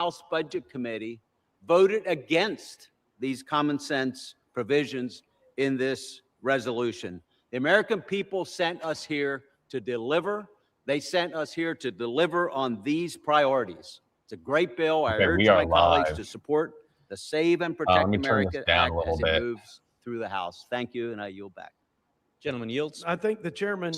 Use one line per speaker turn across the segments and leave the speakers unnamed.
House Budget Committee voted against these common sense provisions in this resolution. The American people sent us here to deliver. They sent us here to deliver on these priorities. It's a great bill. I urge my colleagues to support the Save and Protect America Act as it moves through the House. Thank you, and I yield back.
Gentleman yields.
I think the chairman,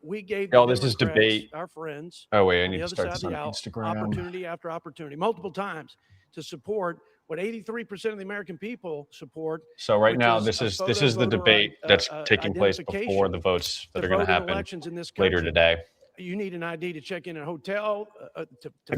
we gave
y'all,
the
this is
Democrats,
debate.
our friends,
Oh wait, I
on
need
the
to
other
start
side
this
of
on
the aisle,
Instagram.
opportunity after opportunity, multiple times, to support what 83% of the American people support.
So right now,
is
this
a
is
photo
the
voter
debate that's taking place
identification
before the votes that
to
are going
vote
to
in
happen
elections in this
later
country.
today.
You need an ID to check in a hotel.
I'm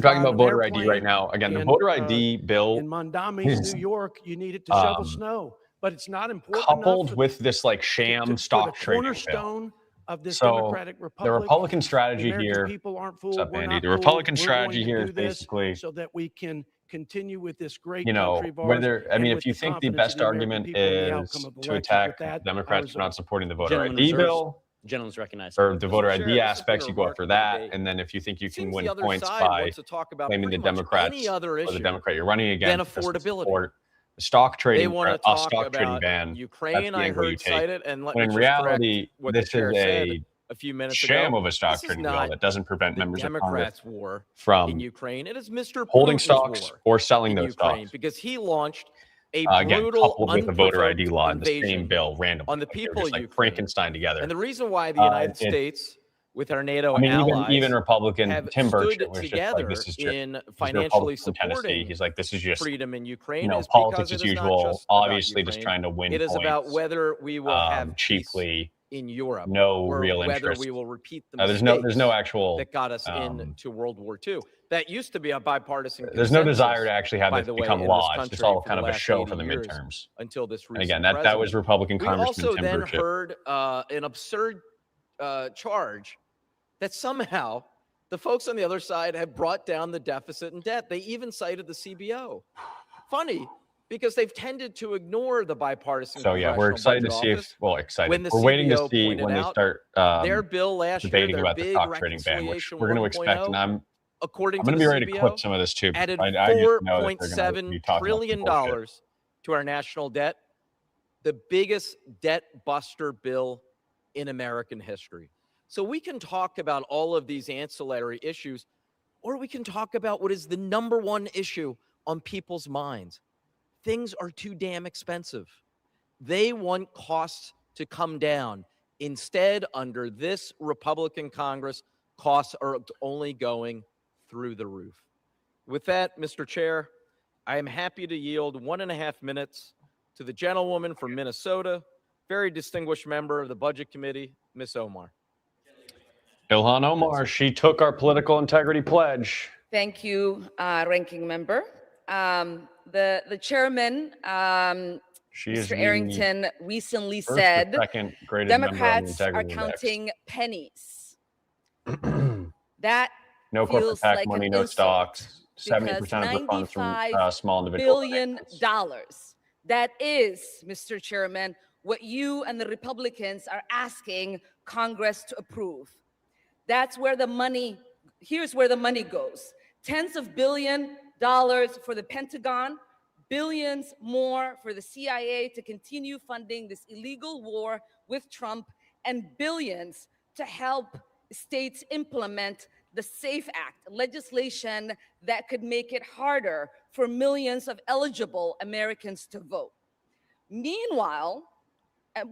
talking about voter ID right now. Again, the voter ID bill
in Mondamis, New York, you need it to shovel snow, but it's not important
coupled
enough
with this like sham stock trading bill.
cornerstone of this
So
Democratic Republic.
the Republican strategy here.
People aren't fooled.
What's up,
We're
Andy?
not
The
fooled.
Republican
We're
strategy
going to
here
do
is
this
basically,
so that we can continue with this great
you know,
country of ours,
whether I
and
mean,
with
if you
the
think the
confidence of
best
the American
argument
people in the
is
outcome of
to
elections.
attack
With that,
Democrats for not supporting the voter
Gentleman
ID
reserves.
bill,
Gentleman's recognized.
or the voter
Chair,
ID
this has been
aspects,
a
you go after
remarkable
that,
debate.
and then if you think you can
Seems
win
the other
points
side
by
wants to talk about
claiming the
pretty much
Democrats
any other
or the
issue
Democrat you're running against
than
doesn't
affordability.
support the stock trading,
They want to
a
talk
stock trading
about
ban.
Ukraine. I heard cited, and let me
When in
just
reality,
correct what the
this
chair
is
said
a
a few minutes
sham
ago.
of a stock
This is
trading bill
not
that doesn't prevent
the
members of Congress
Democrats' war
from
in Ukraine. It is Mr.
holding
Putin's
stocks
war
or selling
in
those
Ukraine
stocks.
because he launched a
Again,
brutal,
coupled with the voter ID
unprovoked
law in the same
invasion
bill randomly.
on the
Like, they were
people
just
of
like
Ukraine.
Frankenstein together.
And the reason why the United
it-
States, with our NATO
I mean,
allies,
even Republican
have
Tim
stood
Burchett was just like,
together
this is just
in
he's the
financially
Republican from Tennessee.
supporting
He's like, this is just
freedom in Ukraine,
you know
is
politics
because
as
it is not
usual.
just about
Obviously, just
Ukraine.
trying to win
It is
points.
about whether we will have
cheaply.
peace in Europe,
No
or
real
whether
interest.
we will repeat the
There's
mistakes
no actual
that got us into World War II. That used to be a bipartisan
There's no
consensus,
desire to actually have
by
this
the way,
become
in
law.
this
It's just
country
all
for
kind of
the
a
last
show
80
for the
years
midterms.
until this
And
recent
again, that was Republican
We
Congressman
also
Tim
then
Burchett.
heard an absurd charge that somehow the folks on the other side have brought down the deficit and debt. They even cited the CBO. Funny, because they've tended to ignore the bipartisan.
So yeah, we're excited to see if, well, excited. We're waiting to see when they start
their bill last
debating
year,
about the
big
stock trading ban, which we're going to expect. And I'm
according
going
to
to be
the
ready to
CBO,
clip some of this too.
added
I just know that they're going to be
$4.7
talking
trillion
about some bullshit.
to our national debt, the biggest debt buster bill in American history. So we can talk about all of these ancillary issues, or we can talk about what is the number one issue on people's minds. Things are too damn expensive. They want costs to come down. Instead, under this Republican Congress, costs are only going through the roof. With that, Mr. Chair, I am happy to yield 1.5 minutes to the gentlewoman from Minnesota, very distinguished member of the Budget Committee, Ms. Omar.
Ilhan Omar, she took our political integrity pledge.
Thank you, Ranking Member. The chairman, Mr. Arrington, recently said Democrats are counting pennies. That
no corporate
feels
PAC
like
money,
an
no
insult,
stocks. 70%
because
of the funds from small individual
billion dollars. That is, Mr. Chairman, what you and the Republicans are asking Congress to approve. That's where the money, here's where the money goes. Tens of $billions for the Pentagon, billions more for the CIA to continue funding this illegal war with Trump, and billions to help states implement the SAFE Act, legislation that could make it harder for millions of eligible Americans to vote. Meanwhile,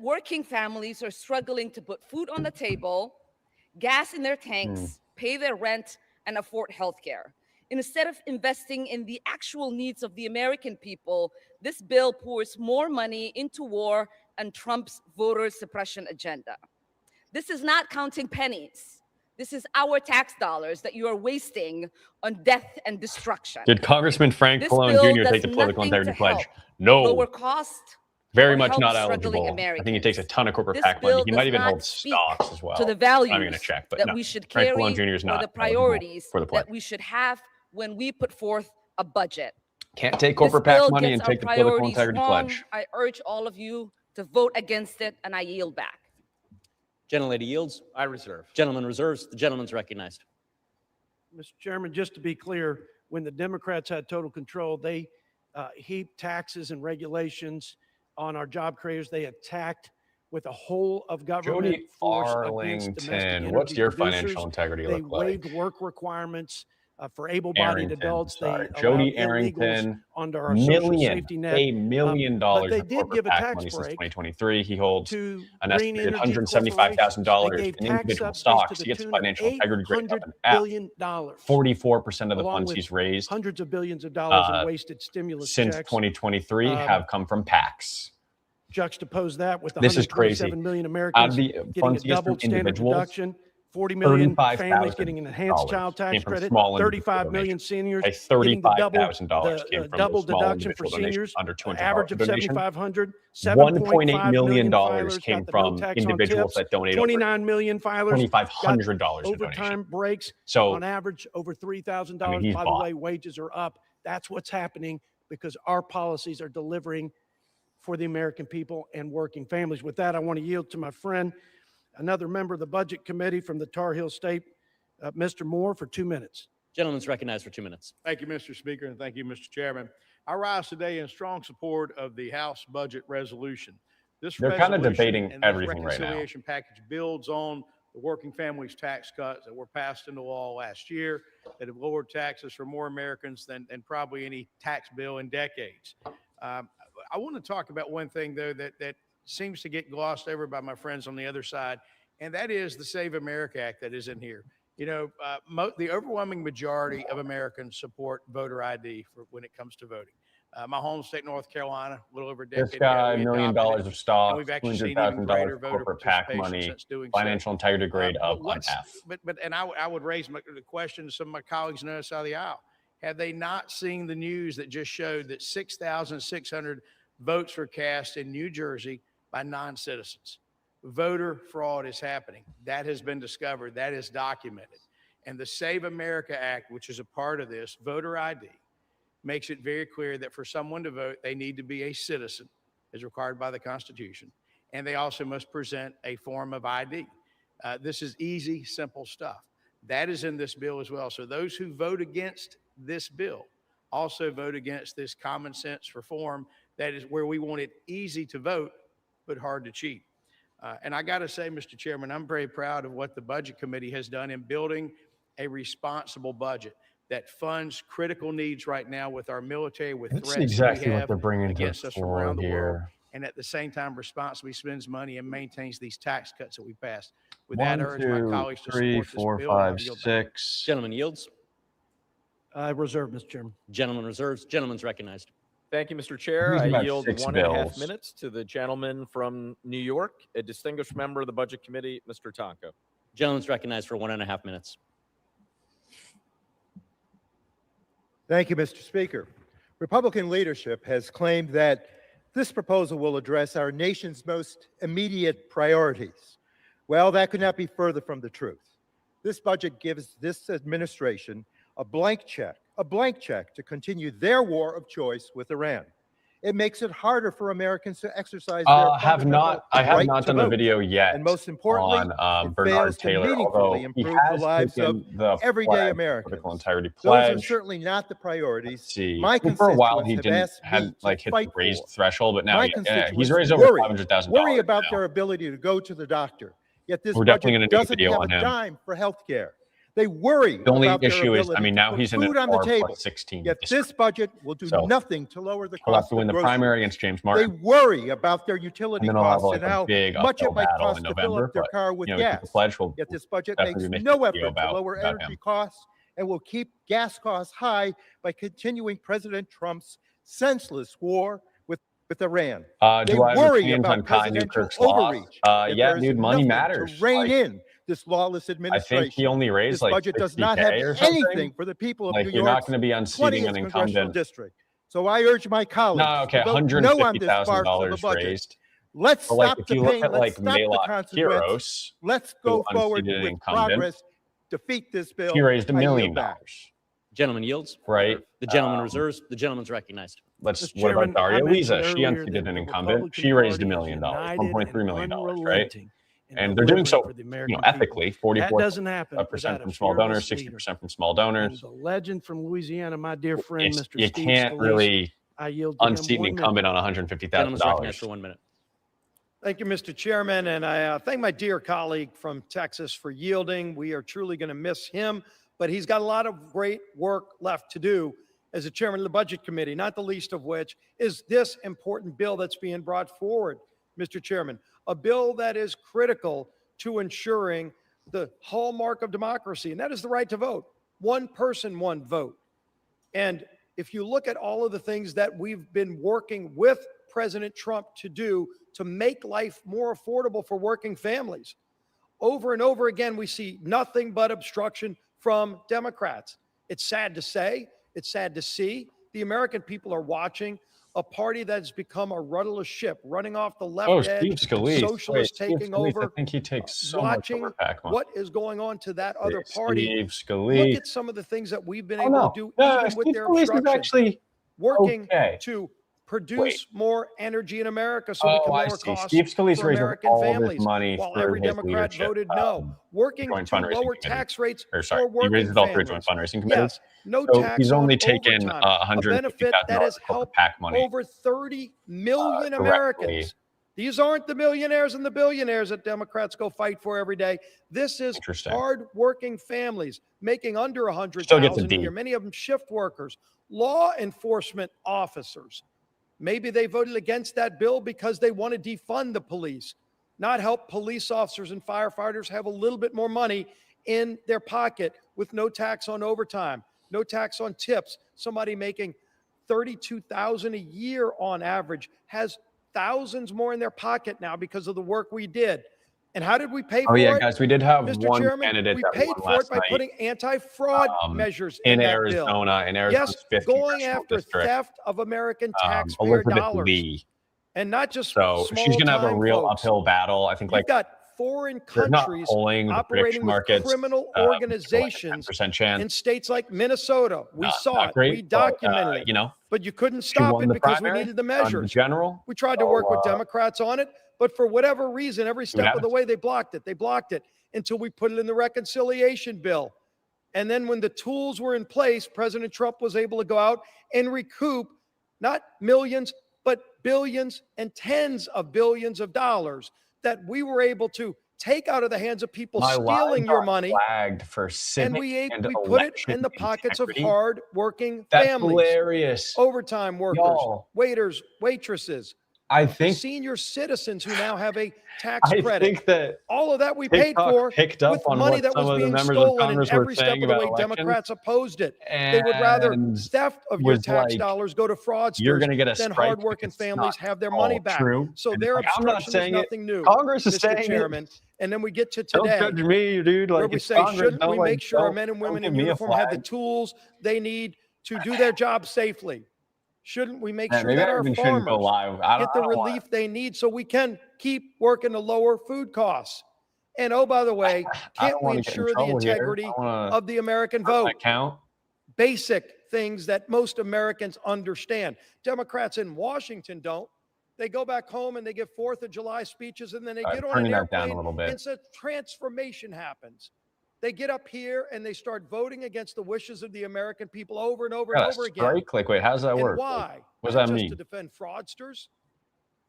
working families are struggling to put food on the table, gas in their tanks, pay their rent, and afford health care. Instead of investing in the actual needs of the American people, this bill pours more money into war and Trump's voter suppression agenda. This is not counting pennies. This is our tax dollars that you are wasting on death and destruction.
Did Congressman Frank Pallone Jr. take the political integrity pledge? No.
Lower cost.
Very much not eligible. I think he takes a ton of corporate PAC money. He might even hold stocks as well.
To the values
I'm going to check, but
that
no.
we should
Frank
carry,
Pallone Jr. is not
or the priorities
for the pledge.
that we should have when we put forth a budget.
Can't take corporate PAC money and take the political integrity pledge.
I urge all of you to vote against it, and I yield back.
Gentlelady yields.
I reserve.
Gentleman reserves. The gentleman's recognized.
Mr. Chairman, just to be clear, when the Democrats had total control, they heaped taxes and regulations on our job creators. They attacked with a whole of government
Jody
force against domestic
Arlington,
energy
what's your
producers.
financial integrity
They
look like?
waived work requirements for able-bodied
Arrington,
adults. They
sorry.
allowed
Jody
illegals
Arrington,
under our social safety net.
$1 million
But they
of
did
corporate
give a
PAC
tax
money since
break
2023. He holds
to
an
green
estimated
energy
$175,000
They gave
in
tax
individual
subsidies
stocks.
to
He
the
gets a
tune of
financial integrity grade of
$800
an F.
billion,
44% of the
along
funds
with
he's raised
hundreds of billions of dollars in
uh,
wasted stimulus
since
checks.
2023 have come from PACs.
Juxtapose that with the
This is crazy.
127 million
Out
Americans
of the
getting
funds
a
he gets from
doubled standard
individuals,
deduction, 40 million families
$35,000
getting an enhanced child
came
tax
from
credit,
small
35
individual
million
donations.
seniors
A
getting the
$35,000 came from
double
those small
deduction for
individual donations
seniors,
under $200
average of
donation.
7,500,
$1.8 million
filers
came
got the no
from
tax on
individuals
tips,
that donate over
29 million filers got
$2,500 in donation.
overtime breaks,
So
on average over $3,000.
I mean, he's
By
bought.
the way, wages are up. That's what's happening because our policies are delivering for the American people and working families. With that, I want to yield to my friend, another member of the Budget Committee from the Tar Heel State, Mr. Moore, for 2 minutes.
Gentleman's recognized for 2 minutes.
Thank you, Mr. Speaker, and thank you, Mr. Chairman. I rise today in strong support of the House budget resolution.
They're kind of
resolution
debating
and this
everything right now.
reconciliation package builds on the working families tax cuts that were passed into law last year that have lowered taxes for more Americans than probably any tax bill in decades. I want to talk about one thing, though, that seems to get glossed over by my friends on the other side, and that is the Save America Act that is in here. You know, the overwhelming majority of Americans support voter ID for when it comes to voting. My home state, North Carolina, a little over a decade
This guy,
ago,
$1 million
adopted it,
of stock,
and we've actually seen even greater
$200,000
voter
corporate PAC
participation
money,
since doing so.
financial integrity grade of an F.
But I would raise the question to some of my colleagues on the other side of the aisle. Have they not seen the news that just showed that 6,600 votes were cast in New Jersey by non-citizens? Voter fraud is happening. That has been discovered. That is documented. And the Save America Act, which is a part of this, voter ID, makes it very clear that for someone to vote, they need to be a citizen, as required by the Constitution. And they also must present a form of ID. This is easy, simple stuff. That is in this bill as well. So those who vote against this bill also vote against this common sense reform that is where we want it easy to vote, but hard to cheat. And I got to say, Mr. Chairman, I'm very proud of what the Budget Committee has done in building a responsible budget that funds critical needs right now with our military, with
That's
threats
exactly
we
what
have
they're bringing
against
to
us from around the world,
here.
and at the same time responsibly spends money and maintains these tax cuts that we passed. With
1,
that, I urge my
2,
colleagues to
3,
support
4,
this bill. and I
5,
yield back.
6.
Gentleman yields.
I reserve, Mr. Chairman.
Gentleman reserves. Gentleman's recognized.
Thank you, Mr. Chair.
He's
I
about
yield
6
1.5
bills.
minutes to the gentleman from New York, a distinguished member of the Budget Committee, Mr. Tonko.
Gentleman's recognized for 1.5 minutes.
Thank you, Mr. Speaker. Republican leadership has claimed that this proposal will address our nation's most immediate priorities. Well, that could not be further from the truth. This budget gives this administration a blank check to continue their war of choice with Iran. It makes it harder for Americans to exercise their
I have
fundamental
not
right
done
to
a
vote.
video yet
And most importantly,
on
it
Bernard
fails to
Taylor,
meaningfully
although he
improve
has
the lives of
taken the
everyday
pledge,
Americans.
political integrity
Those are
pledge.
certainly not the priorities
Let's see.
my
For a while,
constituents
he
have
didn't
asked me
had like
to
hit the
fight
raised
for.
threshold, but now
My
he's
constituents
raised over
worry
$500,000.
Worry about
now.
their ability to go to the doctor. Yet this
We're definitely
budget
gonna do a
doesn't
video
have
on
a
him.
dime for health care. They worry
The only
about their
issue is, I
ability
mean,
to
now
put
he's in an
food on the
R
table.
plus 16
Yet
district.
this budget will do
So,
nothing to lower the
He'll have
cost
to
of
win the
groceries.
primary against James
They
Martin.
worry about their utility
And then he'll have
costs
like
and how
a big
much
uphill
it might
battle
cost
in
to fill
November.
up their
But,
car with
you know,
gas.
the pledge will
Yet this budget
definitely
makes
make a
no
video
effort to lower
about
energy
him.
costs and will keep gas costs high by continuing President Trump's senseless war with Iran.
Do
They
I have
worry
opinions
about
on Kai
presidential
Newkirk's law?
overreach. Yet
Yeah,
there is
dude, money
nothing
matters.
to rein
Like,
in this lawless
I
administration.
think he only raised
This
like
budget does not
60K
have
or something.
anything for the people of
Like,
New
you're not
York's
going to be unseating
20th
an
congressional
incumbent.
district. So I urge my colleagues
No, okay,
to vote no on this farce of a
$150,000
budget.
raised.
Let's
But like,
stop
if
the
you look
pain.
at
Let's
like
stop the
Maylot
consequence.
Kiros,
Let's
who
go forward
unseated an
with
incumbent,
progress. Defeat this bill.
he raised $1
I yield
million.
back.
Gentleman yields.
Right?
The gentleman reserves. The gentleman's recognized.
Let's.
Mr.
What about
Chairman, I
Daria
mentioned
Lisa? She
earlier
unseated
that
an
the
incumbent.
Republican
She raised $1
Party is
million,
united
$1.3
and
million, right?
unrelenting
And they're doing
delivering
so,
for the American people.
ethically.
That
44%
doesn't happen without a
from small donors,
fearless leader.
60% from small
And
donors.
the legend from Louisiana, my dear friend, Mr.
You
Steve
can't
Scalise,
really
I yield to him
unseat an
1 minute.
incumbent on
Gentleman's recognized
$150,000.
for 1 minute.
Thank you, Mr. Chairman, and I thank my dear colleague from Texas for yielding. We are truly going to miss him, but he's got a lot of great work left to do as a chairman of the Budget Committee, not the least of which is this important bill that's being brought forward, Mr. Chairman, a bill that is critical to ensuring the hallmark of democracy, and that is the right to vote. One person, one vote. And if you look at all of the things that we've been working with President Trump to do to make life more affordable for working families, over and over again, we see nothing but obstruction from Democrats. It's sad to say, it's sad to see. The American people are watching a party that's become a rudderless ship running off the left edge, socialists taking over.
I think he takes so much over PAC money.
What is going on to that other
Steve
party.
Scalise.
Look at some of the things that we've been able to do, even with
Steve
their
Scalise is
obstruction.
actually
Working
okay.
to produce more energy in America so we can
I
lower
see.
costs
Steve Scalise
for
raises
American
all
families,
this money
while
through
every
his
Democrat
leadership,
voted no. Working
joint
to
fundraising
lower
committee.
tax rates
Or sorry,
for
he
working
raises all through
families.
joint fundraising committees.
Yes, no
So
tax
he's
on
only taken
overtime, a benefit that has
$150,000
helped
PAC money.
over 30 million
directly.
Americans. These aren't the millionaires and the billionaires that Democrats go fight for every day. This is
Interesting.
hard-working families making under
Still gets a
$100,000 a
D.
year. Many of them shift workers, law enforcement officers. Maybe they voted against that bill because they want to defund the police, not help police officers and firefighters have a little bit more money in their pocket with no tax on overtime, no tax on tips. Somebody making $32,000 a year on average has thousands more in their pocket now because of the work we did. And how did we pay for it?
Oh yeah, guys, we did have
Mr.
one
Chairman,
candidate
we
that
paid
won
for it
last
by
night,
putting anti-fraud measures
in
that
Arizona,
bill.
in Arizona's
Yes,
fifth
going
congressional
after
district.
theft of American taxpayer
Elizabeth
dollars.
Lee.
And not just
So she's going to have a
small-time
real
folks.
uphill battle. I think
You've
like
got foreign
they're not
countries
polling the
operating
prediction
with
markets.
criminal
Like a
organizations
10% chance.
in states like Minnesota. We saw
Not
it.
great,
We documented it.
you know,
But you couldn't
she
stop
won
it
the
because we
primary
needed the
on
measures.
general.
We tried to
So,
work with Democrats on it, but for whatever reason, every step of the way, they blocked it. They blocked it until we put it in the reconciliation bill. And then when the tools were in place, President Trump was able to go out and recoup not millions, but billions and tens of billions of dollars that we were able to take out of the hands of people
My
stealing
lines
your
are
money.
flagged for civic
And we
and
put it
election
in the pockets of
integrity.
hard-working
That's
families,
hilarious.
overtime workers,
Y'all.
waiters, waitresses,
I think
senior citizens who now have a tax credit.
think that
All of that we paid
TikTok
for
picked up
with
on
money
what
that
some
was
of the
being
members of
stolen, and
Congress were
every step
saying
of the
about
way,
elections.
Democrats opposed it. They would rather
And
theft of your
was
tax
like,
dollars go to fraudsters
you're going to get a
than
strike
hardworking
if it's
families
not
have their
all
money back.
true.
So
And,
their
like, I'm not
obstruction is
saying it.
nothing new,
Congress is
Mr.
saying it.
Chairman. And then we get to
Don't
today,
judge me, dude. Like
where we
it's
say,
Congress,
shouldn't
don't,
we
like,
make sure our
don't-
men and
don't
women
give
in
me a
uniform have the
flag.
tools they need to do their job safely? Shouldn't we make
Man,
sure
maybe
that
I
our
even shouldn't go
farmers
live. I
get the
don't wanna-
relief they need so we can keep working to lower food costs? And oh, by the way,
I
can't
don't
we
wanna get in
ensure the
trouble here.
integrity
I wanna
of the American
hurt my
vote?
count.
Basic things that most Americans understand. Democrats in Washington don't. They go back home and they give 4th of July speeches, and then they get on an
turning that down a
airplane
little bit.
and said transformation happens. They get up here and they start voting against the wishes of the American people over and over and
Got a
over again.
strike? Like, wait, how does that
And
work?
why?
What does
Not
that
just
mean?
to defend fraudsters.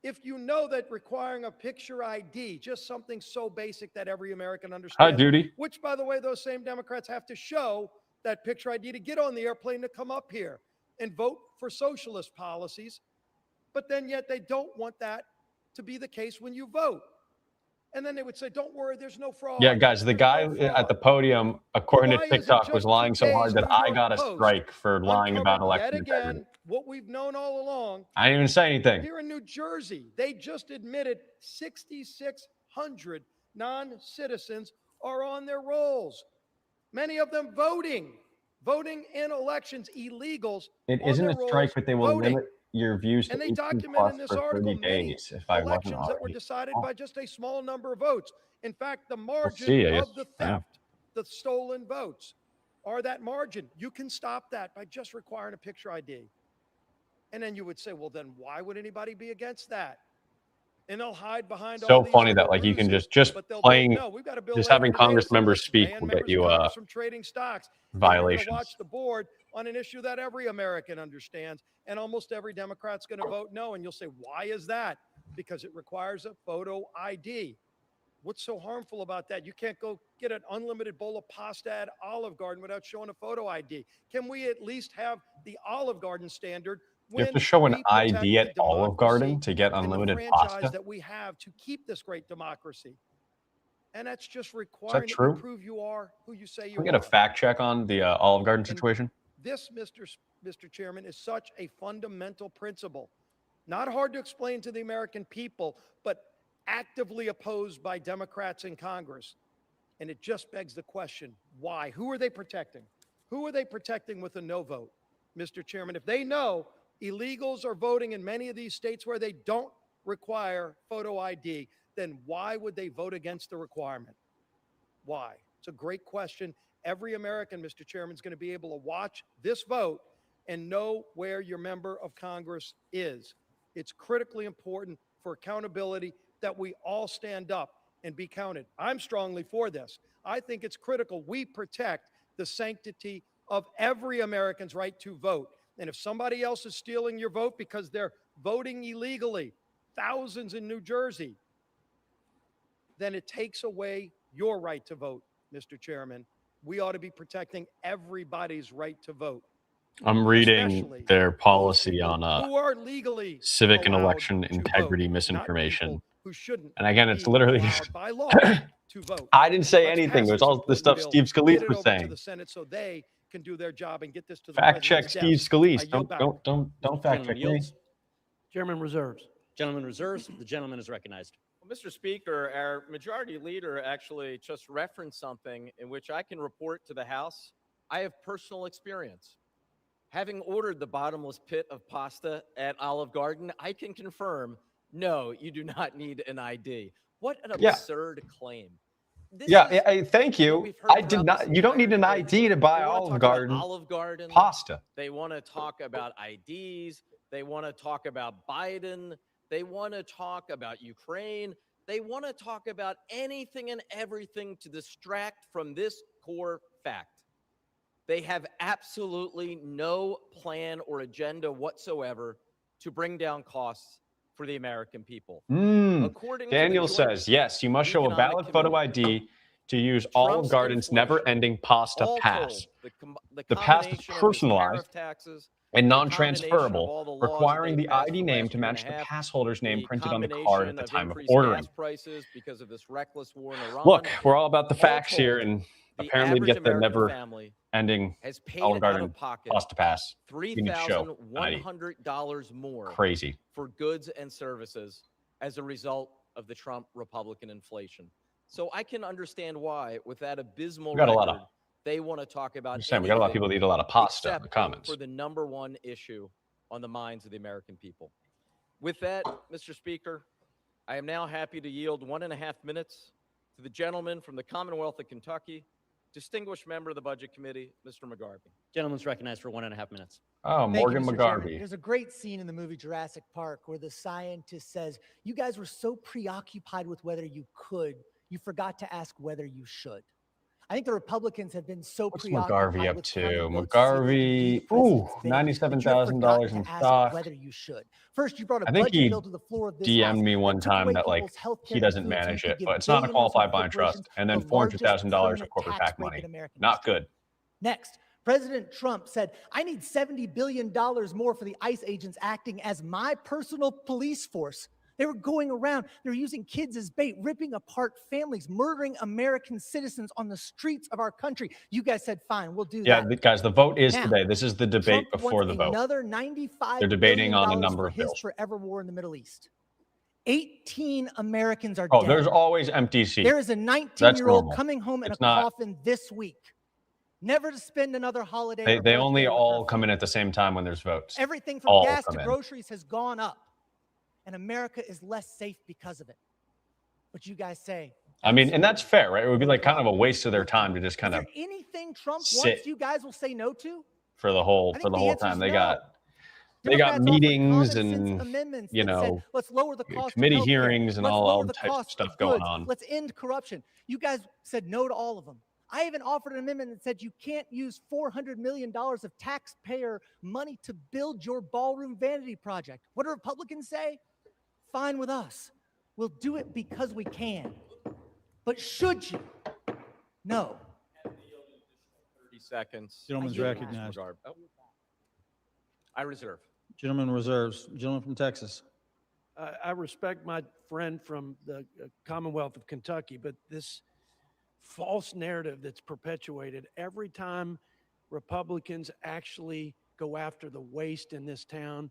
If you know that requiring a picture ID, just something so basic that every American
Hi,
understands,
duty.
which, by the way, those same Democrats have to show that picture ID to get on the airplane to come up here and vote for socialist policies. But then yet they don't want that to be the case when you vote. And then they would say, don't worry, there's no fraud.
Yeah, guys, the
There's
guy
no fraud.
at the podium, according
Why
to
is it
TikTok, was
just
lying so hard
today's
that
New
I
York
got a
Post
strike for lying about
uncovered
election
yet again
integrity.
what we've known all along?
I didn't even say anything.
Here in New Jersey, they just admitted 6,600 non-citizens are on their rolls. Many of them voting in elections, illegals.
It
on
isn't
their
a strike,
rolls
but they will
voting.
limit your views to
And they
18
document
plus
in this
for
article
30
many
days if I wasn't
elections that were
already.
decided by just a small number of votes. In fact, the
see,
margin
I guess.
of the
Yeah.
theft, the stolen votes, are that margin. You can stop that by just requiring a picture ID. And then you would say, well, then why would anybody be against that?
And they'll hide behind all
So
these
funny
other
that like you can
ruses,
just
but they'll
playing,
no, we've got a bill
just
later
having
today that
Congress
says,
members
listen,
speak
ban
will
members
get you
of Congress from trading stocks. And you're
violations.
going to watch the board on an issue that every American understands, and almost every Democrat's going to vote no. And you'll say, why is that? Because it requires a photo ID. What's so harmful about that? You can't go get an unlimited bowl of pasta at Olive Garden without showing a photo ID. Can we at least have the Olive Garden standard?
You have to show an
we protect
ID at
the
Olive Garden
democracy
to get
and the
unlimited
franchise
pasta.
that we have to keep this great democracy. And that's just
Is
requiring
that
that
true?
you prove you are who you say you
Can we get a
are.
fact check on the Olive Garden situation?
This, Mr. Chairman, is such a fundamental principle. Not hard to explain to the American people, but actively opposed by Democrats in Congress. And it just begs the question, why? Who are they protecting? Who are they protecting with a no vote, Mr. Chairman? If they know illegals are voting in many of these states where they don't require photo ID, then why would they vote against the requirement? Why? It's a great question. Every American, Mr. Chairman, is going to be able to watch this vote and know where your member of Congress is. It's critically important for accountability that we all stand up and be counted. I'm strongly for this. I think it's critical we protect the sanctity of every American's right to vote. And if somebody else is stealing your vote because they're voting illegally, thousands in New Jersey, then it takes away your right to vote, Mr. Chairman. We ought to be protecting everybody's right to vote.
I'm reading
Especially
their
those
policy
people
on
who are legally
civic and
allowed
election
to
integrity
vote, not
misinformation.
people who shouldn't
And again, it's
be
literally
allowed by law to vote.
I didn't say
Let's
anything.
pass
It was
this
all the
important
stuff
bill,
Steve
get
Scalise
it
was
over to
saying.
the Senate so they can do their job and get this to the
Fact check
president's
Steve
desk. I
Scalise.
yield back.
Don't fact
Gentleman
check me.
yields.
Chairman reserves.
Gentleman reserves. The gentleman is recognized.
Well, Mr. Speaker, our majority leader actually just referenced something in which I can report to the House. I have personal experience. Having ordered the bottomless pit of pasta at Olive Garden, I can confirm, no, you do not need an ID. What an absurd claim. This is
thank
what
you.
we've heard
I did
throughout
not.
this
You don't need an
entire debate.
ID to buy
They wanna
Olive
talk about
Garden
Olive Garden
pasta.
They want to talk about IDs. They want to talk about Biden. They want to talk about Ukraine. They want to talk about anything and everything to distract from this core fact. They have absolutely no plan or agenda whatsoever to bring down costs for the American people. According
Daniel
to the Joint
says, yes, you must show a
Economic
valid photo
Committee,
ID to use Olive
Trump's
Garden's
inflation,
never-ending pasta
all
pass.
told,
The pass is
combination of his
personalized
tariff taxes,
and
the combination of
non-transferable,
all the laws
requiring
that
the
they passed
ID
the
name
last
to
year and
match
a
the
half,
pass holder's name
the
printed on the card at
combination
the
of
time of
increased
ordering.
gas prices because of this reckless war in Iran.
Look, we're all about the
All
facts here,
told,
and
the
apparently we
average
get the
American family
never-ending
has paid
Olive
out
Garden
of pocket
pasta pass. You need to show an ID.
$3,100 more
Crazy.
for goods and services as a result of the Trump Republican inflation. So I can understand why, with that abysmal
We got a lot
record,
of-
they want to talk about
I'm saying we got a lot of people that eat a lot of pasta in the
except
comments.
for the number one issue on the minds of the American people. With that, Mr. Speaker, I am now happy to yield 1.5 minutes to the gentleman from the Commonwealth of Kentucky, distinguished member of the Budget Committee, Mr. McGarvey.
Gentleman's recognized for 1.5 minutes.
Oh,
Thank you,
Morgan
Mr. Chairman.
McGarvey.
There's a great scene in the movie Jurassic Park where the scientist says, you guys were so preoccupied with whether you could, you forgot to ask whether you should. I think the Republicans have been so
What's
preoccupied
McGarvey up
with
to?
counting votes to see if they can
McGarvey,
do the president's
ooh,
bidding that you have
$97,000
forgotten
in
to ask
stock.
whether you should. First, you brought a
I think
budget
he
bill to the floor of this
DM'd
House
me
that
one
took
time
away
that like
people's health
he
care
doesn't
and food so
manage
you
it,
could give
but it's not a
billionaires and
qualified bond trust,
corporations
and then
the largest
$400,000 of
permanent
corporate
tax
PAC
break
money.
in American
Not
history.
good.
Next, President Trump said, I need $70 billion more for the ICE agents acting as my personal police force. They were going around, they were using kids as bait, ripping apart families, murdering American citizens on the streets of our country. You guys said, fine, we'll do
Yeah,
that.
guys, the vote is
Now,
today. This is the debate
Trump
before
wants
the vote.
another $95
They're debating on a
billion
number
for
of
his
bills.
forever war in the Middle East. 18 Americans are
Oh,
dead.
there's always empty seats.
There is a
That's
19-year-old
normal.
coming home in
It's
a
not-
coffin this week. Never to spend another holiday.
They
or
they only
birthday with
all
her
come in
family.
at the same time when there's votes.
Everything from
all
gas
come
to
in.
groceries has gone up, and America is less safe because of it. But you guys say,
I mean, and that's fair, right? It would be like kind of a waste of their time to just
is
kind of
there anything Trump
sit
wants you guys will say no to?
for the whole
I think the
whole
answer is
time. They
no.
got They got
Democrats offered
meetings
common sense
and,
amendments
you
that said,
know,
let's lower the cost of
committee
healthcare.
hearings and
Let's
all
lower the
types of
cost
stuff
of
going
goods.
on.
Let's end corruption. You guys said no to all of them. I even offered an amendment that said you can't use $400 million of taxpayer money to build your ballroom vanity project. What do Republicans say? Fine with us. We'll do it because we can. But should you? No.
30 seconds.
Gentleman's
yield.
recognized.
I reserve.
Gentleman reserves. Gentleman from Texas.
I respect my friend from the Commonwealth of Kentucky, but this false narrative that's perpetuated every time Republicans actually go after the waste in this town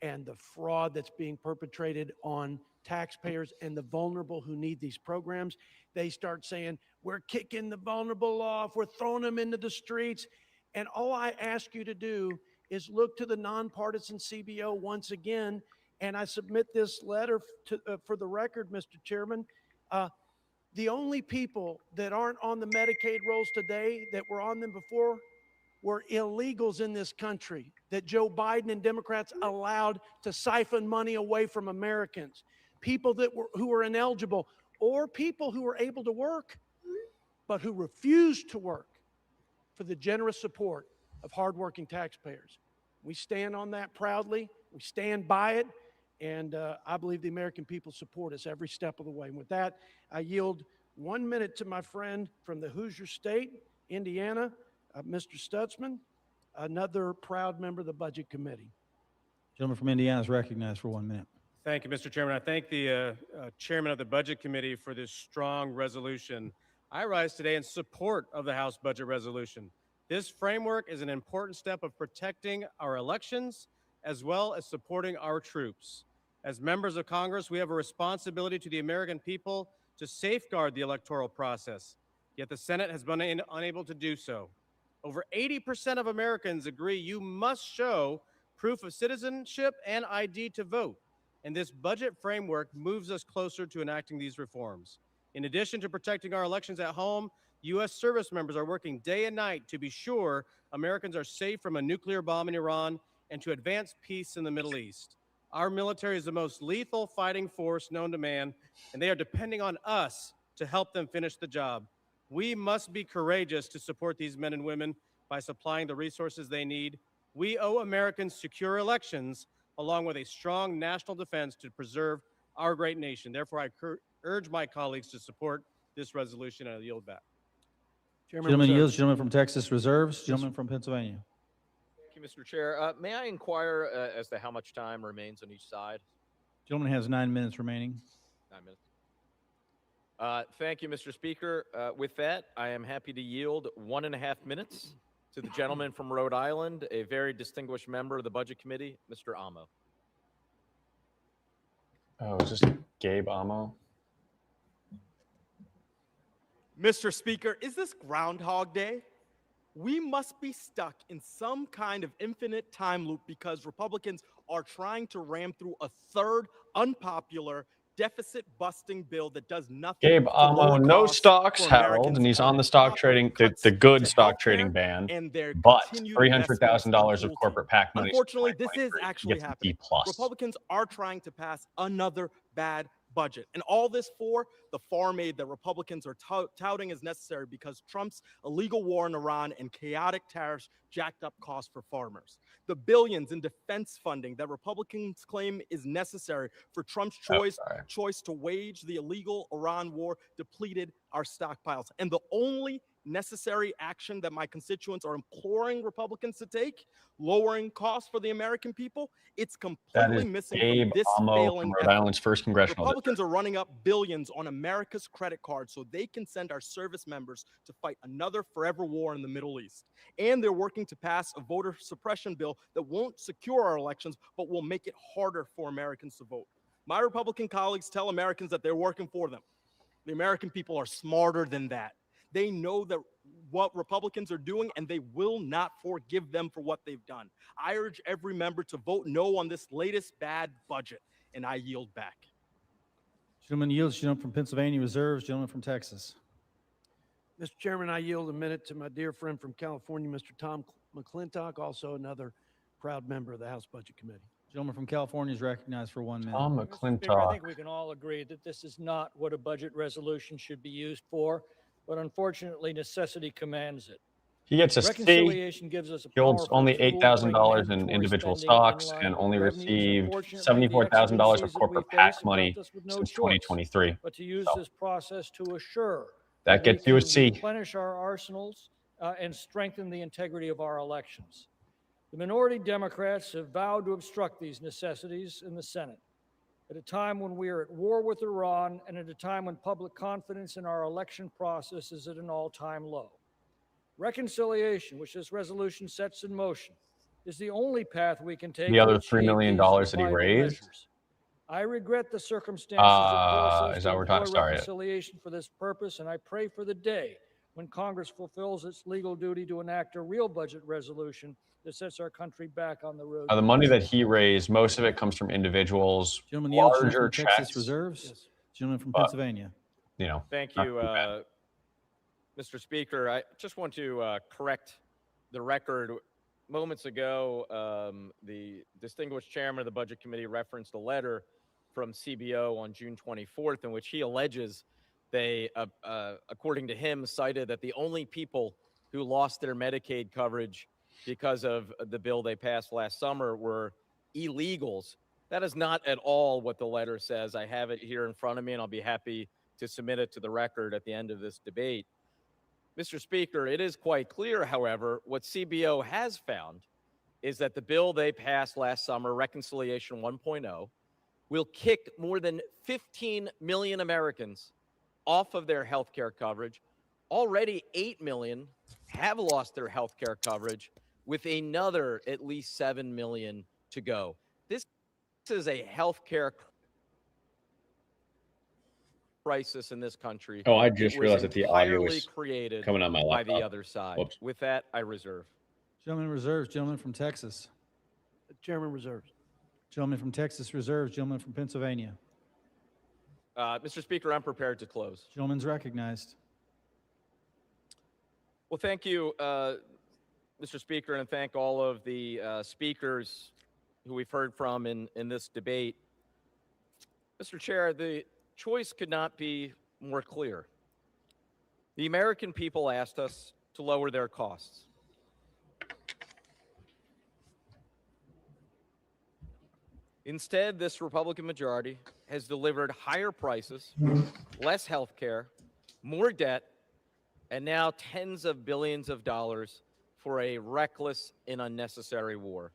and the fraud that's being perpetrated on taxpayers and the vulnerable who need these programs, they start saying, we're kicking the vulnerable off, we're throwing them into the streets. And all I ask you to do is look to the nonpartisan CBO once again. And I submit this letter for the record, Mr. Chairman. The only people that aren't on the Medicaid rolls today that were on them before were illegals in this country that Joe Biden and Democrats allowed to siphon money away from Americans. People who were ineligible, or people who were able to work, but who refused to work for the generous support of hardworking taxpayers. We stand on that proudly. We stand by it. And I believe the American people support us every step of the way. And with that, I yield 1 minute to my friend from the Hoosier State, Indiana, Mr. Stutzman, another proud member of the Budget Committee.
Gentleman from Indiana is recognized for 1 minute.
Thank you, Mr. Chairman. I thank the chairman of the Budget Committee for this strong resolution. I rise today in support of the House budget resolution. This framework is an important step of protecting our elections as well as supporting our troops. As members of Congress, we have a responsibility to the American people to safeguard the electoral process, yet the Senate has been unable to do so. Over 80% of Americans agree you must show proof of citizenship and ID to vote, and this budget framework moves us closer to enacting these reforms. In addition to protecting our elections at home, U.S. service members are working day and night to be sure Americans are safe from a nuclear bomb in Iran and to advance peace in the Middle East. Our military is the most lethal fighting force known to man, and they are depending on us to help them finish the job. We must be courageous to support these men and women by supplying the resources they need. We owe Americans secure elections, along with a strong national defense to preserve our great nation. Therefore, I urge my colleagues to support this resolution, and I yield back.
Gentleman yields. Gentleman from Texas reserves. Gentleman from Pennsylvania.
Thank you, Mr. Chair. May I inquire as to how much time remains on each side?
Gentleman has 9 minutes remaining.
9 minutes. Thank you, Mr. Speaker. With that, I am happy to yield 1.5 minutes to the gentleman from Rhode Island, a very distinguished member of the Budget Committee, Mr. Amo.
Oh, is this Gabe Amo?
Mr. Speaker, is this Groundhog Day? We must be stuck in some kind of infinite time loop because Republicans are trying to ram through a third unpopular deficit-busting bill that does nothing.
Gabe Amo, no stocks held, and he's on the stock trading, the good stock trading ban, but $300,000 of corporate PAC money.
Unfortunately, this is actually happening.
D+.
Republicans are trying to pass another bad budget. And all this for the farm aid that Republicans are touting as necessary because Trump's illegal war in Iran and chaotic tariffs jacked up costs for farmers. The billions in defense funding that Republicans claim is necessary for Trump's choice to wage the illegal Iran war depleted our stockpiles. And the only necessary action that my constituents are imploring Republicans to take, lowering costs for the American people, it's completely missing
Gabe
from this
Amo
failing
from Rhode Island's first congressional
Republicans are running up billions on America's credit cards so they can send our service members to fight another forever war in the Middle East. And they're working to pass a voter suppression bill that won't secure our elections, but will make it harder for Americans to vote. My Republican colleagues tell Americans that they're working for them. The American people are smarter than that. They know that what Republicans are doing, and they will not forgive them for what they've done. I urge every member to vote no on this latest bad budget, and I yield back.
Gentleman yields. Gentleman from Pennsylvania reserves. Gentleman from Texas.
Mr. Chairman, I yield a minute to my dear friend from California, Mr. Tom McClintock, also another proud member of the House Budget Committee.
Gentleman from California is recognized for 1 minute.
Tom
Mr. Speaker, I
McClintock.
think we can all agree that this is not what a budget resolution should be used for, but unfortunately necessity commands it.
He gets a C.
Reconciliation gives us a
He holds
powerful
only
tool to bring
$8,000 in
mandatory
individual
spending in
stocks
line
and
with
only
revenues.
received
Unfortunately, the
$74,000 of
exigencies that we
corporate
face
PAC
have
money
left us with no
since
choice
2023.
but to use
So
this process to assure
that
we
gets you a
can
C.
replenish our arsenals and strengthen the integrity of our elections. The minority Democrats have vowed to obstruct these necessities in the Senate at a time when we are at war with Iran and at a time when public confidence in our election process is at an all-time low. Reconciliation, which this resolution sets in motion, is the only path we can take
The
to
other $3
achieve
million
these
that he
vital
raised.
measures. I regret the circumstances that force us
Is
to
that what we're
employ
talking? Sorry.
reconciliation for this purpose, and I pray for the day when Congress fulfills its legal duty to enact a real budget resolution that sets our country back on the road.
The money that he raised, most of it comes from individuals,
Gentleman yields. Gentleman
larger
from Texas
checks.
reserves.
Yes.
Gentleman from
But-
Pennsylvania.
You know,
Thank
not
you,
too bad.
Mr. Speaker. I just want to correct the record. Moments ago, the distinguished chairman of the Budget Committee referenced a letter from CBO on June 24th in which he alleges they, according to him, cited that the only people who lost their Medicaid coverage because of the bill they passed last summer were illegals. That is not at all what the letter says. I have it here in front of me, and I'll be happy to submit it to the record at the end of this debate. Mr. Speaker, it is quite clear, however, what CBO has found is that the bill they passed last summer, Reconciliation 1.0, will kick more than 15 million Americans off of their health care coverage. Already 8 million have lost their health care coverage, with another at least 7 million to go. This is a health care crisis in this country.
Oh, I just
It was
realized that the audio
entirely
was
created
coming on my
by the
laptop.
other side.
Whoops.
With that, I reserve.
Gentleman reserves. Gentleman from Texas.
The chairman reserves.
Gentleman from Texas reserves. Gentleman from Pennsylvania.
Mr. Speaker, I'm prepared to close.
Gentleman's recognized.
Well, thank you, Mr. Speaker, and thank all of the speakers who we've heard from in this debate. Mr. Chair, the choice could not be more clear. The American people asked us to lower their costs. Instead, this Republican majority has delivered higher prices, less health care, more debt, and now tens of billions of dollars for a reckless and unnecessary war.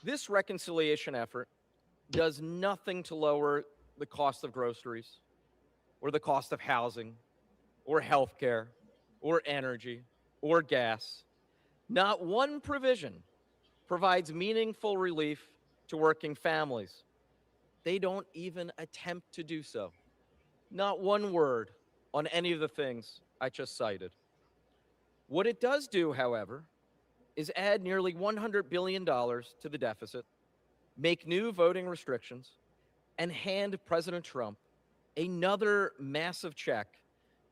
This reconciliation effort does nothing to lower the cost of groceries, or the cost of housing, or health care, or energy, or gas. Not one provision provides meaningful relief to working families. They don't even attempt to do so. Not one word on any of the things I just cited. What it does do, however, is add nearly $100 billion to the deficit, make new voting restrictions, and hand President Trump another massive check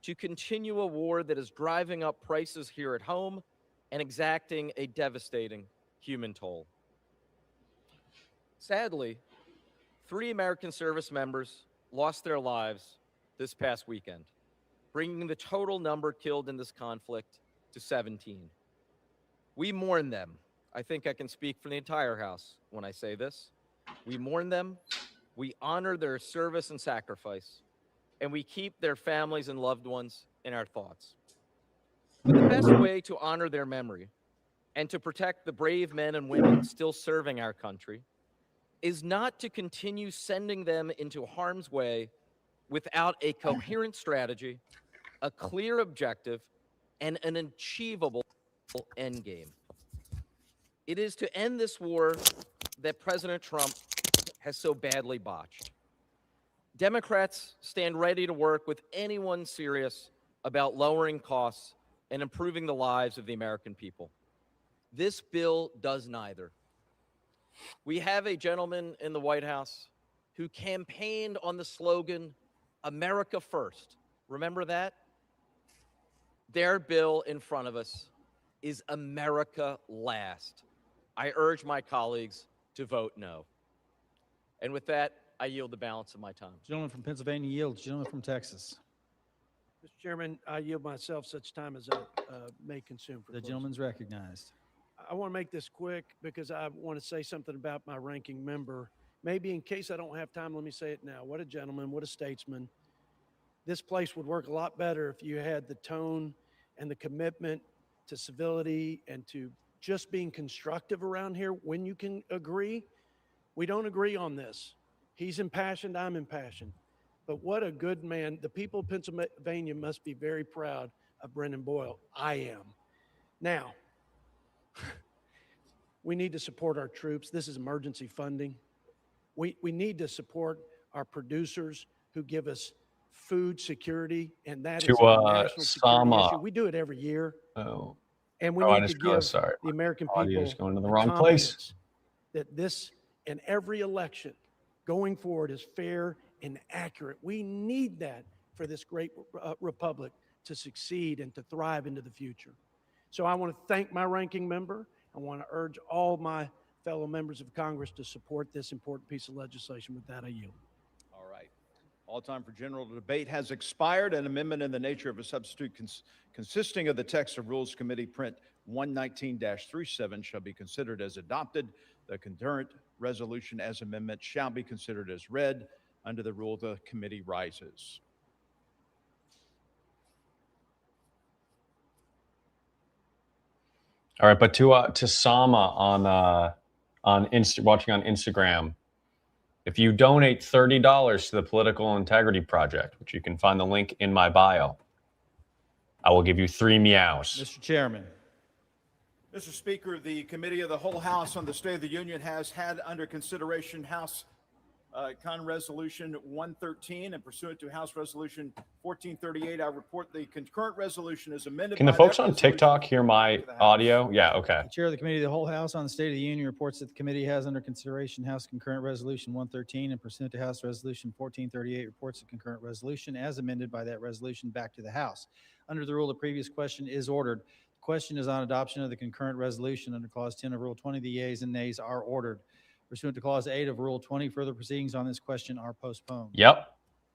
to continue a war that is driving up prices here at home and exacting a devastating human toll. Sadly, 3 American service members lost their lives this past weekend, bringing the total number killed in this conflict to 17. We mourn them. I think I can speak for the entire House when I say this. We mourn them, we honor their service and sacrifice, and we keep their families and loved ones in our thoughts. But the best way to honor their memory and to protect the brave men and women still serving our country is not to continue sending them into harm's way without a coherent strategy, a clear objective, and an achievable endgame. It is to end this war that President Trump has so badly botched. Democrats stand ready to work with anyone serious about lowering costs and improving the lives of the American people. This bill does neither. We have a gentleman in the White House who campaigned on the slogan, America First. Remember that? Their bill in front of us is America Last. I urge my colleagues to vote no. And with that, I yield the balance of my time.
Gentleman from Pennsylvania yields. Gentleman from Texas.
Mr. Chairman, I yield myself such time as I may consume for
The
closing.
gentleman's recognized.
I want to make this quick because I want to say something about my ranking member. Maybe in case I don't have time, let me say it now. What a gentleman, what a statesman. This place would work a lot better if you had the tone and the commitment to civility and to just being constructive around here when you can agree. We don't agree on this. He's impassioned, I'm impassioned. But what a good man. The people of Pennsylvania must be very proud of Brendan Boyle. I am. Now, we need to support our troops. This is emergency funding. We need to support our producers who give us food security, and that is a national security issue. We do it every year.
Oh.
And we
I
need to
just
give
realized, sorry,
the American
audio
people
is going to the
the
wrong place.
confidence that this and every election going forward is fair and accurate. We need that for this great republic to succeed and to thrive into the future. So I want to thank my ranking member. I want to urge all my fellow members of Congress to support this important piece of legislation. With that, I yield.
All right. All time for general debate has expired. An amendment in the nature of a substitute consisting of the text of Rules Committee Print 119-37 shall be considered as adopted. The concurrent resolution as amendment shall be considered as read. Under the rule, the committee rises.
All right, but to Sama watching on Instagram, if you donate $30 to the Political Integrity Project, which you can find the link in my bio, I will give you 3 meows.
Mr. Chairman.
Mr. Speaker, the Committee of the Whole House on the State of the Union has had under consideration House Con Resolution 113, and pursuant to House Resolution 1438, I report the concurrent resolution is amended.
Can the folks on TikTok hear my audio? Yeah, okay.
The Chair of the Committee of the Whole House on the State of the Union reports that the committee has under consideration House Concurrent Resolution 113 and pursuant to House Resolution 1438 reports the concurrent resolution as amended by that resolution back to the House. Under the rule, the previous question is ordered. The question is on adoption of the concurrent resolution under Clause 10 of Rule 20. The yeas and nays are ordered. Pursuant to Clause 8 of Rule 20, further proceedings on this question are postponed.
Yep.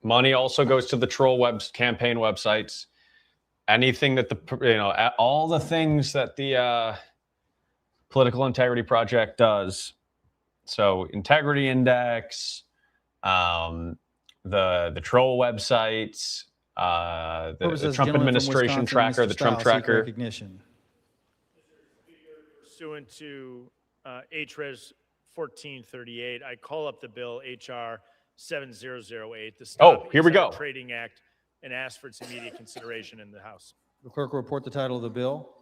Money also goes to the troll campaign websites. Anything that all the things that the Political Integrity Project does. So Integrity Index, the troll websites, the Trump administration tracker, the Trump tracker.
Recognition.
Pursuant to HRES 1438, I call up the bill HR 7008, the Stop
here we go.
Trading Act, and ask for its immediate consideration in the House.
The clerk will report the title of the bill.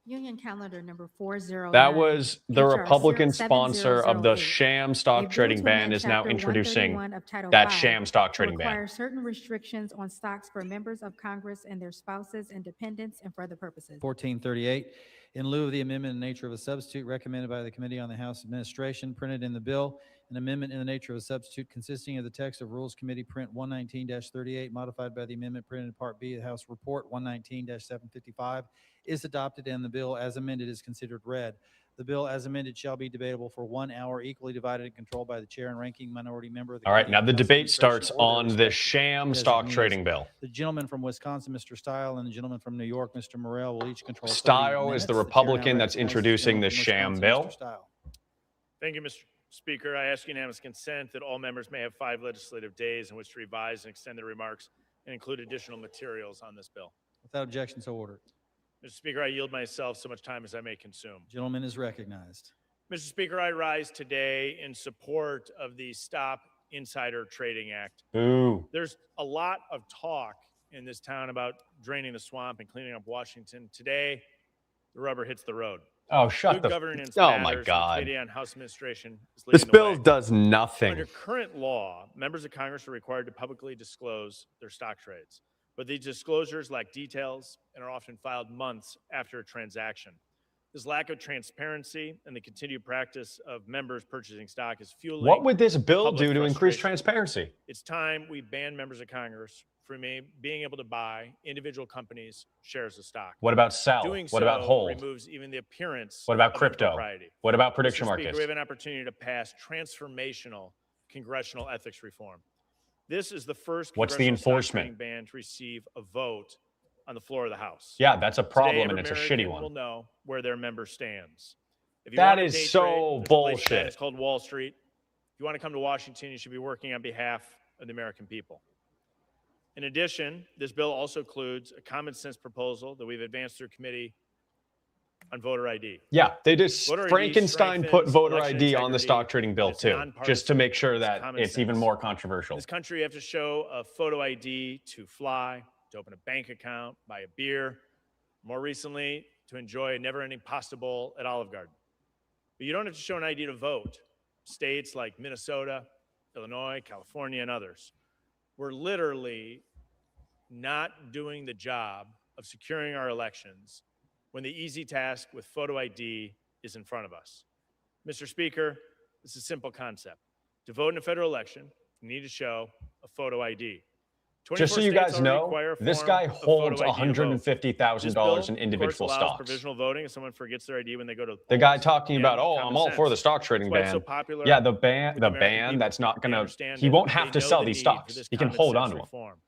Union Calendar number 409.
That was the
HR
Republican sponsor of the
7008.
sham
A
stock
bill
trading
to
ban
amend
is now
Chapter
introducing
131 of Title
that
V
sham stock
to
trading ban.
require certain restrictions on stocks for members of Congress and their spouses and dependents and for other purposes.
1438. In lieu of the amendment in the nature of a substitute recommended by the Committee on the House Administration, printed in the bill, an amendment in the nature of a substitute consisting of the text of Rules Committee Print 119-38, modified by the amendment printed in Part B of the House Report 119-755, is adopted, and the bill as amended is considered read. The bill as amended shall be debatable for 1 hour, equally divided and controlled by the chair and ranking minority member of the
All right,
Committee
now
on
the
House
debate
Administration
starts
order
on the
respective
sham stock
designees.
trading bill.
The gentleman from Wisconsin, Mr. Stile, and the gentleman from New York, Mr. Morrell, will each control 30
Stile is the
minutes. chair now
Republican that's
recognizes the
introducing the
gentleman from
sham
Wisconsin,
bill.
Mr. Stile.
Thank you, Mr. Speaker. I ask unanimous consent that all members may have 5 legislative days in which to revise and extend their remarks and include additional materials on this bill.
Without objection, so ordered.
Mr. Speaker, I yield myself so much time as I may consume.
Gentleman is recognized.
Mr. Speaker, I rise today in support of the Stop Insider Trading Act.
Boo.
There's a lot of talk in this town about draining the swamp and cleaning up Washington. Today, the rubber hits the road.
Oh, shut
Good
the...
governance
Oh, my
matters, and
God.
The Committee on House Administration is
This
leading the
bill
way.
does nothing.
Under current law, members of Congress are required to publicly disclose their stock trades. But these disclosures lack details and are often filed months after a transaction. This lack of transparency and the continued practice of members purchasing stock is fueling.
What would this bill
public
do to increase
frustration.
transparency?
It's time we ban members of Congress from being able to buy individual companies' shares of stock.
What about sell?
Doing
What about
so
hold?
removes even the appearance
What about
of
crypto?
impropriety.
What about
Mr.
prediction
Speaker,
markets?
we have an opportunity to pass transformational congressional ethics reform. This is the first
What's the
congressional stock
enforcement?
trading ban to receive a vote on the floor of the House.
Yeah, that's a
Today,
problem,
every
and it's a
American
shitty
will
one.
know where their member stands. If you
That
want to
is
day
so
trade, there's a place for that.
bullshit.
It's called Wall Street. If you want to come to Washington, you should be working on behalf of the American people. In addition, this bill also includes a common sense proposal that we've advanced through committee on voter ID.
Yeah, they just
Voter ID
Frankenstein put
strengthens
voter
election
ID on the
integrity,
stock trading bill
it's
too,
nonpartisan,
just to make sure
it's
that
common
it's even
sense.
more
In
controversial.
this country, you have to show a photo ID to fly, to open a bank account, buy a beer, more recently, to enjoy a never-ending pasta bowl at Olive Garden. But you don't have to show an ID to vote. States like Minnesota, Illinois, California, and others, we're literally not doing the job of securing our elections when the easy task with photo ID is in front of us. Mr. Speaker, this is a simple concept. To vote in a federal election, you need to show a photo ID.
Just so you
24 states
guys
already
know,
require a
this
form
guy
of
holds
photo ID to vote.
$150,000
This bill,
in
of course,
individual
allows
stocks.
provisional voting if someone forgets their ID when they go to the
The
polls.
guy talking
Again,
about, oh,
common
I'm all for the
sense.
stock trading
That's why it's
ban.
so popular
Yeah, the
with
ban,
the American people.
that's not
They
gonna.
understand
He
it.
won't
They
have to
know
sell
the
these
need
stocks.
for this
He can
common
hold
sense
on to them.
reform.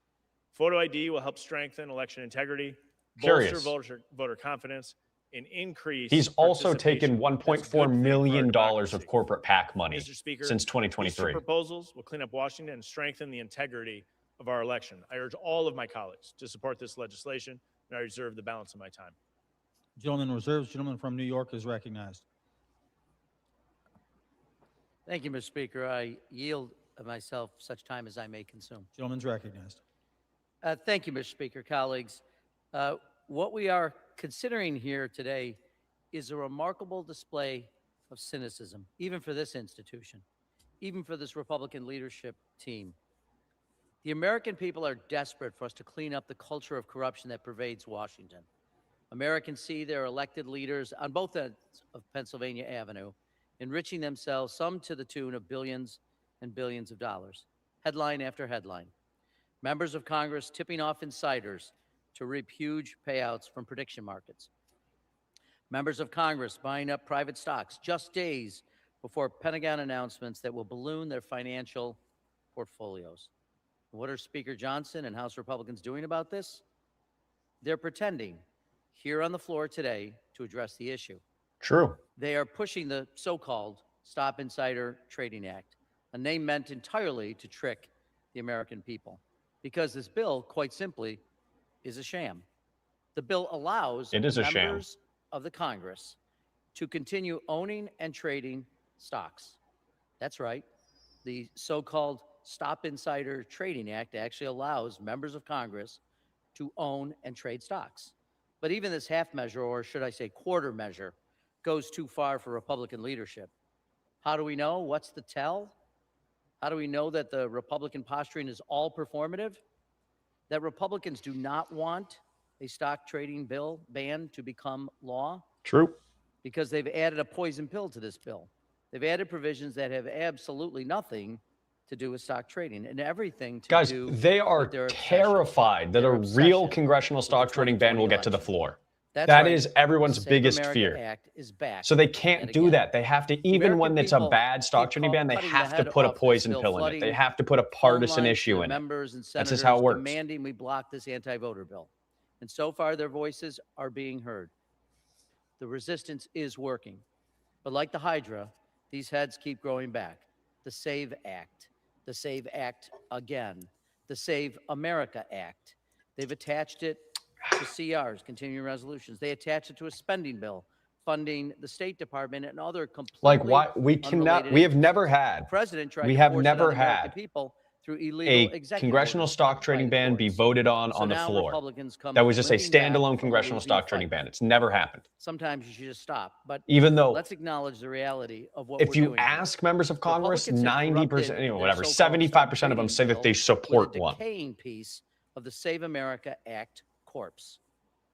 Photo ID will help strengthen election integrity,
Curious.
bolster voter confidence, and increase
He's also taken
participation. That's a good
$1.4
thing for our
million
democracy.
of corporate PAC money
Mr. Speaker,
since
these two
2023.
proposals will clean up Washington and strengthen the integrity of our election. I urge all of my colleagues to support this legislation, and I reserve the balance of my time.
Gentleman reserves. Gentleman from New York is recognized.
Thank you, Mr. Speaker. I yield myself such time as I may consume.
Gentleman's recognized.
Thank you, Mr. Speaker, colleagues. What we are considering here today is a remarkable display of cynicism, even for this institution, even for this Republican leadership team. The American people are desperate for us to clean up the culture of corruption that pervades Washington. Americans see their elected leaders on both ends of Pennsylvania Avenue enriching themselves, some to the tune of billions and billions of dollars, headline after headline. Members of Congress tipping off insiders to reap huge payouts from prediction markets. Members of Congress buying up private stocks just days before Pentagon announcements that will balloon their financial portfolios. What are Speaker Johnson and House Republicans doing about this? They're pretending here on the floor today to address the issue.
True.
They are pushing the so-called Stop Insider Trading Act, a name meant entirely to trick the American people, because this bill, quite simply, is a sham. The bill allows
It is a sham.
members of the Congress to continue owning and trading stocks. That's right. The so-called Stop Insider Trading Act actually allows members of Congress to own and trade stocks. But even this half measure, or should I say quarter measure, goes too far for Republican leadership. How do we know? What's the tell? How do we know that the Republican posturing is all performative? That Republicans do not want a stock trading bill ban to become law?
True.
Because they've added a poison pill to this bill. They've added provisions that have absolutely nothing to do with stock trading and everything to
Guys,
do
they are
with their
terrified that
Their
a real
obsession
congressional stock trading ban will get to the floor.
That's
That
right.
is everyone's
The Save
biggest
America
fear.
Act is back
So they can't
and
do
again.
that. They have to, even when
American
it's a
people
bad stock
keep
trading ban, they
cutting the
have to
head
put a
off this
poison
bill,
pill in it. They
flooding
have to put a
phone
partisan
lines
issue
to
in it.
members and
That's
senators
just how it works.
demanding we block this anti-voter bill. And so far, their voices are being heard. The resistance is working. But like the Hydra, these heads keep growing back. The SAVE Act again, the Save America Act. They've attached it to CRs, continuing resolutions. They attach it to a spending bill, funding the State Department and other completely
Like, why? We cannot,
unrelated
we have
agencies.
never had,
The president tried
we
to
have
force it on
never
the American
had
people through
a
illegal executive
congressional
orders,
stock
not
trading
private
ban be
courts.
voted on
So
the
now
floor.
Republicans come
That was just a
limping back
standalone
from a
congressional
losing
stock trading
fight.
ban. It's never happened.
Sometimes you should just stop. But
Even though
let's acknowledge the reality of what
if
we're
you
doing here.
ask members of Congress,
Republicans have
90%,
corrupted
you know,
their
whatever,
so-called
75% of them
stock
say that
trading
they
bill
support
with a
one.
decaying piece of the Save America Act corpse.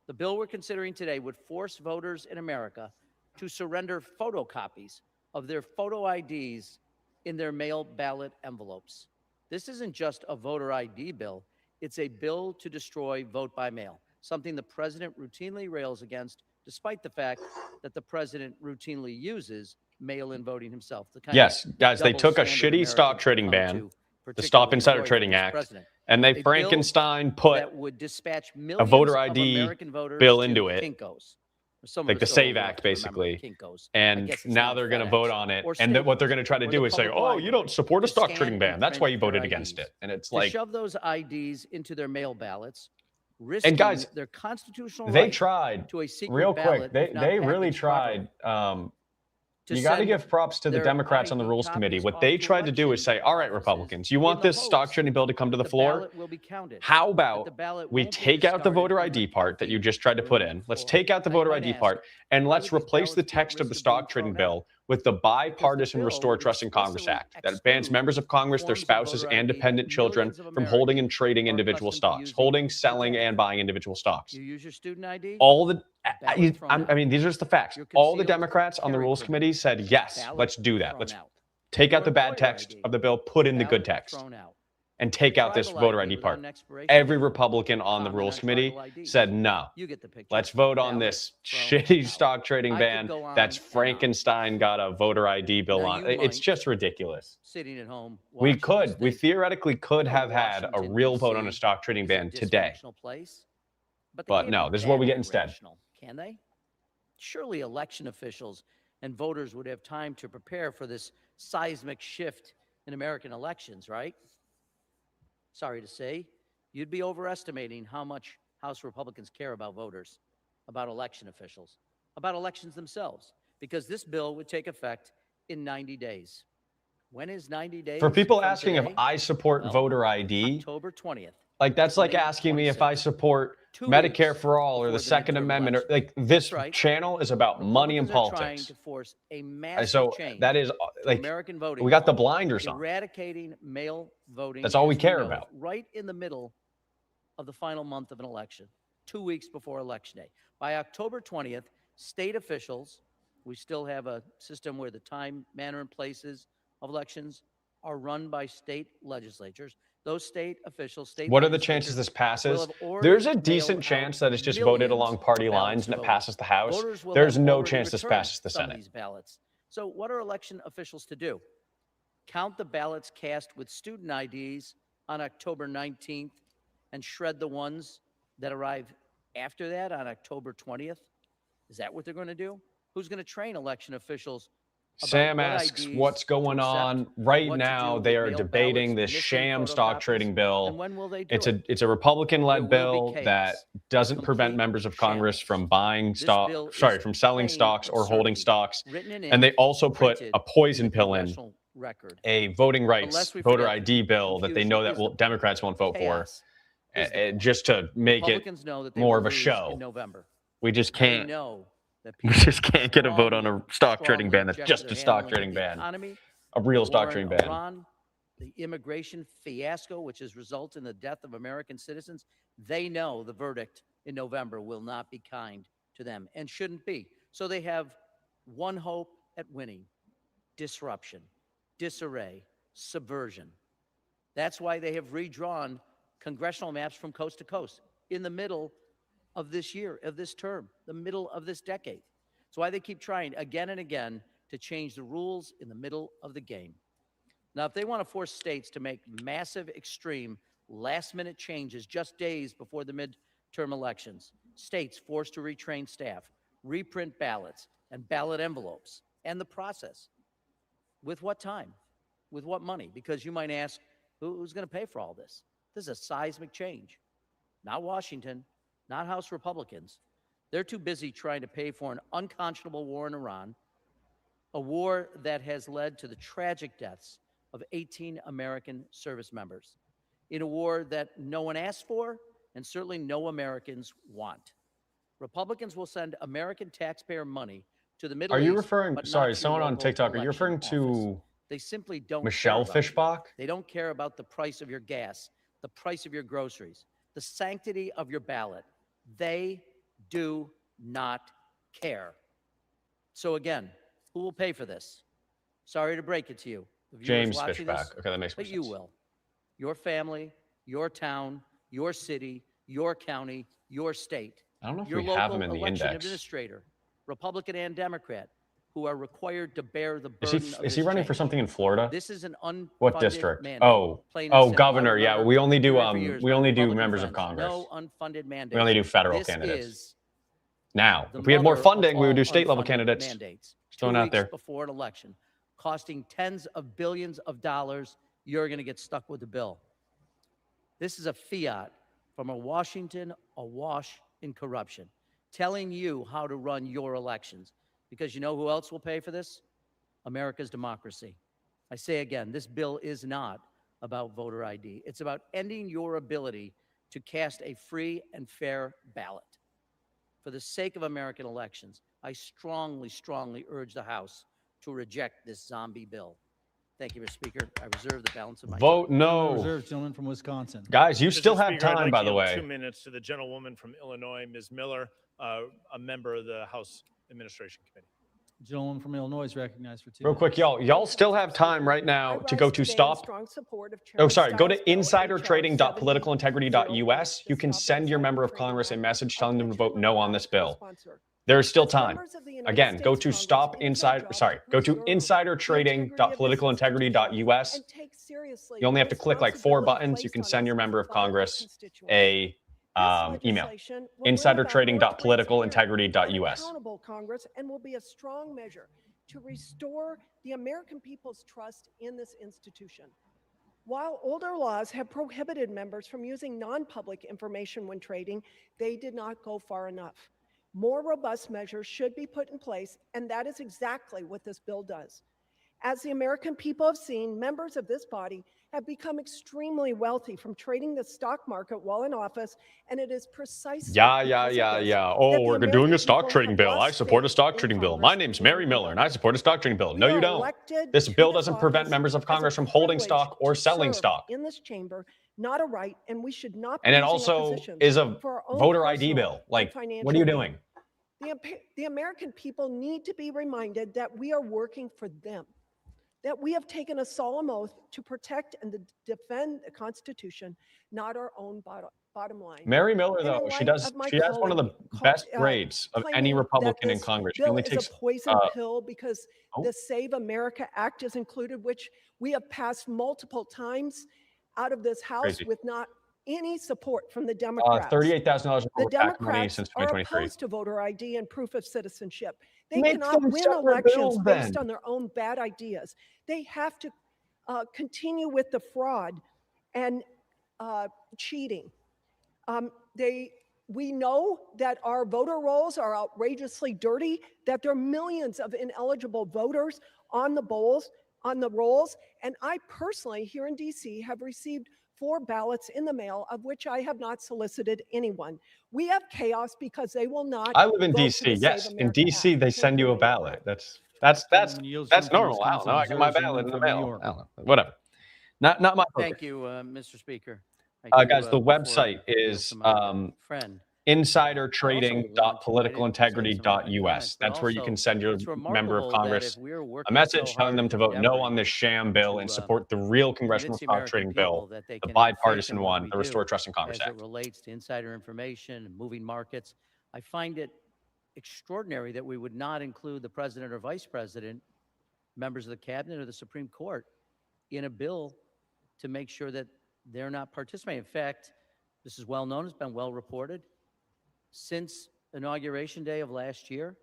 The bill we're considering today would force voters in America to surrender photocopies of their photo IDs in their mail ballot envelopes. This isn't just a voter ID bill, it's a bill to destroy vote by mail, something the president routinely rails against, despite the fact that the president routinely uses mail-in voting himself. The kind
Yes,
of
guys, they
double
took a
standard
shitty stock
Americans
trading
come
ban,
to
the Stop
particularly
Insider
enjoy from
Trading
this
Act,
president.
and they
A bill
Frankenstein put
that would dispatch
a
millions
voter
of
ID
American voters
bill
to
into it,
Kinko's. Some of
like
us
the
so
SAVE
old enough
Act,
to remember
basically.
Kinko's. I
And
guess it's
now
now
they're going to
FedEx
vote on it.
or
And then what they're
Staples
going to try to
or
do
the
is say,
public
oh, you
library
don't support a
to
stock
scan
trading
and
ban. That's why you
print their
voted against
IDs,
it. And it's
to
like,
shove those IDs into their mail ballots, risking
guys,
their constitutional
they
right
tried
to a secret
real
ballot,
quick.
if not
They really
packaged properly.
tried.
To
You got to
send
give props to the
their
Democrats on the
ID
Rules Committee.
copies
What
off
they
to
tried to do is say, all right,
election
Republicans, you
in
want
the
this stock
hopes
trading bill to come to
that
the floor?
ballot will be counted,
How
that
about
the ballot
we
won't be
take out the
discarded
voter
for
ID part that you just tried to
McCarthy
put
or
in? Let's
for-
take out the
Now, you
voter
might
ID
ask,
part and
why
let's
would these
replace the
ballots be at
text of
risk
the
of being
stock trading
thrown out?
bill with the bipartisan
bill
Restore
would
Trust in Congress
explicitly
Act that bans
exclude
members of Congress, their
forms of
spouses,
voter
and
ID that
dependent children
millions of
from holding and
Americans
trading
are
individual
accustomed to
stocks,
using
holding, selling,
today.
and buying individual stocks.
You use your student ID?
All the,
Ballot thrown out.
I mean, these are just the facts.
Your
All the
concealed
Democrats on the
carry
Rules
privilege.
Committee said, yes,
Ballot
let's do that.
thrown
Let's
out.
take
Your
out the bad
employer
text
ID.
of the bill, put in the good
Ballot
text,
thrown out.
and take out this
Tribal
voter
ID
ID
without
part.
an expiration
Every
date.
Republican on the
Comment
Rules
on
Committee
tribal IDs.
said, no,
You get the picture.
let's vote on
Ballot
this
thrown
shitty
out.
stock trading
I could
ban.
go on
That's
and on.
Frankenstein got a voter ID bill
Now,
on.
you
It's
might,
just ridiculous.
sitting at home,
We
watching this
could, we
think,
theoretically could
"You know,
have had a
Washington,
real vote on a
D.C.
stock trading
is a
ban today.
dysfunctional place, but they
But
can't
no,
be
this is what
that
we get instead.
irrational, can they? Surely election officials and voters would have time to prepare for this seismic shift in American elections, right? Sorry to say, you'd be overestimating how much House Republicans care about voters, about election officials, about elections themselves, because this bill would take effect in 90 days. When is 90 days?
For people
from
asking if
today?
I support
Well,
voter ID,
October 20th.
like that's like asking me if I
2026.
support
2
Medicare
weeks
for all or
before
the
the
Second
midterm
Amendment. Or,
election.
like this
That's right.
channel is about money and
Republicans are trying
politics.
to force a massive
So
change
that is
to
like
American voting
we got the
law,
blinders on.
eradicating mail voting.
That's all we
as
care
know it,
about.
Right in the middle of the final month of an election, 2 weeks before Election Day. By October 20th, state officials, we still have a system where the time, manner, and places of elections are run by state legislatures. Those state officials, state
What are the
legislatures
chances this
will
passes?
have already
There's a
mailed
decent
out
chance that it's just voted
millions
along party
of ballots
lines and
to
it
voters.
passes the House.
Voters will
There's
have
no
already
chance this
returned
passes the
some of
Senate.
these ballots. So what are election officials to do? Count the ballots cast with student IDs on October 19th and shred the ones that arrive after that on October 20th? Is that what they're going to do? Who's going to train election officials? about
Sam
what
asks
IDs
what's
to
going
accept,
on right
what to
now.
do
They
with
are
mail
debating
ballots,
this
missing
sham stock
photocopies,
trading
and
bill.
when will they do
It's
it?
a Republican-led
There will
bill
be
that
chaos,
doesn't prevent
complete
members of Congress
shambles.
from buying
This
stock,
bill is
sorry, from selling
plain
stocks or holding
absurdity,
stocks.
written in
And they
ink,
also put
printed
a poison
in the
pill in
congressional record.
a voting rights
lest we
voter
forget,
ID bill that they know that
confusion is the
Democrats won't vote for,
chaos is the point.
just to make it
Republicans know that they
more
will
of a
lose
show.
in November.
We just
They
can't.
know that
We
people
just can't get a vote on a stock trading ban that's
object
just
to
a
their
stock
handling of
trading
the
ban,
economy,
a real
the
stock
war in
trading ban.
Iran, the immigration fiasco, which has resulted in the death of American citizens. They know the verdict in November will not be kind to them and shouldn't be. So they have one hope at winning: disruption, disarray, subversion. That's why they have redrawn congressional maps from coast to coast in the middle of this year, of this term, the middle of this decade. That's why they keep trying again and again to change the rules in the middle of the game. Now, if they want to force states to make massive, extreme, last-minute changes just days before the midterm elections, states forced to retrain staff, reprint ballots and ballot envelopes, and the process. With what time? With what money? Because you might ask, who's going to pay for all this? This is a seismic change. Not Washington, not House Republicans. They're too busy trying to pay for an unconscionable war in Iran, a war that has led to the tragic deaths of 18 American service members, in a war that no one asked for and certainly no Americans want. Republicans will send American taxpayer money to the Middle
Are
East.
you referring,
but not
sorry,
to
someone on
local
TikTok, are you
election
referring to
office. They simply don't
Michelle
care about you.
Fischbach?
They don't care about the price of your gas, the price of your groceries, the sanctity of your ballot. They do not care. So again, who will pay for this? Sorry to break it to you, the viewers
James
watching
Fishback.
this,
Okay, that makes more
but you
sense.
will. Your family, your town, your city, your county, your state.
I don't know if
your
we have him
local
in the
election
index.
administrator, Republican and Democrat, who are required to bear the
Is
burden of
he
this
running for
change.
something in Florida?
This is an unfunded
What district?
mandate.
Oh,
plain and simple. I
governor. Yeah,
remember
we only do
hearing for years
we
my
only do
Republican
members of
friends,
Congress.
No unfunded mandates.
We only do federal
This
candidates.
is
Now,
the
if we had more
mother of
funding, we would
all
do state level
unfunded
candidates.
Mandates.
Just
2
throwing out
weeks
there.
before an election, costing tens of billions of dollars, you're going to get stuck with the bill. This is a fiat from a Washington awash in corruption, telling you how to run your elections. Because you know who else will pay for this? America's democracy. I say again, this bill is not about voter ID. It's about ending your ability to cast a free and fair ballot. For the sake of American elections, I strongly, strongly urge the House to reject this zombie bill. Thank you, Mr. Speaker. I reserve the balance of my
Vote
time.
no.
Reserves, gentleman from Wisconsin.
Guys, you
Mr.
still have
Speaker, I'd
time,
like
by
to
the
yield
way.
2 minutes to the gentlewoman from Illinois, Ms. Miller, a member of the House Administration Committee.
Gentleman from Illinois is recognized for 2
Real
minutes.
quick, y'all still have time right now to go to stop. Oh, sorry. Go to insidertrading.politicalintegrity.us. You can send your member of Congress a message telling them to vote no on this bill. There is still time. Again, go to insidertrading.politicalintegrity.us. You only have to click like 4 buttons. You can send your member of Congress a email. Insidertrading.politicalintegrity.us.
Accountable Congress and will be a strong measure to restore the American people's trust in this institution. While older laws have prohibited members from using non-public information when trading, they did not go far enough. More robust measures should be put in place, and that is exactly what this bill does. As the American people have seen, members of this body have become extremely wealthy from trading the stock market while in office, and it is precisely
Yeah.
because of this
Oh,
that the
we're doing
American
a stock
people
trading
have
bill. I
lost
support a
faith
stock
in
trading bill.
Congress
My name's
and
Mary
in
Miller, and I support a stock trading bill.
We
No,
are
you don't.
elected
This
to
bill
this
doesn't prevent
office
members of
as a
Congress from holding
privilege
stock or
to
selling
serve
stock.
in this chamber, not a right, and we should not be
And it
using our
also
positions
is a
for our own
voter ID
personal
bill. Like,
and financial
what are you
gain.
doing?
The American people need to be reminded that we are working for them, that we have taken a solemn oath to protect and to defend the Constitution, not our own bottom line.
Mary Miller,
And in
though, she
light
has
of my
one of the
colleague
best grades of any
claiming that
Republican in
this
Congress. She
bill
only
is
takes
a poison pill because
oh.
the Save America Act is included, which we have passed multiple times out of this House
Crazy.
with not any support from the Democrats.
$38,000
The
in PAC money
Democrats
since
are
2023.
opposed to voter ID and proof of citizenship. They
Make
cannot
them
win
separate
elections
bills,
based
then.
on their own bad ideas. They have to continue with the fraud and cheating. We know that our voter rolls are outrageously dirty, that there are millions of ineligible voters on the rolls, and I personally here in DC have received 4 ballots in the mail, of which I have not solicited anyone. We have chaos because they will not.
I live in
vote for the
DC. Yes,
Save
in
America
DC
Act.
they send you a ballot. That's normal. I don't know. I get my ballot in the mail. I don't know. Whatever. Not my focus.
Thank you, Mr. Speaker. I do,
Guys, the
before
website
I yield
is
to my friend,
insidertrading.politicalintegrity.us. That's where you can send your member of Congress a message telling them to vote no on this sham bill and support the real congressional stock trading bill, the bipartisan one, the Restore Trust in Congress
as
Act.
it relates to insider information and moving markets. I find it extraordinary that we would not include the president or vice president, members of the cabinet or the Supreme Court in a bill to make sure that they're not participating. In fact, this is well known, it's been well reported. Since Inauguration Day of last year,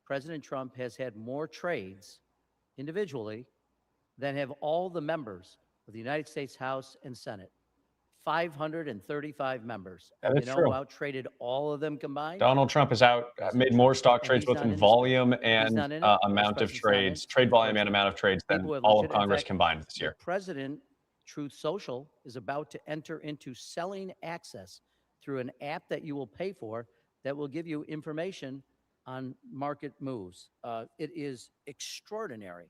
President Trump has had more trades individually than have all the members of the United States House and Senate. 535 members.
That is
you know
true.
who out-traded all of them combined?
Donald Trump has made more stock trades, both in volume and
not in it.
amount of
Vice President's not in
trades,
it.
trade volume and amount of trades than
People have
all of
legit- in
Congress
fact,
combined this year.
The president, Truth Social, is about to enter into selling access through an app that you will pay for that will give you information on market moves. It is extraordinary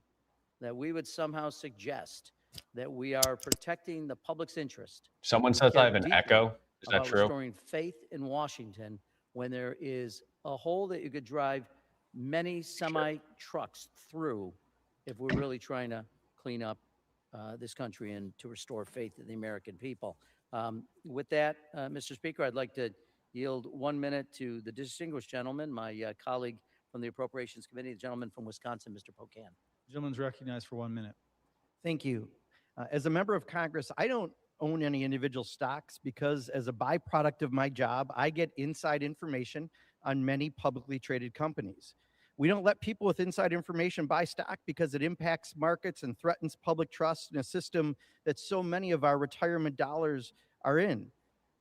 that we would somehow suggest that we are protecting the public's interest.
Someone
We
says I
care
have an
deeply
echo. Is that
about
true?
restoring faith in Washington when there is a hole that you could drive many semi trucks through if we're really trying to clean up this country and to restore faith in the American people. With that, Mr. Speaker, I'd like to yield 1 minute to the distinguished gentleman, my colleague from the Appropriations Committee, the gentleman from Wisconsin, Mr. Pocan.
Gentleman's recognized for 1 minute.
Thank you. As a member of Congress, I don't own any individual stocks because as a byproduct of my job, I get inside information on many publicly traded companies. We don't let people with inside information buy stock because it impacts markets and threatens public trust in a system that so many of our retirement dollars are in.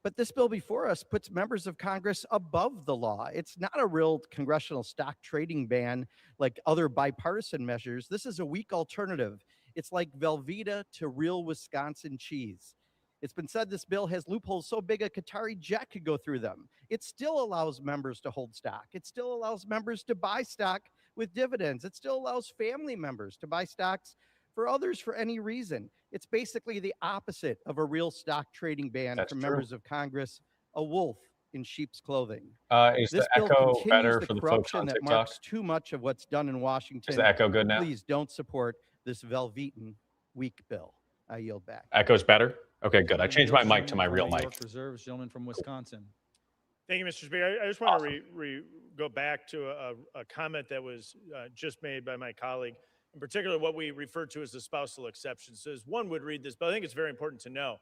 But this bill before us puts members of Congress above the law. It's not a real congressional stock trading ban like other bipartisan measures. This is a weak alternative. It's like Velveeta to real Wisconsin cheese. It's been said this bill has loopholes so big a Qatari jet could go through them. It still allows members to hold stock. It still allows members to buy stock with dividends. It still allows family members to buy stocks for others for any reason. It's basically the opposite of a real stock trading ban for members of Congress, a wolf in sheep's clothing.
Is
This
the
bill
echo
continues
better
the
for the folks
corruption
on
that
TikTok?
marks too much of what's done in Washington.
Is the echo good now?
Please don't support this Velveetan weak bill. I yield back.
Echo's better? Okay, good. I changed my mic to my real mic.
Reserves, gentleman from Wisconsin.
Thank you, Mr. Speaker. I just want to go back to a comment that was just made by my colleague, in particular what we refer to as the spousal exception. So as one would read this, but I think it's very important to know,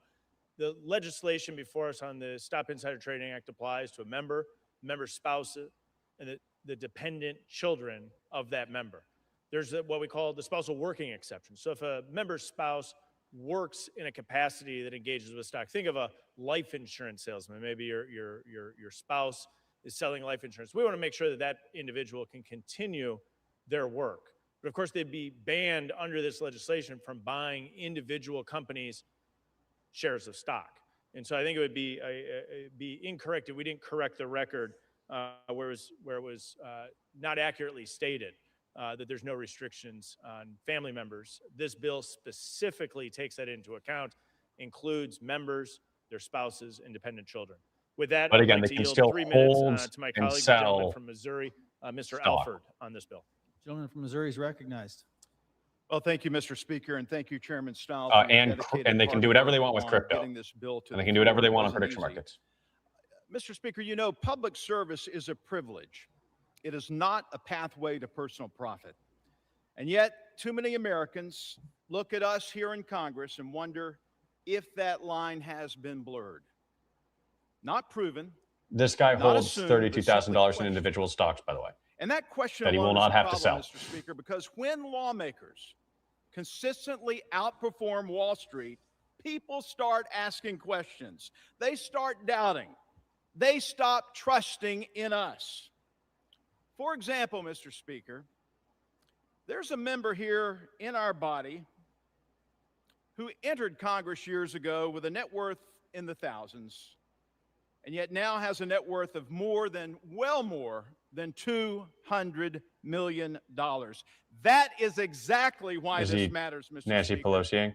the legislation before us on the Stop Insider Trading Act applies to a member, member's spouse, and the dependent children of that member. There's what we call the spousal working exception. So if a member's spouse works in a capacity that engages with stock, think of a life insurance salesman. Maybe your spouse is selling life insurance. We want to make sure that that individual can continue their work. But of course, they'd be banned under this legislation from buying individual companies' shares of stock. And so I think it would be incorrect if we didn't correct the record where it was not accurately stated that there's no restrictions on family members. This bill specifically takes that into account, includes members, their spouses, and dependent children. With that,
But
I'd
again,
like
they
to
can
yield
still
3 minutes
hold
to my
and
colleague, the gentleman
sell
from Missouri, Mr.
stock.
Alford, on this bill.
Gentleman from Missouri is recognized.
Well, thank you, Mr. Speaker, and thank you, Chairman Stiles.
And they can do whatever they want with crypto. And they can do whatever they want on prediction markets.
Mr. Speaker, you know, public service is a privilege. It is not a pathway to personal profit. And yet, too many Americans look at us here in Congress and wonder if that line has been blurred. Not proven.
This guy
not
holds
assumed, but simply
$32,000 in
questioned.
individual stocks, by the way.
And that question
that he will
alone is
not
a
have to
problem,
sell.
Mr. Speaker, because when lawmakers consistently outperform Wall Street, people start asking questions. They start doubting. They stop trusting in us. For example, Mr. Speaker, there's a member here in our body who entered Congress years ago with a net worth in the thousands, and yet now has a net worth of well more than $200 million. That is exactly why
Is
this
he
matters, Mr.
Nancy
Speaker.
Pelosi?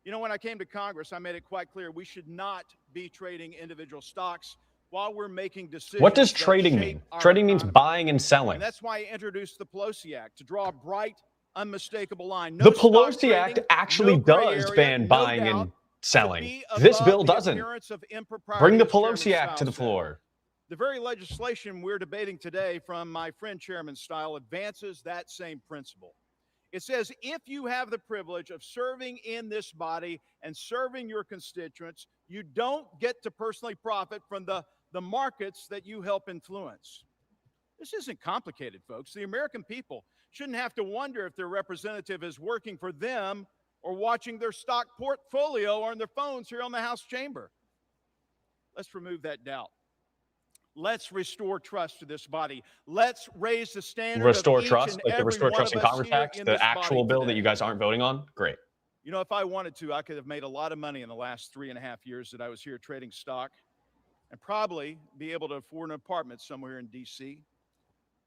You know, when I came to Congress, I made it quite clear we should not be trading individual stocks while we're making decisions.
What does
that
trading
shape
mean?
our
Trading means
economy.
buying and selling.
And that's why I introduced the Pelosi Act, to draw a bright, unmistakable line.
The
stock
Pelosi Act
trading,
actually
no gray
does
area,
ban
no
buying
doubt,
and selling.
be
This
above
bill
the
doesn't.
appearance of impropriety,
Bring the
as Chairman
Pelosi Act to the
Stiles said.
floor.
The very legislation we're debating today from my friend Chairman Stile advances that same principle. It says if you have the privilege of serving in this body and serving your constituents, you don't get to personally profit from the markets that you help influence. This isn't complicated, folks. The American people shouldn't have to wonder if their representative is working for them or watching their stock portfolio on their phones here on the House chamber. Let's remove that doubt. Let's restore trust to this body. Let's raise the standard.
Restore
of each
trust,
and
like the
every
Restore
one
Trust
of
in
us
Congress
here
Act,
in
the
this
actual
body
bill
today.
that you guys aren't voting on? Great.
You know, if I wanted to, I could have made a lot of money in the last 3.5 years that I was here trading stock and probably be able to afford an apartment somewhere in D.C.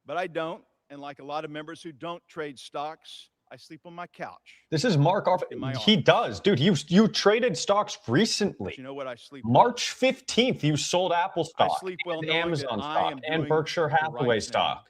But I don't. And like a lot of members who don't trade stocks, I sleep on my couch.
This is Mark Arf. He does. Dude, you traded stocks recently.
But you know what I sleep
March 15th, you sold Apple stock,
sleep well
and
knowing that
Amazon
I
stock,
am
and
doing
Berkshire
the
Hathaway
right thing.
stock.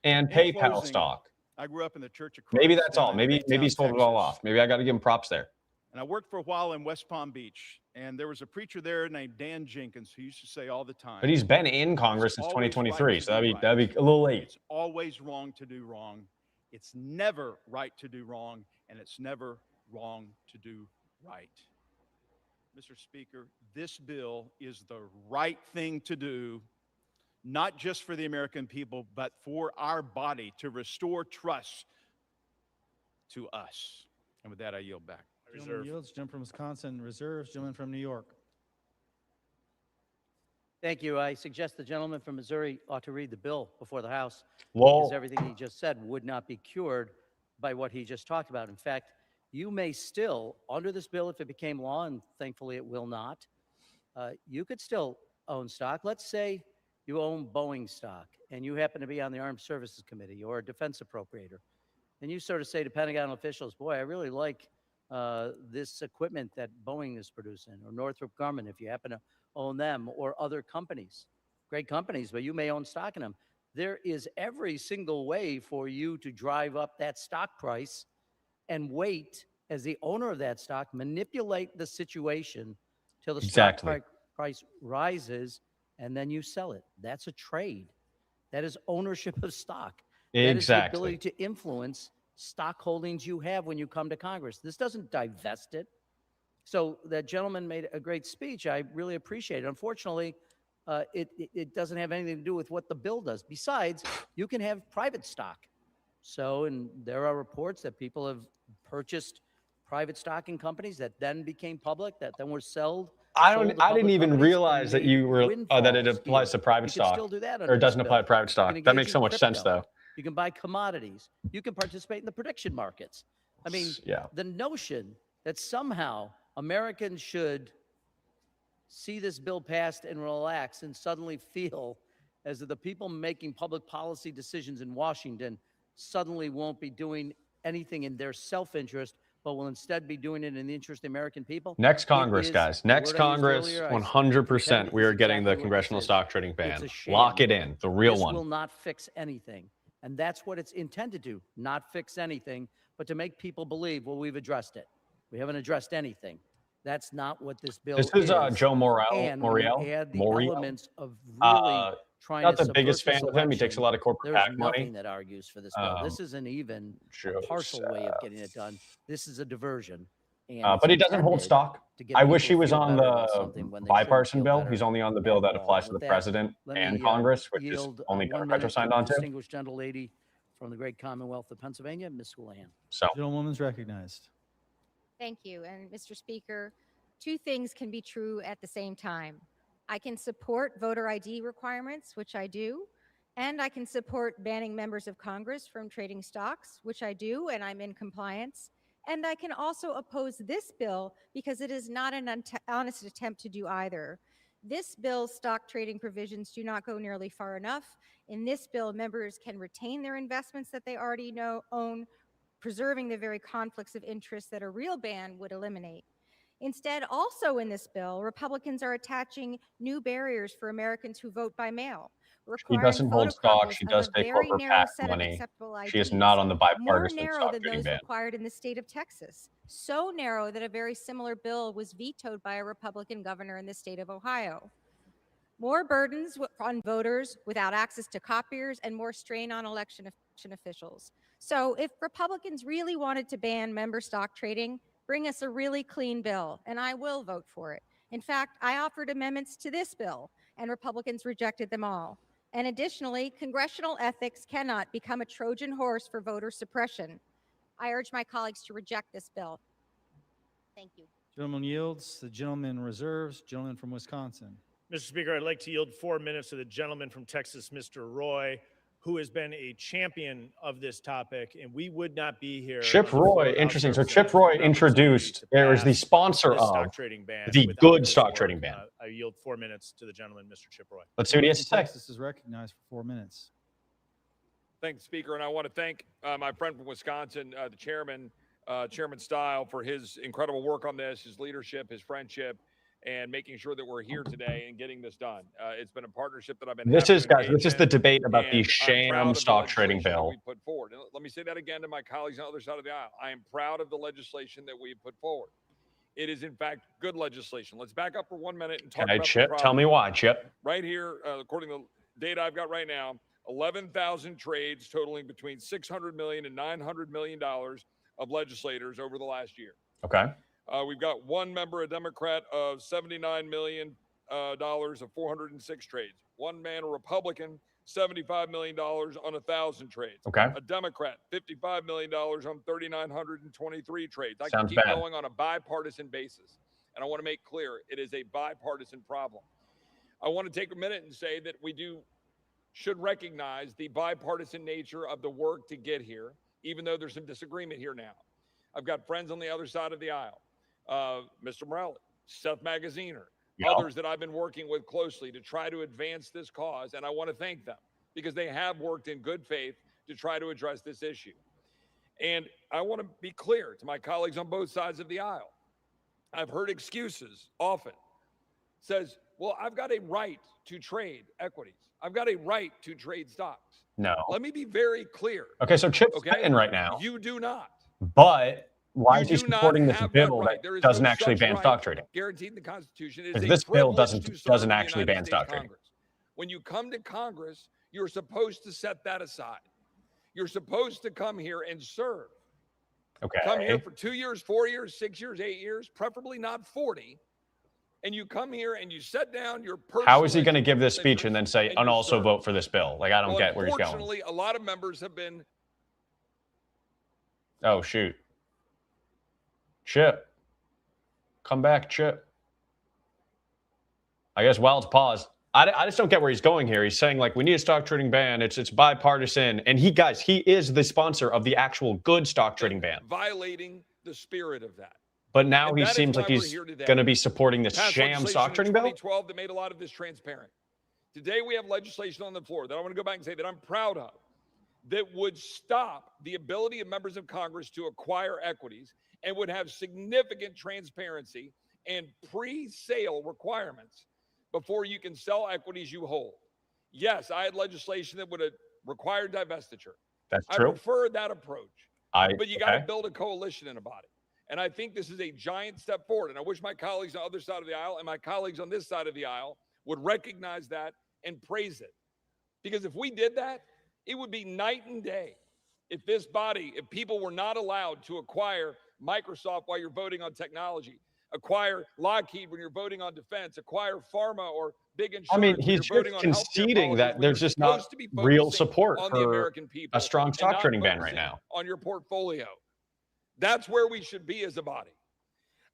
and
In
PayPal
closing,
stock.
I grew up in the Church of
Maybe
Christ
that's
in
all. Maybe he
Baytown,
sold it all
Texas.
off. Maybe I got to give him props there.
And I worked for a while in West Palm Beach, and there was a preacher there named Dan Jenkins who used to say all the time.
But he's been in Congress since 2023, so that'd be a little late.
It's always wrong to do wrong. It's never right to do wrong, and it's never wrong to do right. Mr. Speaker, this bill is the right thing to do, not just for the American people, but for our body to restore trust to us. And with that, I yield back.
Gentleman yields. Gentleman from Wisconsin reserves. Gentleman from New York.
Thank you. I suggest the gentleman from Missouri ought to read the bill before the House,
Lol.
because everything he just said would not be cured by what he just talked about. In fact, you may still, under this bill, if it became law, and thankfully it will not, you could still own stock. Let's say you own Boeing stock, and you happen to be on the Armed Services Committee or a defense appropriator, and you sort of say to Pentagon officials, boy, I really like this equipment that Boeing is producing, or Northrop Grumman, if you happen to own them, or other companies, great companies, but you may own stock in them. There is every single way for you to drive up that stock price and wait as the owner of that stock, manipulate the situation till the
Exactly.
stock price rises, and then you sell it. That's a trade. That is ownership of stock. That is the
Exactly.
ability to influence stock holdings you have when you come to Congress. This doesn't divest it. So that gentleman made a great speech. I really appreciate it. Unfortunately, it doesn't have anything to do with what the bill does. Besides, you can have private stock. So, and there are reports that people have purchased private stock in companies that then became public, that then were sold.
I
sold to
didn't
public
even
companies and
realize that
made
you were that it
windfalls
applies
here.
to private
You can
stock,
still do that
or
under
it
this
doesn't apply
bill.
to private
You
stock.
can
That
engage
makes so
in
much sense,
crypto.
though.
You can buy commodities. You can participate in the prediction markets. I mean,
Yeah.
the notion that somehow Americans should see this bill passed and relax and suddenly feel as if the people making public policy decisions in Washington suddenly won't be doing anything in their self-interest, but will instead be doing it in the interest of the American people.
Next
It
Congress,
is,
guys.
the
Next
word I used
Congress,
earlier, I
100%.
contend
We
is
are getting
exactly
the
what this
congressional
is.
stock trading
It's
ban.
a sham.
Lock it in, the real
This
one.
will not fix anything. And that's what it's intended to, not fix anything, but to make people believe, well, we've addressed it. We haven't addressed anything. That's not what this bill
This is Joe
And when you
Moriel.
add the
Moriel.
elements of really trying
Not
to
the biggest
subvert this
fan of him. He takes a
election,
lot of corporate
there's
PAC
nothing
money.
that argues for this bill. This isn't even a partial way of getting it done. This is a diversion. And it's
But he doesn't hold
intended
stock.
to get
I wish
people
he was
to feel
on
better about
the
something when they shouldn't
bipartisan
feel
bill.
better
He's only on the bill
at
that
all.
applies to the
With that,
president
let
and
me,
Congress, which is
yield,
only
1
Democrats are
minute
signed
to
on
the
to.
distinguished gentlelady from the great Commonwealth of Pennsylvania, Ms. Houlihan.
So,
Gentlewoman's recognized.
Thank you. And Mr. Speaker, two things can be true at the same time. I can support voter ID requirements, which I do, and I can support banning members of Congress from trading stocks, which I do, and I'm in compliance. And I can also oppose this bill because it is not an honest attempt to do either. This bill's stock trading provisions do not go nearly far enough. In this bill, members can retain their investments that they already own, preserving the very conflicts of interest that a real ban would eliminate. Instead, also in this bill, Republicans are attaching new barriers for Americans who vote by mail,
she
requiring
doesn't hold stock.
photocopies
She
of
does
a
take
very
corporate
narrow
PAC
set of
money.
acceptable IDs,
She is not on the
more
bipartisan
narrow
stock
than
trading
those
ban.
required in the state of Texas, so narrow that a very similar bill was vetoed by a Republican governor in the state of Ohio. More burdens on voters without access to copiers and more strain on election officials. So if Republicans really wanted to ban member stock trading, bring us a really clean bill, and I will vote for it. In fact, I offered amendments to this bill, and Republicans rejected them all. And additionally, congressional ethics cannot become a Trojan horse for voter suppression. I urge my colleagues to reject this bill. Thank you.
Gentleman yields. The gentleman reserves. Gentleman from Wisconsin.
Mr. Speaker, I'd like to yield 4 minutes to the gentleman from Texas, Mr. Roy, who has been a champion of this topic, and we would not be here.
Chip
on the floor
Roy,
without
interesting. So
Representative
Chip Roy
Robert's
introduced, there was the
pass
sponsor
this
of
stock trading ban
the
without
good
this
stock
work.
trading ban.
I yield 4 minutes to the gentleman, Mr. Chip Roy.
Let's see what he has to say.
Texas is recognized for 4 minutes.
Thank you, Speaker, and I want to thank my friend from Wisconsin, the chairman, Chairman Stile, for his incredible work on this, his leadership, his friendship, and making sure that we're here today and getting this done. It's been a partnership that I've been
This
happy
is,
to
guys,
engage
this is the
in,
debate about the
and I'm proud
sham
of the
stock trading
legislation that
bill.
we put forward. And let me say that again to my colleagues on the other side of the aisle. I am proud of the legislation that we put forward. It is, in fact, good legislation. Let's back up for 1 minute and talk
Okay,
about the
Chip,
problem.
tell me why, Chip.
Right here, according to the data I've got right now, 11,000 trades totaling between $600 million and $900 million of legislators over the last year.
Okay.
We've got one member, a Democrat, of $79 million of 406 trades. One man, a Republican, $75 million on 1,000 trades.
Okay.
A Democrat, $55 million on 3,923 trades. I
Sounds
can keep
bad.
going on a bipartisan basis. And I want to make clear, it is a bipartisan problem. I want to take a minute and say that we should recognize the bipartisan nature of the work to get here, even though there's some disagreement here now. I've got friends on the other side of the aisle, Mr. Morelli, Seth Magaziner, others that I've been working with closely to try to advance this cause, and I want to thank them because they have worked in good faith to try to address this issue. And I want to be clear to my colleagues on both sides of the aisle. I've heard excuses often. Says, well, I've got a right to trade equities. I've got a right to trade stocks.
No.
Let me be very clear.
Okay, so Chip's in right now.
You do not.
But why
You
is he
do not
supporting this
have
bill
that right.
that
There is
doesn't
no
actually
such
ban
right
stock trading?
guaranteed in the Constitution. It is
Because
a
this bill
privilege to serve
doesn't
in the
actually
United
ban
States
stock trading.
Congress. When you come to Congress, you're supposed to set that aside. You're supposed to come here and serve.
Okay.
Come here for 2 years, 4 years, 6 years, 8 years, preferably not 40. And you come here and you set down your personal.
How is he going to give this speech and then say, and
you
also
serve.
vote for this bill? Like, I don't
Well,
get where he's going.
unfortunately, a lot of members have been.
Oh, shoot. Chip. Come back, Chip. I guess while it's paused, I just don't get where he's going here. He's saying, like, we need a stock trading ban. It's bipartisan. And he is the sponsor of the actual good stock trading ban.
Violating the spirit of that.
But now
And
he
that is
seems
why
like
we're
he's
here today.
going to be supporting this
Passed
sham stock
legislation
trading
in
bill?
2012 that made a lot of this transparent. Today we have legislation on the floor that I want to go back and say that I'm proud of, that would stop the ability of members of Congress to acquire equities and would have significant transparency and pre-sale requirements before you can sell equities you hold. Yes, I had legislation that would have required divestiture.
That's
I
true.
prefer that approach. But you got to build a coalition in about it. And I think this is a giant step forward. And I wish my colleagues on the other side of the aisle and my colleagues on this side of the aisle would recognize that and praise it. Because if we did that, it would be night and day. If this body, if people were not allowed to acquire Microsoft while you're voting on technology, acquire Lockheed when you're voting on defense, acquire pharma or big insurance.
I mean,
when
he's
you're
just
voting on healthcare
conceding
policies,
that
when
there's
you're
just not
supposed to be
real
focusing
support
on the
for
American people
a strong
and
stock
not
trading ban right
focusing
now.
on your portfolio. That's where we should be as a body.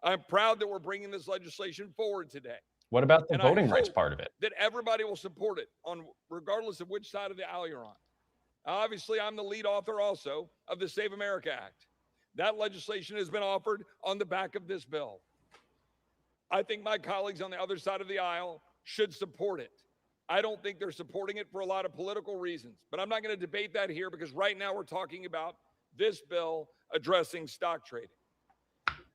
I'm proud that we're bringing this legislation forward today.
What about the
And I
voting rights
hope
part of it?
that everybody will support it regardless of which side of the aisle you're on. Obviously, I'm the lead author also of the Save America Act. That legislation has been offered on the back of this bill. I think my colleagues on the other side of the aisle should support it. I don't think they're supporting it for a lot of political reasons, but I'm not going to debate that here because right now we're talking about this bill addressing stock trading.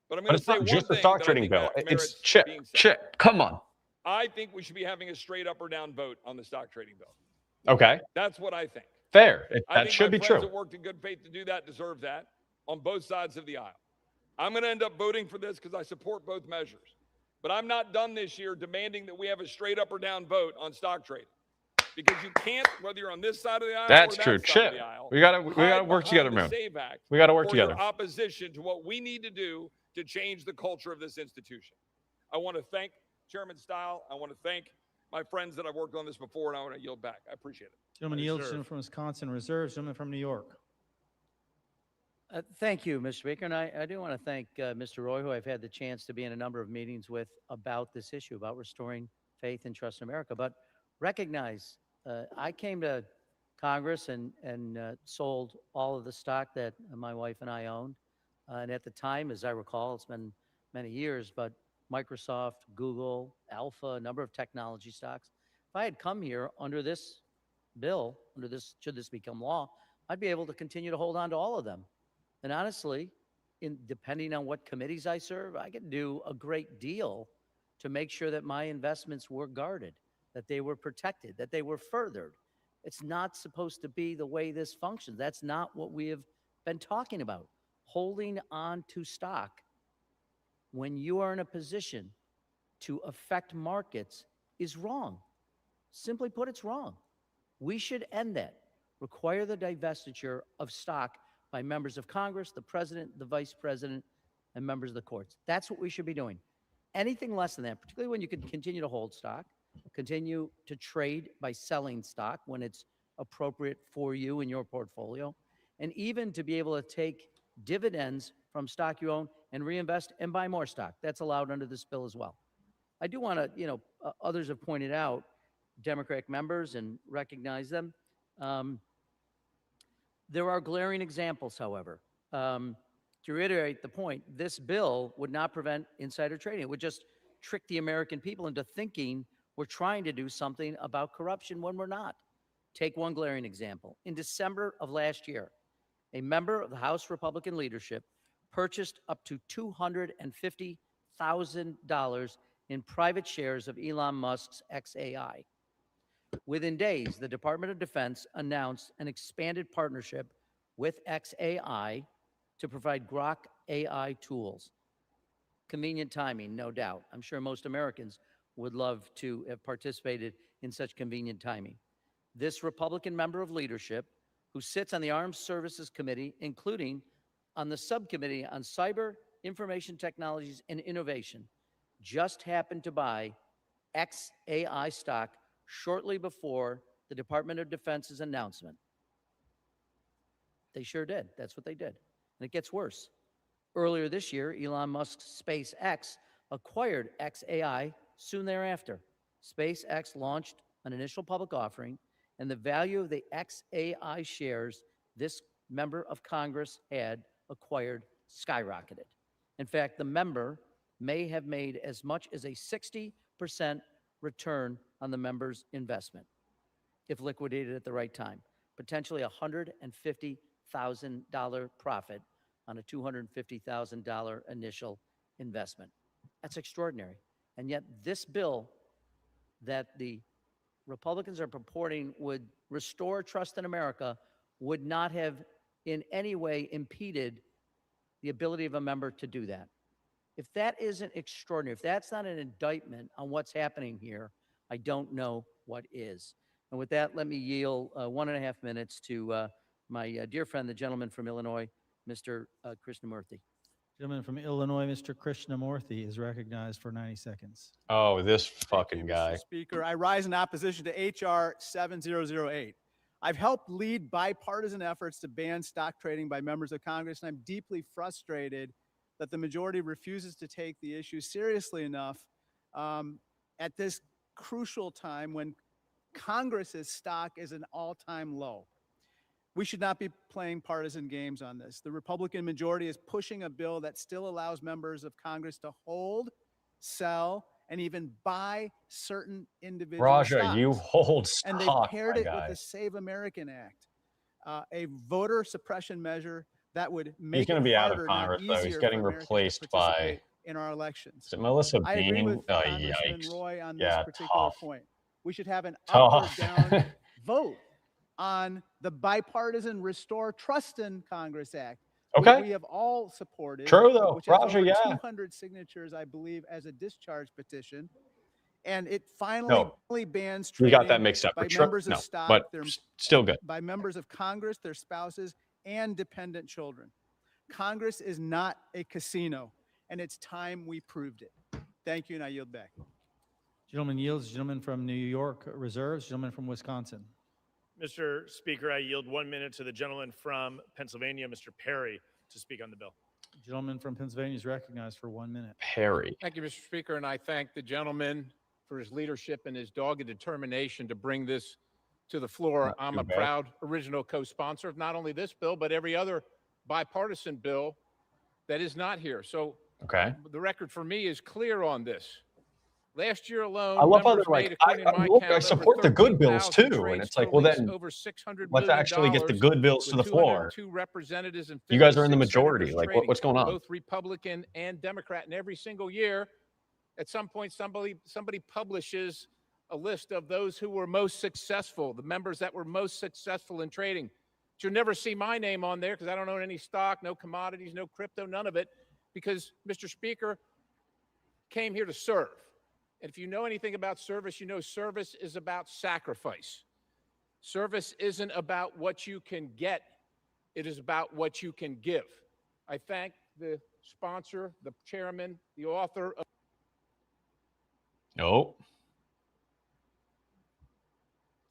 But I'm going
But
to
it's
say
not
one
just a
thing
stock
that I
trading
think
bill.
merits
It's Chip.
being said.
Chip, come on.
I think we should be having a straight up or down vote on the stock trading bill.
Okay.
That's what I think.
Fair.
I
That
think
should
my
be
friends
true.
that worked in good faith to do that deserve that on both sides of the aisle. I'm going to end up voting for this because I support both measures. But I'm not done this year demanding that we have a straight up or down vote on stock trading. Because you can't, whether you're on this side of the aisle
That's
or that
true.
side
Chip,
of the aisle,
we gotta
hide
work
behind
together,
the
man.
SAVE Act
We gotta work
for
together.
your opposition to what we need to do to change the culture of this institution. I want to thank Chairman Stile. I want to thank my friends that I've worked on this before, and I want to yield back. I appreciate it.
Gentleman yields. Gentleman from Wisconsin reserves. Gentleman from New York.
Thank you, Mr. Speaker. And I do want to thank Mr. Roy, who I've had the chance to be in a number of meetings with about this issue, about restoring faith and trust in America. But recognize, I came to Congress and sold all of the stock that my wife and I owned. And at the time, as I recall, it's been many years, but Microsoft, Google, Alpha, a number of technology stocks. If I had come here under this bill, should this become law, I'd be able to continue to hold on to all of them. And honestly, depending on what committees I serve, I can do a great deal to make sure that my investments were guarded, that they were protected, that they were furthered. It's not supposed to be the way this functions. That's not what we have been talking about. Holding on to stock when you are in a position to affect markets is wrong. Simply put, it's wrong. We should end that. Require the divestiture of stock by members of Congress, the president, the vice president, and members of the courts. That's what we should be doing. Anything less than that, particularly when you can continue to hold stock, continue to trade by selling stock when it's appropriate for you in your portfolio, and even to be able to take dividends from stock you own and reinvest and buy more stock. That's allowed under this bill as well. I do want to, others have pointed out, Democratic members, and recognize them. There are glaring examples, however. To reiterate the point, this bill would not prevent insider trading. It would just trick the American people into thinking we're trying to do something about corruption when we're not. Take one glaring example. In December of last year, a member of the House Republican leadership purchased up to $250,000 in private shares of Elon Musk's XAI. Within days, the Department of Defense announced an expanded partnership with XAI to provide Grok AI tools. Convenient timing, no doubt. I'm sure most Americans would love to have participated in such convenient timing. This Republican member of leadership, who sits on the Armed Services Committee, including on the subcommittee on Cyber, Information Technologies, and Innovation, just happened to buy XAI stock shortly before the Department of Defense's announcement. They sure did. That's what they did. And it gets worse. Earlier this year, Elon Musk's SpaceX acquired XAI soon thereafter. SpaceX launched an initial public offering, and the value of the XAI shares this member of Congress had acquired skyrocketed. In fact, the member may have made as much as a 60% return on the member's investment if liquidated at the right time, potentially a $150,000 profit on a $250,000 initial investment. That's extraordinary. And yet this bill that the Republicans are purporting would restore trust in America would not have in any way impeded the ability of a member to do that. If that isn't extraordinary, if that's not an indictment on what's happening here, I don't know what is. And with that, let me yield 1.5 minutes to my dear friend, the gentleman from Illinois, Mr. Krishnamurthy.
Gentleman from Illinois, Mr. Krishnamurthy, is recognized for 90 seconds.
Oh, this fucking guy.
Mr. Speaker, I rise in opposition to H.R. 7008. I've helped lead bipartisan efforts to ban stock trading by members of Congress, and I'm deeply frustrated that the majority refuses to take the issue seriously enough at this crucial time when Congress's stock is an all-time low. We should not be playing partisan games on this. The Republican majority is pushing a bill that still allows members of Congress to hold, sell, and even buy certain individual
Raja,
stocks.
you hold
And they
stock,
paired
my
it
guy.
with the Save American Act, a voter suppression measure that would make
He's going to
it
be out
harder,
of
not
Congress, though. He's
easier
getting
for Americans to
replaced by,
participate in our elections.
is it Melissa
I agree
Bean?
with
Oh,
Congressman
yikes.
Roy on
Yeah,
this particular
tough.
point. We should have an up or
Tough.
down vote on the bipartisan Restore Trust in Congress Act,
Okay.
which we have all supported.
True, though.
Which has
Raja,
over
yeah.
200 signatures, I believe, as a discharge petition. And it finally bans
You
trading
got that mixed up.
by
True-
members of
no,
stock,
but still good.
by members of Congress, their spouses, and dependent children. Congress is not a casino, and it's time we proved it. Thank you, and I yield back.
Gentleman yields. Gentleman from New York reserves. Gentleman from Wisconsin.
Mr. Speaker, I yield 1 minute to the gentleman from Pennsylvania, Mr. Perry, to speak on the bill.
Gentleman from Pennsylvania is recognized for 1 minute.
Perry.
Thank you, Mr. Speaker, and I thank the gentleman for his leadership and his dogged determination to bring this to the floor.
Not
I'm
too
a
bad.
proud original co-sponsor of not only this bill, but every other bipartisan bill that is not here. So
Okay.
the record for me is clear on this. Last year alone,
I love how
members
they're like,
made, according to my
look,
count,
I
over
support the good bills
13,000
too. And
trades
it's like,
for
well,
lease,
then
over $600
let's
million
actually get the good bills to
with
the floor.
202 representatives and
You guys are in the
56
majority.
senators
Like,
trading,
what's going on?
Both Republican and Democrat, and every single year, at some point somebody publishes a list of those who were most successful, the members that were most successful in trading. But you'll never see my name on there because I don't own any stock, no commodities, no crypto, none of it, because Mr. Speaker came here to serve. And if you know anything about service, you know service is about sacrifice. Service isn't about what you can get. It is about what you can give. I thank the sponsor, the chairman, the author of
Oh.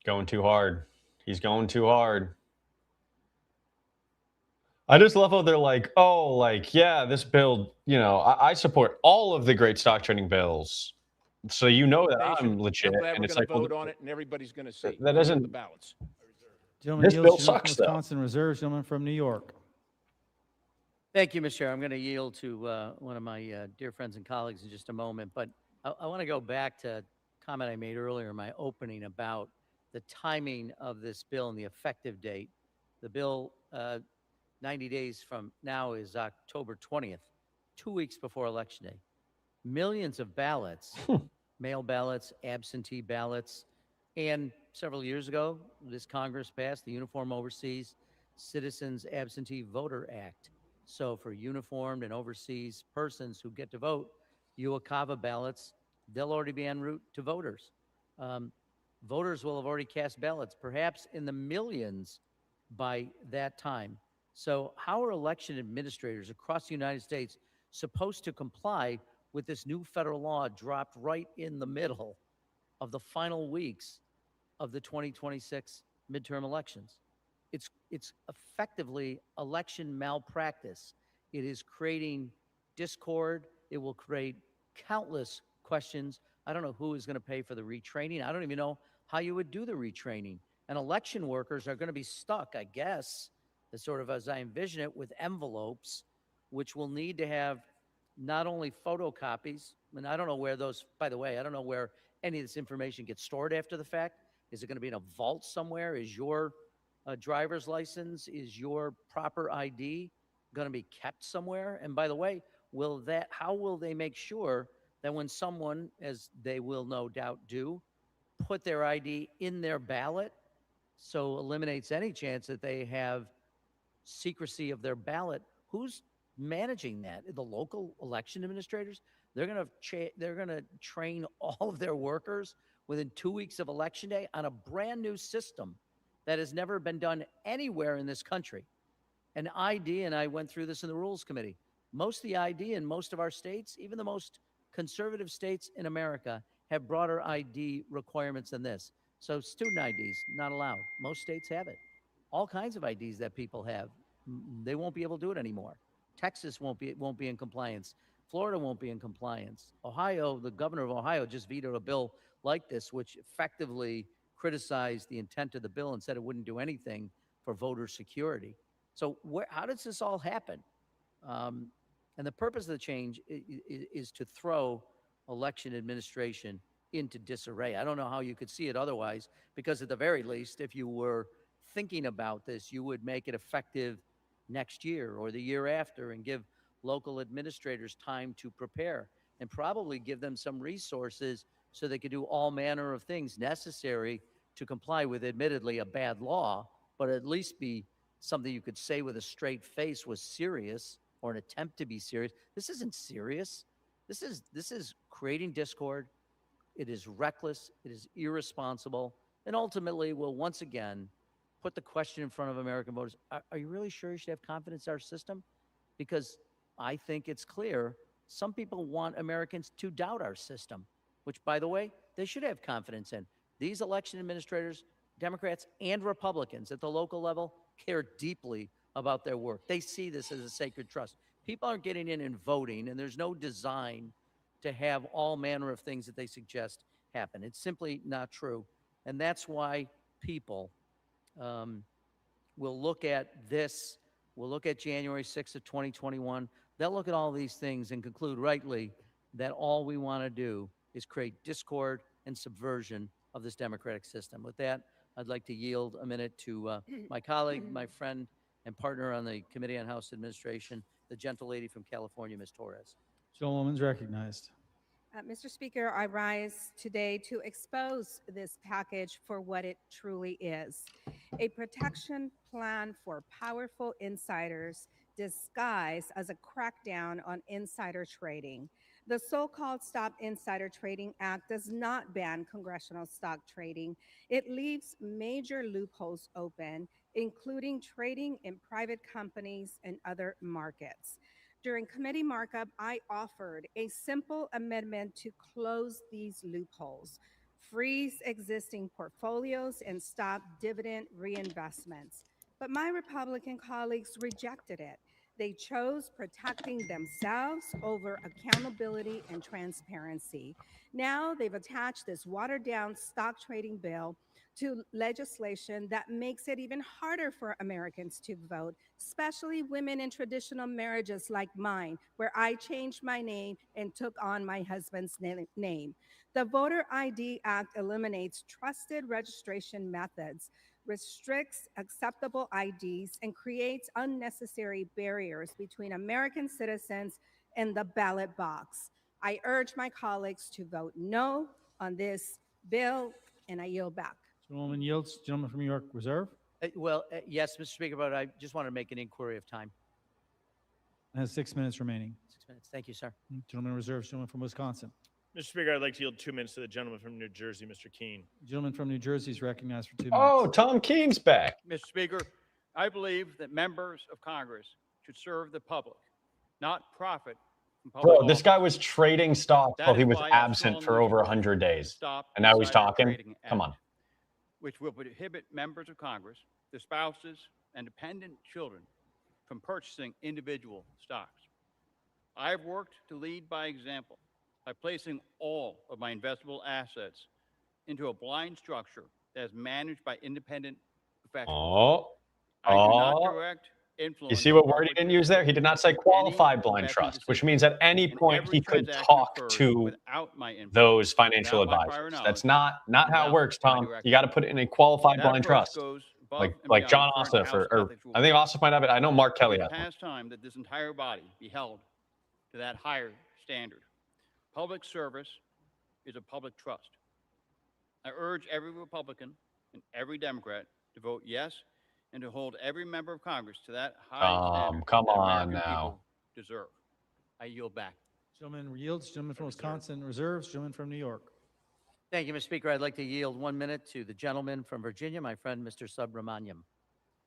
Going too hard. He's going too hard. I just love how they're like, oh, like, yeah, this bill, you know, I support all of the great stock trading bills. So you know that I'm legit.
I'm glad
And
we're
it's
going
like,
to
well,
vote on it and everybody's going to see
that
via
doesn't-
the ballots.
Gentleman
This
yields.
bill
Gentleman from
sucks, though.
Wisconsin reserves. Gentleman from New York.
Thank you, Mr. Chair. I'm going to yield to one of my dear friends and colleagues in just a moment, but I want to go back to a comment I made earlier in my opening about the timing of this bill and the effective date. The bill, 90 days from now, is October 20th, 2 weeks before Election Day. Millions of ballots, mail ballots, absentee ballots, and several years ago, this Congress passed the Uniform Overseas Citizens Absentee Voter Act. So for uniformed and overseas persons who get to vote, UOCAVA ballots, they'll already be en route to voters. Voters will have already cast ballots, perhaps in the millions by that time. So how are election administrators across the United States supposed to comply with this new federal law dropped right in the middle of the final weeks of the 2026 midterm elections? It's effectively election malpractice. It is creating discord. It will create countless questions. I don't know who is going to pay for the retraining. I don't even know how you would do the retraining. And election workers are going to be stuck, I guess, as sort of as I envision it, with envelopes, which will need to have not only photocopies, and I don't know where those, by the way, I don't know where any of this information gets stored after the fact. Is it going to be in a vault somewhere? Is your driver's license, is your proper ID going to be kept somewhere? And by the way, how will they make sure that when someone, as they will no doubt do, put their ID in their ballot, so eliminates any chance that they have secrecy of their ballot, who's managing that? The local election administrators? They're going to train all of their workers within 2 weeks of Election Day on a brand new system that has never been done anywhere in this country. An ID, and I went through this in the Rules Committee, most of the ID in most of our states, even the most conservative states in America, have broader ID requirements than this. So student IDs, not allowed. Most states have it. All kinds of IDs that people have, they won't be able to do it anymore. Texas won't be in compliance. Florida won't be in compliance. Ohio, the governor of Ohio just vetoed a bill like this, which effectively criticized the intent of the bill and said it wouldn't do anything for voter security. So how does this all happen? And the purpose of the change is to throw election administration into disarray. I don't know how you could see it otherwise, because at the very least, if you were thinking about this, you would make it effective next year or the year after and give local administrators time to prepare and probably give them some resources so they could do all manner of things necessary to comply with admittedly a bad law, but at least be something you could say with a straight face was serious or an attempt to be serious. This isn't serious. This is creating discord. It is reckless. It is irresponsible, and ultimately will once again put the question in front of American voters. Are you really sure you should have confidence in our system? Because I think it's clear some people want Americans to doubt our system, which, by the way, they should have confidence in. These election administrators, Democrats and Republicans at the local level, care deeply about their work. They see this as a sacred trust. People aren't getting in and voting, and there's no design to have all manner of things that they suggest happen. It's simply not true. And that's why people will look at this, will look at January 6th of 2021. They'll look at all these things and conclude rightly that all we want to do is create discord and subversion of this democratic system. With that, I'd like to yield a minute to my colleague, my friend, and partner on the Committee on House Administration, the gentle lady from California, Ms. Torres.
Gentlewoman's recognized.
Mr. Speaker, I rise today to expose this package for what it truly is: a protection plan for powerful insiders disguised as a crackdown on insider trading. The so-called Stop Insider Trading Act does not ban congressional stock trading. It leaves major loopholes open, including trading in private companies and other markets. During committee markup, I offered a simple amendment to close these loopholes, freeze existing portfolios, and stop dividend reinvestments. But my Republican colleagues rejected it. They chose protecting themselves over accountability and transparency. Now they've attached this watered down stock trading bill to legislation that makes it even harder for Americans to vote, especially women in traditional marriages like mine, where I changed my name and took on my husband's name. The Voter ID Act eliminates trusted registration methods, restricts acceptable IDs, and creates unnecessary barriers between American citizens and the ballot box. I urge my colleagues to vote no on this bill, and I yield back.
Gentleman yields. Gentleman from New York Reserve
Yes, Mr. Speaker, but I just want to make an inquiry of time.
has 6 minutes remaining.
6 minutes. Thank you, sir.
Gentleman reserves. Gentleman from Wisconsin.
Mr. Speaker, I'd like to yield 2 minutes to the gentleman from New Jersey, Mr. Keene.
Gentleman from New Jersey is recognized for 2 minutes.
Oh, Tom Keene's back.
Mr. Speaker, I believe that members of Congress should serve the public, not profit from public
Bro, this guy was trading stocks
That
while he
is
was
why I
absent for
strongly
over 100 days.
Stop
And now he's
Insider
talking.
Trading
Come
Act,
on.
which will prohibit members of Congress, their spouses, and dependent children from purchasing individual stocks. I have worked to lead by example by placing all of my investable assets into a blind structure that is managed by independent professionals. I do not direct, influence,
You see what
or
word he didn't
participate
use there? He did not say
in any
qualified blind
investment
trust, which means at any
and
point
every
he could
transaction
talk
occurs
to
without my influence,
those financial
without my prior
advisors. That's
knowledge,
not how it
without
works,
my
Tom.
direction.
You got to put it in a qualified
That
blind
approach
trust.
goes above
Like
and
like John
beyond current
Ossoff
House
or
ethics
I think Ossoff might have it. I know Mark Kelly
It
has
is
one.
past time that this entire body be held to that higher standard. Public service is a public trust. I urge every Republican and every Democrat to vote yes and to hold every member of Congress to that high standard
Come
that
on
American
now.
people deserve. I yield back.
Gentleman yields. Gentleman from Wisconsin reserves. Gentleman from New York.
Thank you, Mr. Speaker. I'd like to yield 1 minute to the gentleman from Virginia, my friend, Mr. Subramaniam.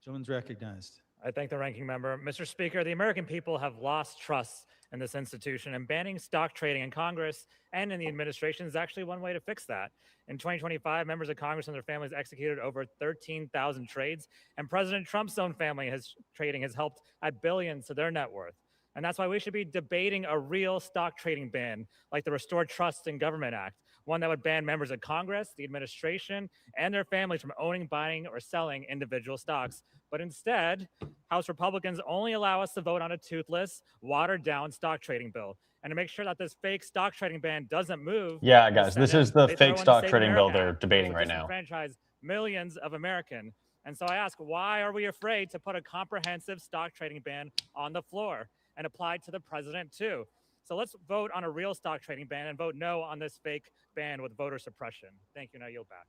Gentleman's recognized.
I thank the ranking member. Mr. Speaker, the American people have lost trust in this institution, and banning stock trading in Congress and in the administration is actually one way to fix that. In 2025, members of Congress and their families executed over 13,000 trades, and President Trump's own family trading has helped add billions to their net worth. And that's why we should be debating a real stock trading ban, like the Restore Trust in Government Act, one that would ban members of Congress, the administration, and their families from owning, buying, or selling individual stocks. But instead, House Republicans only allow us to vote on a toothless, watered-down stock trading bill. And to make sure that this fake stock trading ban doesn't move,
Yeah,
the
guys, this
Senate,
is the
they throw
fake
in
stock
Save
trading bill
America
they're
Act,
debating
which
right
will
now.
disenfranchise millions of Americans. And so I ask, why are we afraid to put a comprehensive stock trading ban on the floor and apply to the president too? So let's vote on a real stock trading ban and vote no on this fake ban with voter suppression. Thank you. Now yield back.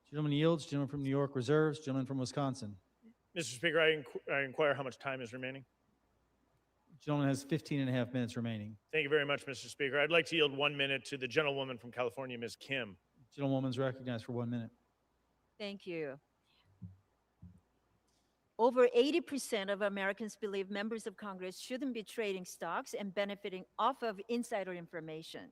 Gentleman yields. Gentleman from New York reserves. Gentleman from Wisconsin.
Mr. Speaker, I inquire how much time is remaining.
Gentleman has 15 and a half minutes remaining.
Thank you very much, Mr. Speaker. I'd like to yield 1 minute to the gentlewoman from California, Ms. Kim.
Gentlewoman's recognized for 1 minute.
Thank you. Over 80% of Americans believe members of Congress shouldn't be trading stocks and benefiting off of insider information.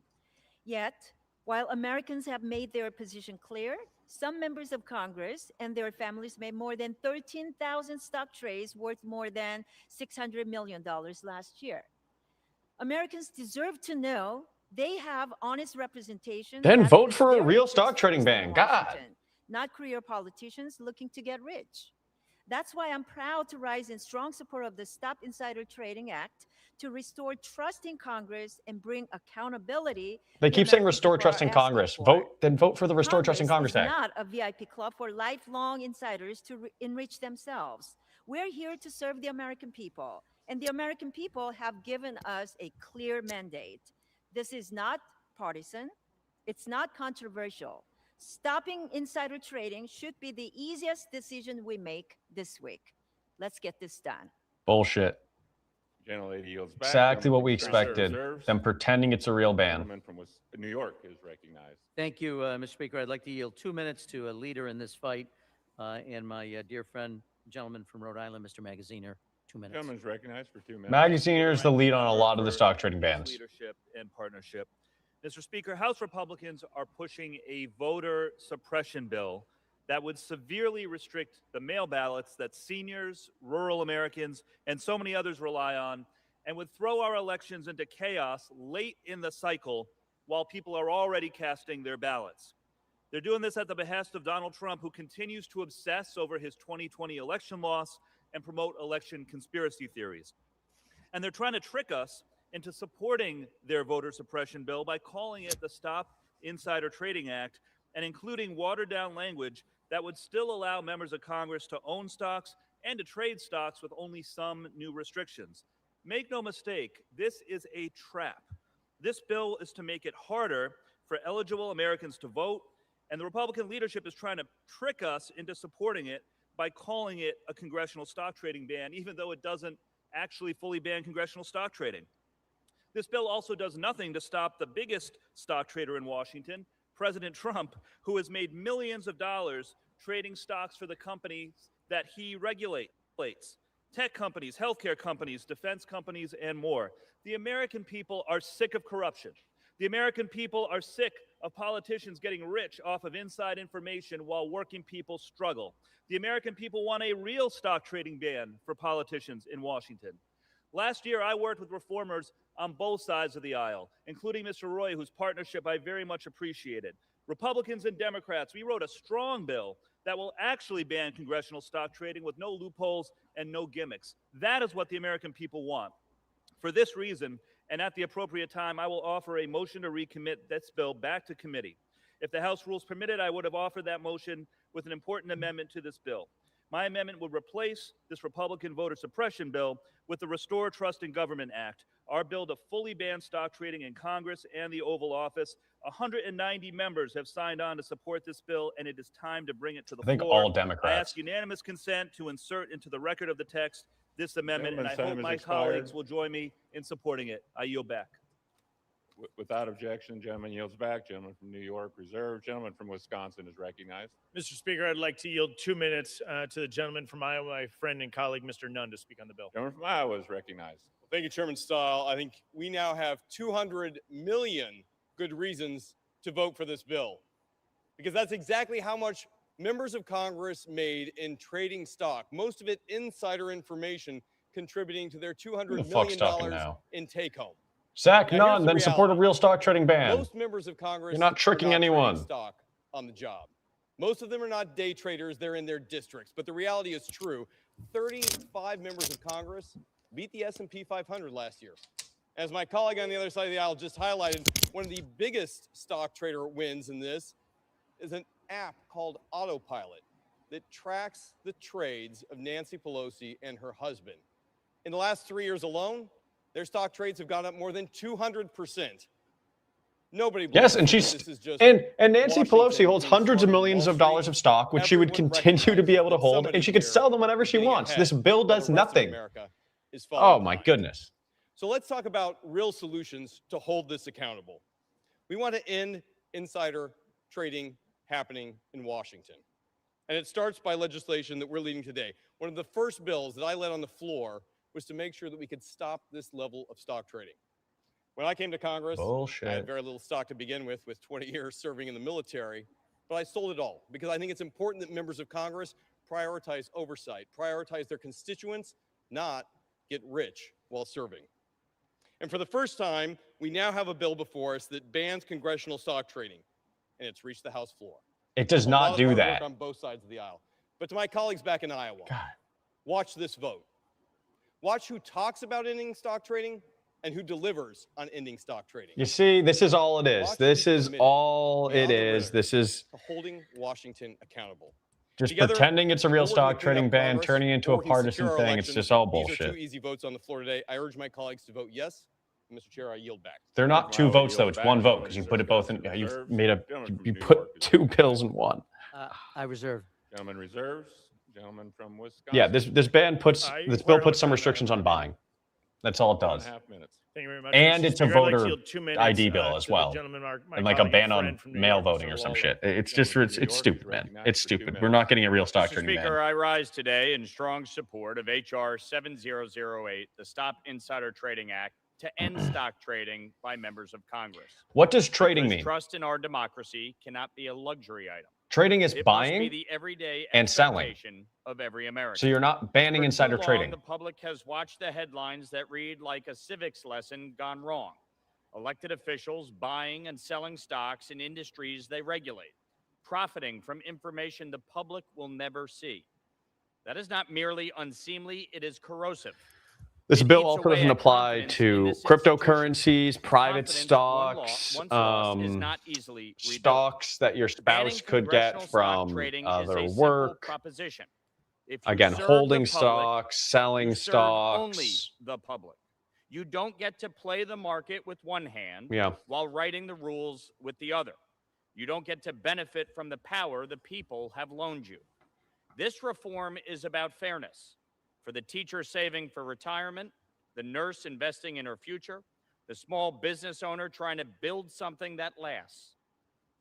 Yet, while Americans have made their position clear, some members of Congress and their families made more than 13,000 stock trades worth more than $600 million last year. Americans deserve to know they have honest representation.
Then
rather
vote
than
for a
their
real
interests
stock trading
in
ban. God.
Washington, not career politicians looking to get rich. That's why I'm proud to rise in strong support of the Stop Insider Trading Act to restore trust in Congress and bring accountability.
They
the
keep saying
American
restore
people
trust
are
in
asking
Congress.
for.
Vote for the Restore Trust in Congress
is
Act.
not a VIP club for lifelong insiders to enrich themselves. We're here to serve the American people, and the American people have given us a clear mandate. This is not partisan. It's not controversial. Stopping insider trading should be the easiest decision we make this week. Let's get this done.
Bullshit.
Gentlelady yields back.
Exactly what we
Gentleman from
expected.
reserves.
Them pretending it's a real ban.
Gentleman from New York is recognized.
Thank you, Mr. Speaker. I'd like to yield 2 minutes to a leader in this fight, and my dear friend, gentleman from Rhode Island, Mr. Magaziner. 2 minutes.
Gentleman's recognized for 2 minutes.
Magaziner is the lead on a lot of the stock trading bans.
Leadership and partnership. Mr. Speaker, House Republicans are pushing a voter suppression bill that would severely restrict the mail ballots that seniors, rural Americans, and so many others rely on, and would throw our elections into chaos late in the cycle while people are already casting their ballots. They're doing this at the behest of Donald Trump, who continues to obsess over his 2020 election loss and promote election conspiracy theories. And they're trying to trick us into supporting their voter suppression bill by calling it the Stop Insider Trading Act and including watered-down language that would still allow members of Congress to own stocks and to trade stocks with only some new restrictions. Make no mistake, this is a trap. This bill is to make it harder for eligible Americans to vote, and the Republican leadership is trying to trick us into supporting it by calling it a congressional stock trading ban, even though it doesn't actually fully ban congressional stock trading. This bill also does nothing to stop the biggest stock trader in Washington, President Trump, who has made millions of dollars trading stocks for the companies that he regulates. Tech companies, healthcare companies, defense companies, and more. The American people are sick of corruption. The American people are sick of politicians getting rich off of inside information while working people struggle. The American people want a real stock trading ban for politicians in Washington. Last year, I worked with reformers on both sides of the aisle, including Mr. Roy, whose partnership I very much appreciated. Republicans and Democrats, we wrote a strong bill that will actually ban congressional stock trading with no loopholes and no gimmicks. That is what the American people want. For this reason, and at the appropriate time, I will offer a motion to recommit this bill back to committee. If the House rules permitted, I would have offered that motion with an important amendment to this bill. My amendment would replace this Republican voter suppression bill with the Restore Trust in Government Act, our bill to fully ban stock trading in Congress and the Oval Office. 190 members have signed on to support this bill, and it is time to bring it to the floor.
I think all
I
Democrats.
ask unanimous consent to insert into the record of the text this amendment, and I
Gentleman's
hope
time
my
has expired.
colleagues will join me in supporting it. I yield back.
Without objection, gentleman yields back. Gentleman from New York reserved. Gentleman from Wisconsin is recognized.
Mr. Speaker, I'd like to yield 2 minutes to the gentleman from Iowa, my friend and colleague, Mr. Nunn, to speak on the bill.
Gentleman from Iowa is recognized.
Thank you, Chairman Stahl. I think we now have 200 million good reasons to vote for this bill, because that's exactly how much members of Congress made in trading stock, most of it insider information, contributing to their $200
Who the fuck's talking
million
now?
in take-home.
Zach
Now,
Nunn,
here's the
then support a
reality.
real stock trading ban.
Most members of Congress
You're not
are
tricking
trading
anyone.
stock on the job. Most of them are not day traders. They're in their districts. But the reality is true. 35 members of Congress beat the S&P 500 last year. As my colleague on the other side of the aisle just highlighted, one of the biggest stock trader wins in this is an app called Autopilot that tracks the trades of Nancy Pelosi and her husband. In the last 3 years alone, their stock trades have gone up more than 200%. Nobody believes
Yes, and
this is just
and Nancy
Washington
Pelosi holds
being
hundreds of
smart.
millions of dollars of stock, which she would continue to be able to hold, and she could sell them whenever she wants. This bill does nothing.
Is
Oh
falling
my
behind.
goodness.
So let's talk about real solutions to hold this accountable. We want to end insider trading happening in Washington. And it starts by legislation that we're leading today. One of the first bills that I led on the floor was to make sure that we could stop this level of stock trading. When I came to Congress,
Bullshit.
I had very little stock to begin with 20 years serving in the military, but I sold it all because I think it's important that members of Congress prioritize oversight, prioritize their constituents, not get rich while serving. And for the first time, we now have a bill before us that bans congressional stock trading, and it's reached the House floor.
It does
A lot
not
of
do
hard work
that.
on both sides of the aisle. But to my colleagues back in Iowa, watch this vote. Watch who talks about ending stock trading and who delivers on ending stock trading.
You see, this is all it is. This is all it is. This is
For holding Washington accountable.
just
Together,
pretending it's a real
we're working
stock
to clean up
trading ban,
progress,
turning it into a
working to secure
partisan
our
thing. It's
election.
just all
These are
bullshit.
2 easy votes on the floor today. I urge my colleagues to vote yes Mr. Chair, I yield back.
They're not two
Gentleman
votes though.
yields
It's
back.
one vote
Gentleman
because you
from
put it both in.
Wisconsin
You've
reserves.
made a.
Gentleman from
You
New
put
York
two
reserves.
bills in one.
I reserve.
Gentleman reserves. Gentleman from Wisconsin.
Yeah, this bill
Where
puts some
how much time do I have
restrictions on
remaining?
buying. That's all it
1.5
does.
minutes.
Thank you very much.
And
Mr.
it's a
Speaker. I'd like to
voter
yield 2 minutes,
ID bill as
to the
well,
gentleman, my
and like a
colleague and
ban on
friend from New
mail
York,
voting
Mr.
or some
Lawler.
shit. It's
Gentleman
just
from
it's
New York is
stupid, man.
recognized
It's
for 2
stupid. We're
minutes.
not getting a real stock
Mr.
trading ban.
Speaker, I rise today in strong support of H.R. 7008, the Stop Insider Trading Act, to end stock trading by members of Congress.
What does trading
Because
mean?
trust in our democracy cannot be a luxury item.
Trading is
It must be
buying
the everyday
and selling.
expectation of every American.
So you're not banning
For
insider
too long,
trading.
the public has watched the headlines that read like a civics lesson gone wrong. Elected officials buying and selling stocks in industries they regulate, profiting from information the public will never see. That is not merely unseemly, it is corrosive.
This
It
bill
eats
also
away
doesn't
at
apply
confidence in
to
this
cryptocurrencies, private
Confidence
stocks,
once lost is not easily rebuilt.
stocks that your
Banning
spouse could
congressional
get
stock
from
trading is
other
a simple
work.
proposition. If you
Again,
serve the
holding
public,
stocks, selling
you serve only
stocks.
the public. You don't get to play the market with one hand
Yeah.
while writing the rules with the other. You don't get to benefit from the power the people have loaned you. This reform is about fairness. For the teacher saving for retirement, the nurse investing in her future, the small business owner trying to build something that lasts.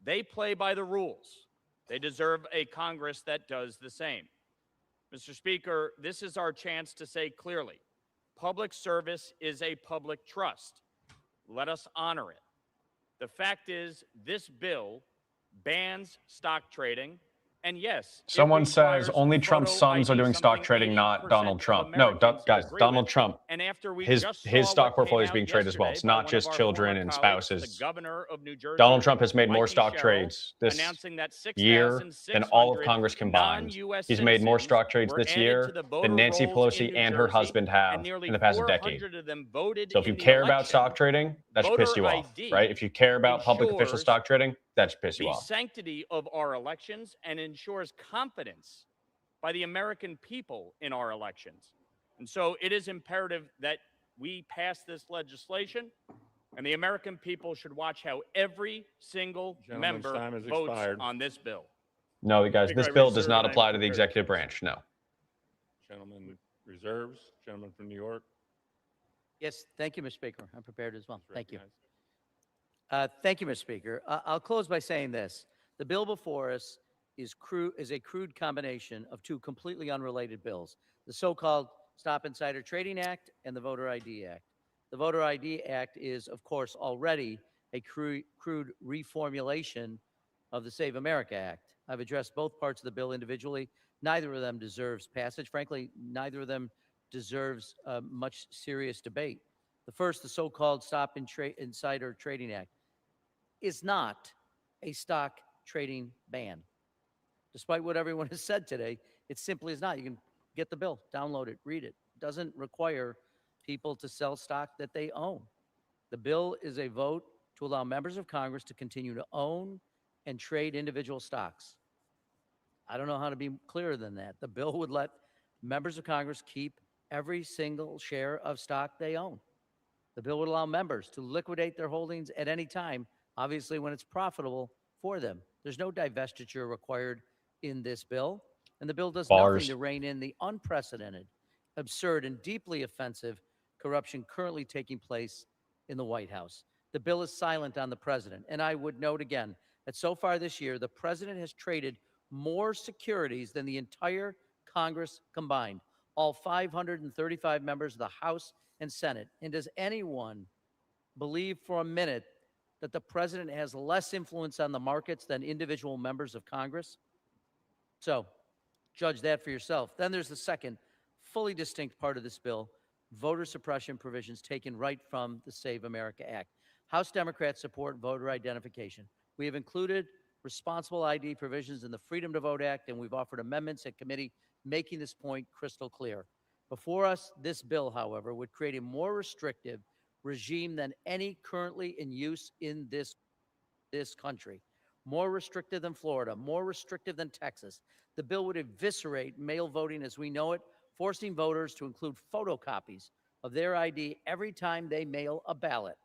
They play by the rules. They deserve a Congress that does the same. Mr. Speaker, this is our chance to say clearly, public service is a public trust. Let us honor it. The fact is, this bill bans stock trading, and yes, it
Someone says
requires
only Trump's
photo
sons are
ID,
doing stock
something
trading, not
80%
Donald
of
Trump. No,
Americans
guys,
agree
Donald
with.
Trump.
And after we
His
just
his
saw
stock
what
portfolio
came
is being
out
traded as well. It's
yesterday by
not
one of
just
our
children
former
and
colleagues,
spouses.
the governor of New Jersey,
Donald Trump has made more
Mikey
stock
Sherrill,
trades this
announcing that
year than all of
6,600
Congress combined.
non-US
He's made more
citizens
stock trades
were
this
added to
year
the
than
voter
Nancy
rolls in
Pelosi
New
and her
Jersey,
husband have
and nearly
in the past decade.
400 of them voted
So if you
in the
care about
election.
stock trading, that should piss you
Voter
off,
ID
right? If you care about public official
ensures
stock trading, that should piss you
the
off.
sanctity of our elections and ensures confidence by the American people in our elections. And so it is imperative that we pass this legislation, and the American people should watch how every single
Gentleman's
member
time has
votes
expired.
on this bill.
No, guys,
Speaker,
this
I
bill does
reserve
not
and I'm
apply to the
prepared.
executive branch. No.
Gentleman reserves. Gentleman from New York.
Yes, thank you, Mr. Speaker. I'm prepared as well.
is
Thank you.
recognized.
Thank you, Mr. Speaker. I'll close by saying this. The bill before us is a crude combination of two completely unrelated bills, the so-called Stop Insider Trading Act and the Voter ID Act. The Voter ID Act is, of course, already a crude reformulation of the Save America Act. I've addressed both parts of the bill individually. Neither of them deserves passage. Frankly, neither of them deserves much serious debate. The first, the so-called Stop Insider Trading Act, is not a stock trading ban. Despite what everyone has said today, it simply is not. You can get the bill, download it, read it. It doesn't require people to sell stock that they own. The bill is a vote to allow members of Congress to continue to own and trade individual stocks. I don't know how to be clearer than that. The bill would let members of Congress keep every single share of stock they own. The bill would allow members to liquidate their holdings at any time, obviously when it's profitable for them. There's no divestiture required in this bill, and the bill does nothing to rein in the unprecedented, absurd, and deeply offensive corruption currently taking place in the White House. The bill is silent on the president, and I would note again that so far this year, the president has traded more securities than the entire Congress combined, all 535 members of the House and Senate. And does anyone believe for a minute that the president has less influence on the markets than individual members of Congress? So, judge that for yourself. Then there's the second, fully distinct part of this bill, voter suppression provisions taken right from the Save America Act. House Democrats support voter identification. We have included responsible ID provisions in the Freedom to Vote Act, and we've offered amendments at committee making this point crystal clear. Before us, this bill, however, would create a more restrictive regime than any currently in use in this country. More restrictive than Florida, more restrictive than Texas. The bill would eviscerate mail voting as we know it, forcing voters to include photocopies of their ID every time they mail a ballot.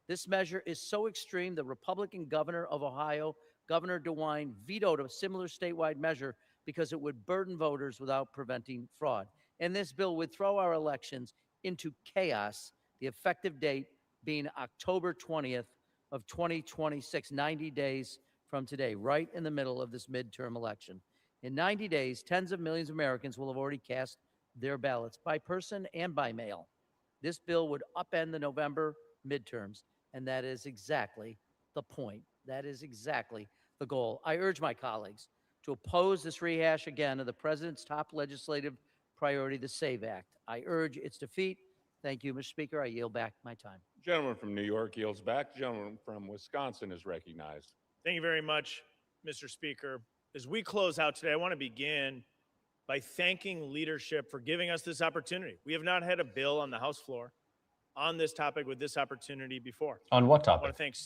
This measure is so extreme, the Republican governor of Ohio, Governor DeWine, vetoed a similar statewide measure because it would burden voters without preventing fraud. And this bill would throw our elections into chaos, the effective date being October 20th of 2026, 90 days from today, right in the middle of this midterm election. In 90 days, tens of millions of Americans will have already cast their ballots by person and by mail. This bill would upend the November midterms, and that is exactly the point. That is exactly the goal. I urge my colleagues to oppose this rehash again of the president's top legislative priority, the SAVE Act. I urge its defeat. Thank you, Mr. Speaker. I yield back my time.
Gentleman from New York yields back. Gentleman from Wisconsin is recognized.
Thank you very much, Mr. Speaker. As we close out today, I want to begin by thanking leadership for giving us this opportunity. We have not had a bill on the House floor on this topic with this opportunity before.
On what
I
topic?
want to thank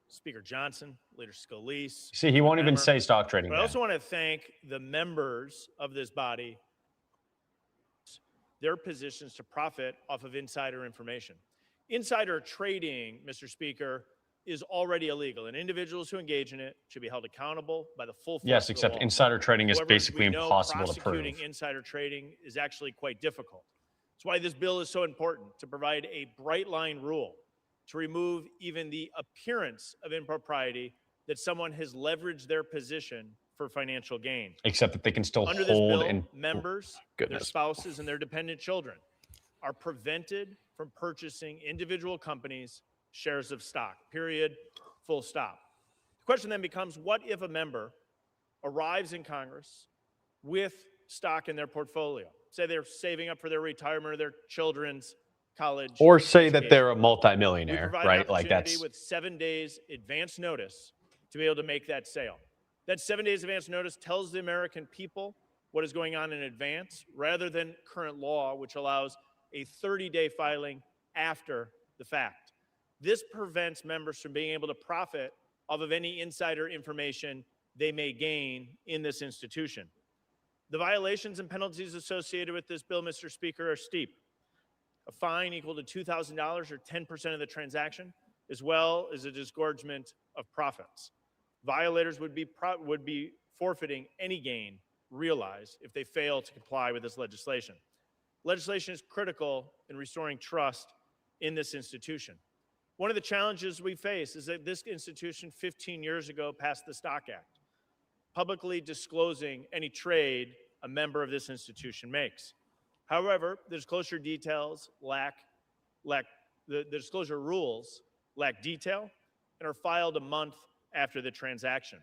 Speaker Johnson, Leader Scalise.
See, he won't even
Emmer.
say stock trading.
But I
ban.
also want to thank the members of this body, their positions to profit off of insider information. Insider trading, Mr. Speaker, is already illegal, and individuals who engage in it should be held accountable by the full force
Yes,
of the
except
law.
insider trading is
However,
basically
we know
impossible to prove.
prosecuting insider trading is actually quite difficult. That's why this bill is so important, to provide a bright line rule to remove even the appearance of impropriety that someone has leveraged their position for financial gain.
Except that they can still
Under this
hold
bill,
and
members, their
goodness.
spouses, and their dependent children are prevented from purchasing individual companies' shares of stock, period, full stop. The question then becomes, what if a member arrives in Congress with stock in their portfolio? Say they're saving up for their retirement or their children's college.
Or say that
education.
they're a
We
multimillionaire,
provide an
right? Like
opportunity
that's
with 7 days advance notice to be able to make that sale. That 7 days advance notice tells the American people what is going on in advance, rather than current law, which allows a 30-day filing after the fact. This prevents members from being able to profit off of any insider information they may gain in this institution. The violations and penalties associated with this bill, Mr. Speaker, are steep. A fine equal to $2,000 or 10% of the transaction, as well as a disgorgement of profits. Violators would be forfeiting any gain realized if they fail to comply with this legislation. Legislation is critical in restoring trust in this institution. One of the challenges we face is that this institution 15 years ago passed the Stock Act, publicly disclosing any trade a member of this institution makes. However, the disclosure details the disclosure rules lack detail and are filed a month after the transaction.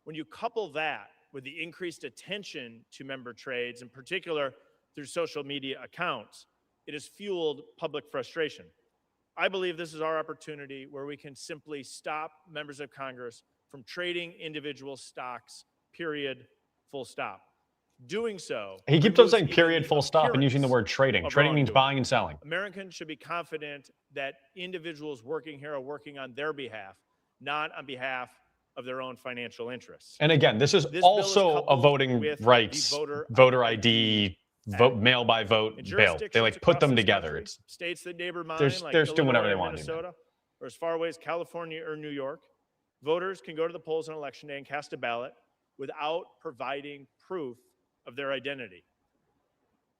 When you couple that with the increased attention to member trades, in particular through social media accounts, it has fueled public frustration. I believe this is our opportunity where we can simply stop members of Congress from trading individual stocks, period, full stop. Doing so,
he keeps on
removes
saying
even
period,
the
full stop, and using the word
appearance
trading.
of
Trading means
wrongdoing.
buying and selling.
Americans should be confident that individuals working here are working on their behalf, not on behalf of their own financial interests.
And again, this is
This bill is
also a
coupled
voting
with the
rights, voter ID, vote,
Act.
mail by vote
In
bill. They
jurisdictions
like put
across
them
this
together.
country,
It's
states that neighbor mine,
they're
like
doing whatever
Illinois
they
or
want to do.
Minnesota, or as far away as California or New York, voters can go to the polls on election day and cast a ballot without providing proof of their identity.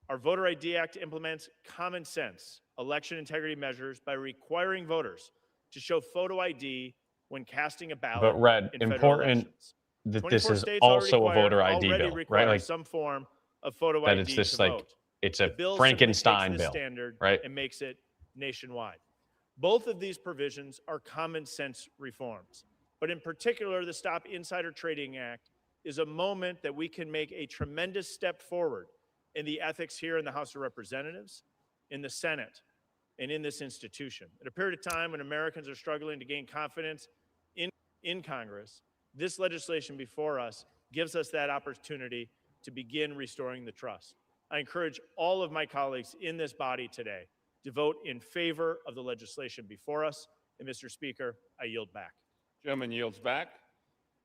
Our Voter ID Act implements common sense election integrity measures by requiring voters to show photo ID when casting a ballot.
But Red,
in federal
important
elections.
that
24
this is
states
also a voter ID
already
bill,
require
right? Like
some form of photo
that
ID
it's this
to
like
vote.
it's
The
a
bill simply
Frankenstein
takes this
bill,
standard
right?
and makes it nationwide. Both of these provisions are common sense reforms, but in particular, the Stop Insider Trading Act is a moment that we can make a tremendous step forward in the ethics here in the House of Representatives, in the Senate, and in this institution. At a period of time when Americans are struggling to gain confidence in Congress, this legislation before us gives us that opportunity to begin restoring the trust. I encourage all of my colleagues in this body today to vote in favor of the legislation before us. And Mr. Speaker, I yield back.
Gentleman yields back.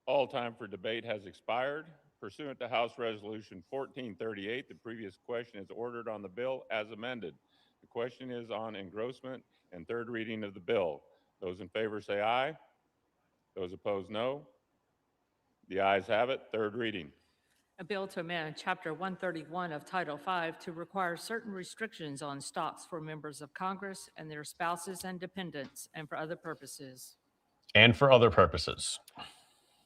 All time for debate has expired. Pursuant to House Resolution 1438, the previous question is ordered on the bill as amended. The question is on engrossment and third reading of the bill. Those in favor say aye. Those opposed, no. The ayes have it. Third reading.
A bill to amend Chapter 131 of Title V to require certain restrictions on stocks for members of Congress and their spouses and dependents, and for other purposes.
And for other purposes.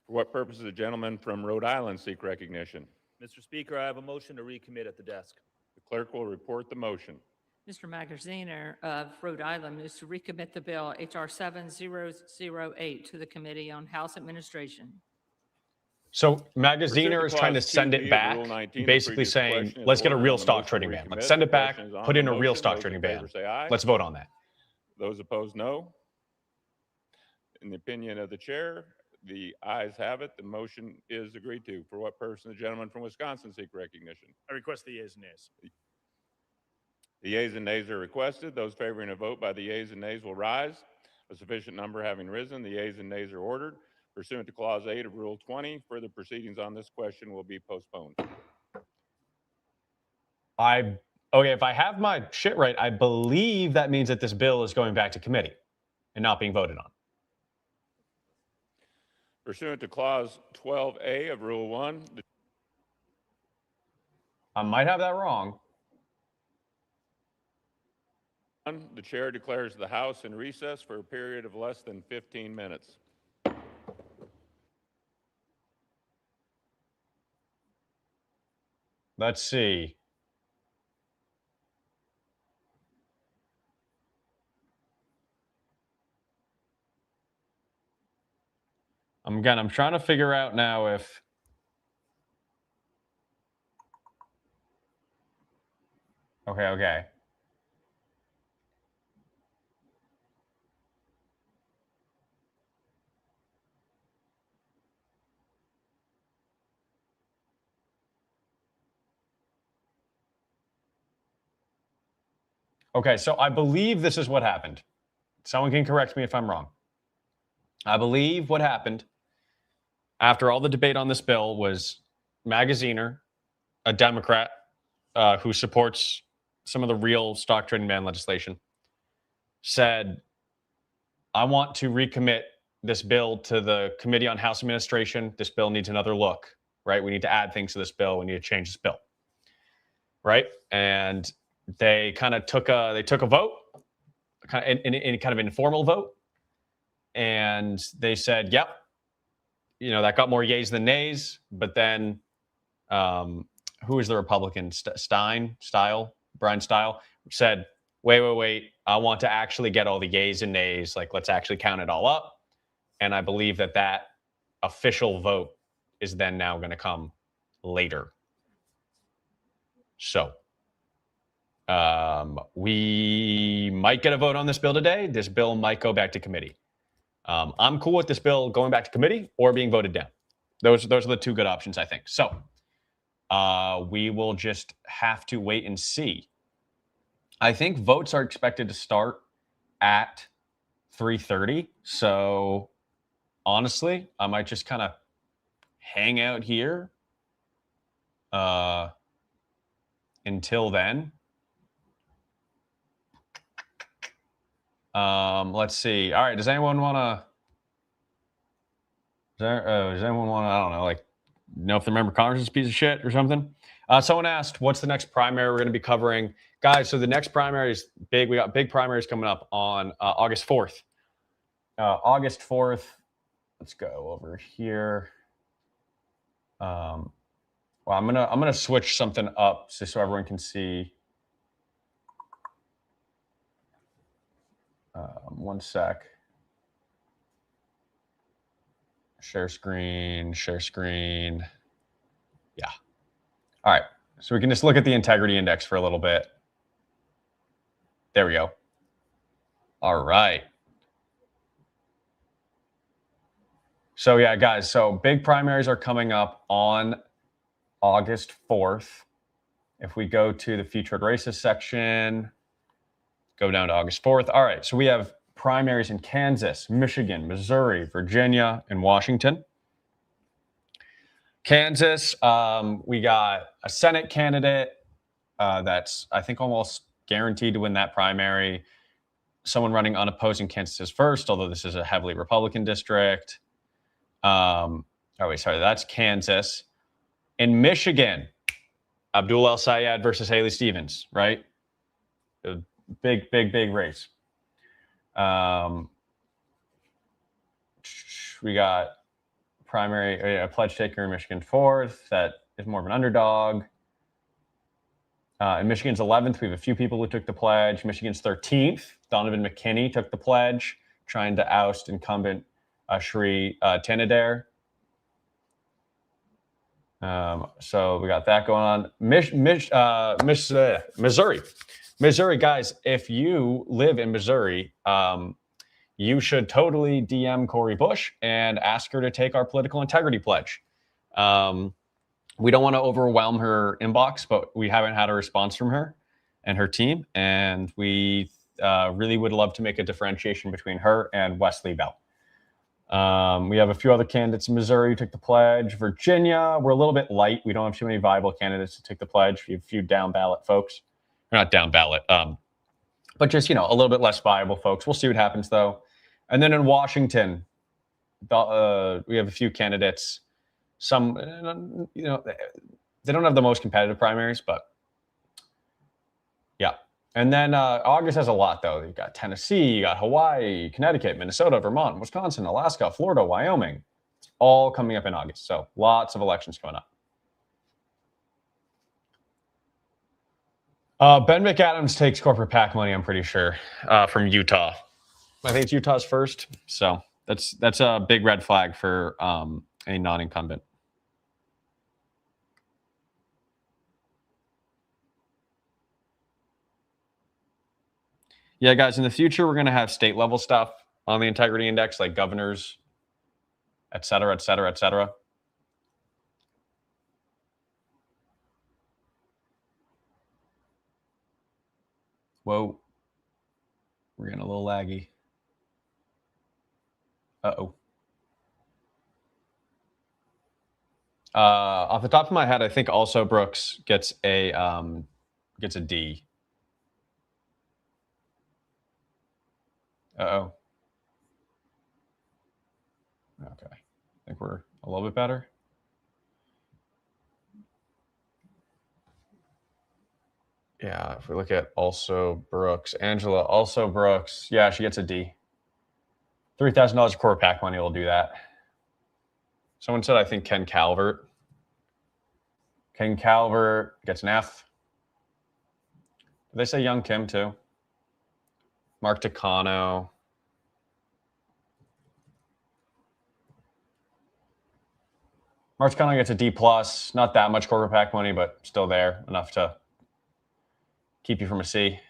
For what purpose does the gentleman from Rhode Island seek recognition?
Mr. Speaker, I have a motion to recommit at the desk.
The clerk will report the motion.
Mr. Magaziner of Rhode Island moves to recommit the bill H.R. 7008 to the Committee on House Administration.
So Magaziner is
Pursuant to
trying to
Clause
send
2B
it
of
back,
Rule 19, the
basically
previous
saying,
question is
let's get a
ordered
real
on the
stock
motion to
trading ban.
recommit.
Let's send it back,
The question is on
put
the
in a real
motion.
stock
Those
trading
in
ban.
favor say aye.
Let's vote on that.
Those opposed, no. In the opinion of the chair, the ayes have it. The motion is agreed to. For what purpose does the gentleman from Wisconsin seek recognition?
I request the yeas and nays.
The yeas and nays are requested. Those favoring a vote by the yeas and nays will rise. A sufficient number having risen, the yeas and nays are ordered. Pursuant to Clause 8 of Rule 20, further proceedings on this question will be postponed.
Okay, if I have my shit right, I believe that means that this bill is going back to committee and not being voted on.
Pursuant to Clause 12A of Rule 1,
I might have that wrong.
the chair declares the House in recess for a period of less than 15 minutes.
Let's see. I'm trying to figure out now if okay. Okay, so I believe this is what happened. Someone can correct me if I'm wrong. I believe what happened after all the debate on this bill was Magaziner, a Democrat who supports some of the real stock trading ban legislation, said, I want to recommit this bill to the Committee on House Administration. This bill needs another look, right? We need to add things to this bill. We need to change this bill, right? And they kind of took a vote, in kind of informal vote, and they said, yep, that got more yays than nays. But then, who is the Republican? Brian Style said, wait, I want to actually get all the yays and nays. Like, let's actually count it all up. And I believe that official vote is then now going to come later. So we might get a vote on this bill today. This bill might go back to committee. I'm cool with this bill going back to committee or being voted down. Those are the two good options, I think. So we will just have to wait and see. I think votes are expected to start at 3:30. So honestly, I might just kind of hang out here until then. Let's see. All right. Does anyone want to, I don't know, know if the member of Congress is a piece of shit or something? Someone asked, what's the next primary we're going to be covering? Guys, so the next primary is big. We got big primaries coming up on August 4th. August 4th. Let's go over here. Well, I'm gonna switch something up so everyone can see. One sec. Share screen. Yeah. All right. So we can just look at the integrity index for a little bit. There we go. All right. So yeah, guys, so big primaries are coming up on August 4th. If we go to the featured races section, go down to August 4th. All right, so we have primaries in Kansas, Michigan, Missouri, Virginia, and Washington. Kansas, we got a Senate candidate that's, I think, almost guaranteed to win that primary. Someone running unopposed in Kansas is first, although this is a heavily Republican district. That's Kansas. In Michigan, Abdul El Sayed versus Haley Stevens, right? A big race. We got primary, a pledge taker in Michigan 4th that is more of an underdog. In Michigan's 11th, we have a few people who took the pledge. Michigan's 13th, Donovan McKinney took the pledge, trying to oust incumbent Shri Tanadare. So we got that going on. Missouri, guys, if you live in Missouri, you should totally DM Cori Bush and ask her to take our political integrity pledge. We don't want to overwhelm her inbox, but we haven't had a response from her and her team. And we really would love to make a differentiation between her and Wesley Bell. We have a few other candidates in Missouri who took the pledge. Virginia, we're a little bit light. We don't have too many viable candidates to take the pledge. We have a few down ballot folks. Not down ballot, but just, a little bit less viable folks. We'll see what happens, though. And then in Washington, we have a few candidates. Some, they don't have the most competitive primaries, but yeah. And then August has a lot, though. You've got Tennessee, you got Hawaii, Connecticut, Minnesota, Vermont, Wisconsin, Alaska, Florida, Wyoming. It's all coming up in August. So lots of elections coming up. Ben McAdams takes corporate PAC money, I'm pretty sure, from Utah. I think it's Utah's first. So that's a big red flag for a non-incumbent. Yeah, guys, in the future, we're going to have state level stuff on the integrity index, like governors, et cetera, et cetera, et cetera. Whoa. We're getting a little laggy. Uh-oh. Off the top of my head, I think also Brooks gets a D. Uh-oh. Okay. I think we're a little bit better. Yeah, if we look at also Brooks, Angela, also Brooks, yeah, she gets a D. $3,000 core PAC money will do that. Someone said, I think Ken Calvert. Ken Calvert gets an F. Did they say Young Kim too? Mark Takano. Mark Takano gets a D+. Not that much corporate PAC money, but still there. Enough to keep you from a C.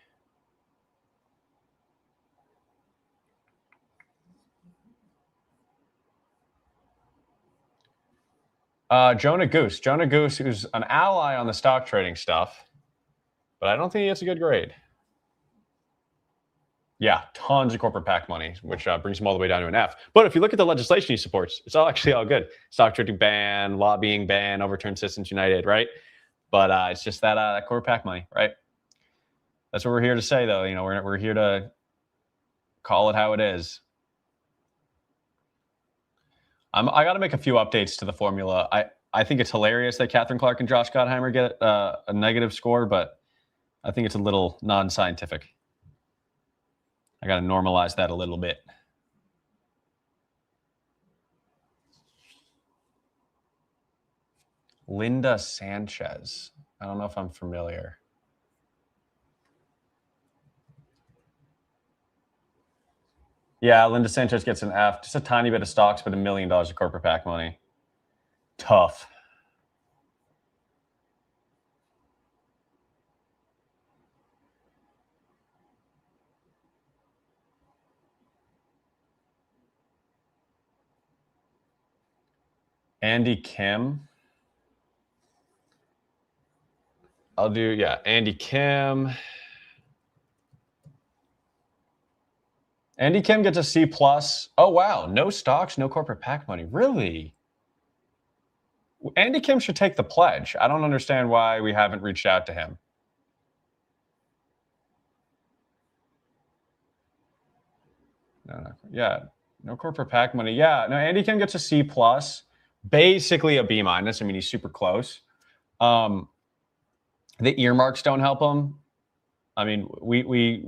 Jonah Goose. Jonah Goose, who's an ally on the stock trading stuff, but I don't think he gets a good grade. Yeah, tons of corporate PAC money, which brings him all the way down to an F. But if you look at the legislation he supports, it's actually all good. Stock trading ban, lobbying ban, overturn Citizens United, right? But it's just that corporate PAC money, right? That's what we're here to say, though. We're here to call it how it is. I got to make a few updates to the formula. I think it's hilarious that Catherine Clark and Josh Gottheimer get a negative score, but I think it's a little non-scientific. I got to normalize that a little bit. Linda Sanchez. I don't know if I'm familiar. Yeah, Linda Sanchez gets an F. Just a tiny bit of stocks, but $1 million of corporate PAC money. Tough. Andy Kim. I'll do, yeah, Andy Kim. Andy Kim gets a C+. Oh, wow. No stocks, no corporate PAC money. Really? Andy Kim should take the pledge. I don't understand why we haven't reached out to him. No. Yeah. No corporate PAC money. Yeah. No, Andy Kim gets a C plus, basically a B minus. I mean, he's super close. The earmarks don't help him. I mean, we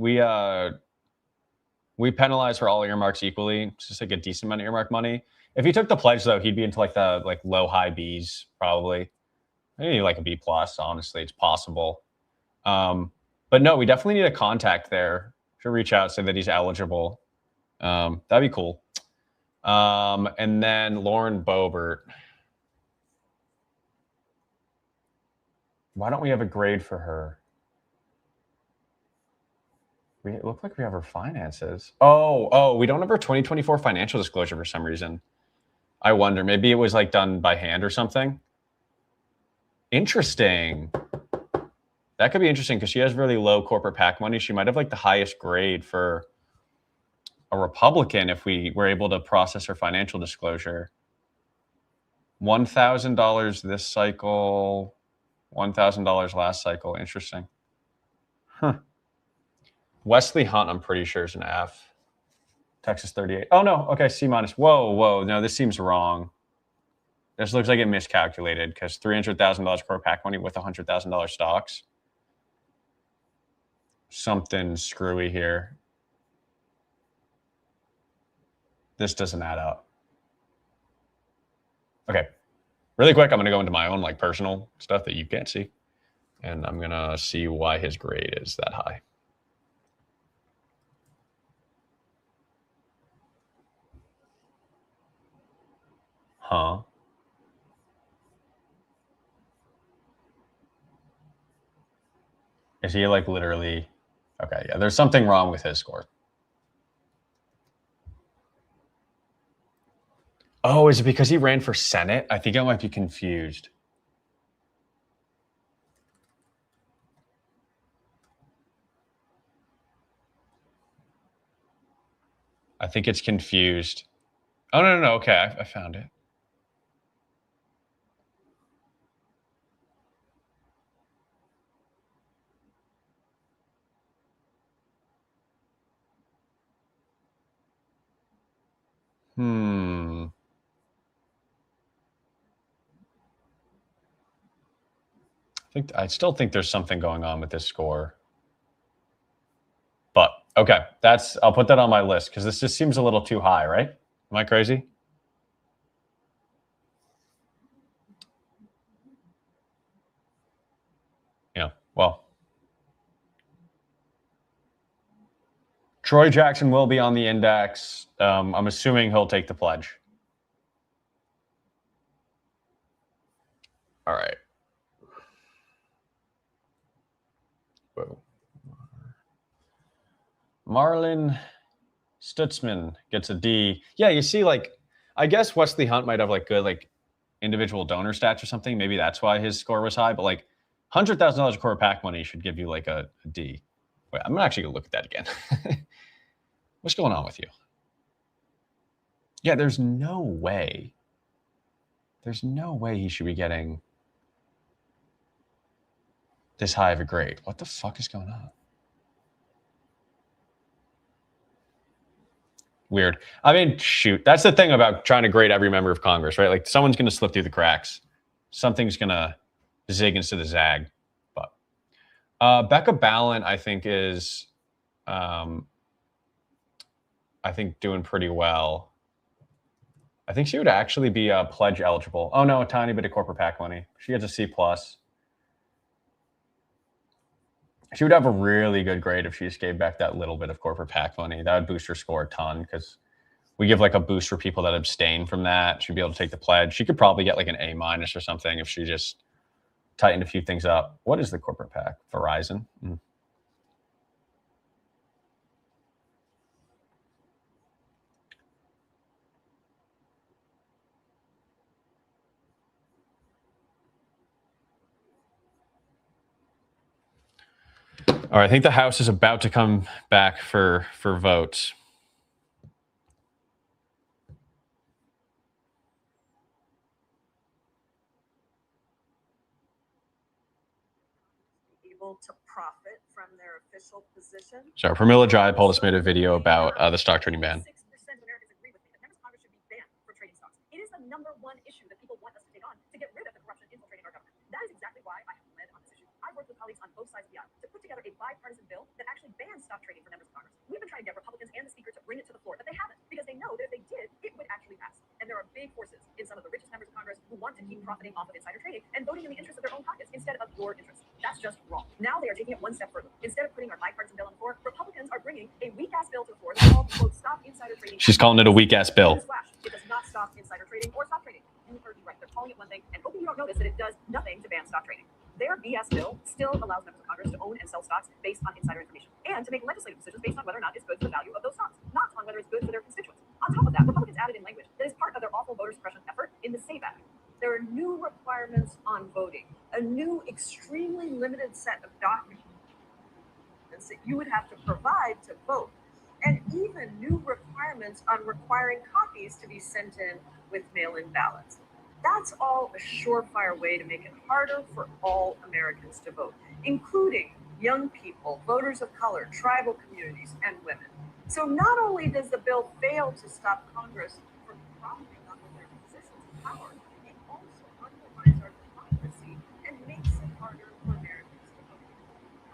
penalize for all earmarks equally. It's just like a decent amount of earmark money. If he took the pledge though, he'd be into like the low high Bs probably. Maybe like a B plus. Honestly, it's possible. But no, we definitely need a contact there to reach out, say that he's eligible. That'd be cool. And then Lauren Boebert. Why don't we have a grade for her? We look like we have her finances. Oh, we don't have her 2024 financial disclosure for some reason. I wonder, maybe it was like done by hand or something. Interesting. That could be interesting because she has really low corporate PAC money. She might have like the highest grade for a Republican if we were able to process her financial disclosure. $1,000 this cycle, $1,000 last cycle. Interesting. Huh. Wesley Hunt, I'm pretty sure, is an F. Texas 38. Oh, no. Okay, C minus. Whoa. No, this seems wrong. This looks like it miscalculated because $300,000 corporate PAC money with $100,000 stocks. Something screwy here. This doesn't add up. Okay. Really quick, I'm going to go into my own like personal stuff that you can't see. And I'm going to see why his grade is that high. Huh? Is he like literally? Okay, yeah, there's something wrong with his score. Oh, is it because he ran for Senate? I think I might be confused. I think it's confused. Oh, no. Okay, I found it. I still think there's something going on with this score. But okay, I'll put that on my list because this just seems a little too high, right? Am I crazy? Yeah, well. Troy Jackson will be on the index. I'm assuming he'll take the pledge. All right. Whoa. Marlon Stutzman gets a D. Yeah, you see, like, I guess Wesley Hunt might have like good like individual donor stats or something. Maybe that's why his score was high. But like $100,000 core PAC money should give you like a D. Wait, I'm actually gonna look at that again. What's going on with you? Yeah, there's no way. There's no way he should be getting this high of a grade. What the fuck is going on? Weird. I mean, shoot. That's the thing about trying to grade every member of Congress, right? Like someone's going to slip through the cracks. Something's going to zig instead of zag. But Becca Ballant, I think, is, doing pretty well. I think she would actually be pledge eligible. Oh, no, a tiny bit of corporate PAC money. She gets a C+. She would have a really good grade if she just gave back that little bit of corporate PAC money. That would boost her score a ton because we give like a boost for people that abstain from that. She'd be able to take the pledge. She could probably get like an A- or something if she just tightened a few things up. What is the corporate PAC? Verizon? All right, I think the House is about to come back for votes.
able to profit from their official position.
So Pramila Jayapal just made a video about the stock trading ban.
6% of Americans agree with me that members of Congress should be banned from trading stocks. It is the #1 issue that people want us to take on to get rid of the corruption infiltrating our government. That is exactly why I have led on this issue. I've worked with colleagues on both sides of the aisle to put together a bipartisan bill that actually bans stock trading for members of Congress. We've been trying to get Republicans and the Speaker to bring it to the floor, but they haven't, because they know that if they did, it would actually pass. And there are big forces in some of the richest members of Congress who want to keep profiting off of insider trading and voting in the interest of their own pockets instead of your interests. That's just wrong. Now they are taking it one step further. Instead of putting our bipartisan bill on the floor, Republicans are bringing a weak-ass bill to the floor that's called, quote, Stop Insider Trading.
She's calling it a weak-ass bill.
Newsflash, it does not stop insider trading or stop trading. You heard me right. They're calling it one thing, and hoping you don't notice that it does nothing to ban stock trading. Their BS bill still allows members of Congress to own and sell stocks based on insider information, and to make legislative decisions based on whether or not it's good for the value of those stocks, not on whether it's good for their constituents. On top of that, Republicans added in language that is part of their awful voter suppression effort in the SAVE Act. There are new requirements on voting, a new extremely limited set of documents that you would have to provide to vote, and even new requirements on requiring copies to be sent in with mail-in ballots. That's all a surefire way to make it harder for all Americans to vote, including young people, voters of color, tribal communities, and women. So not only does the bill fail to stop Congress from profiting off of their positions of power, it also undermines our democracy and makes it harder for Americans to vote.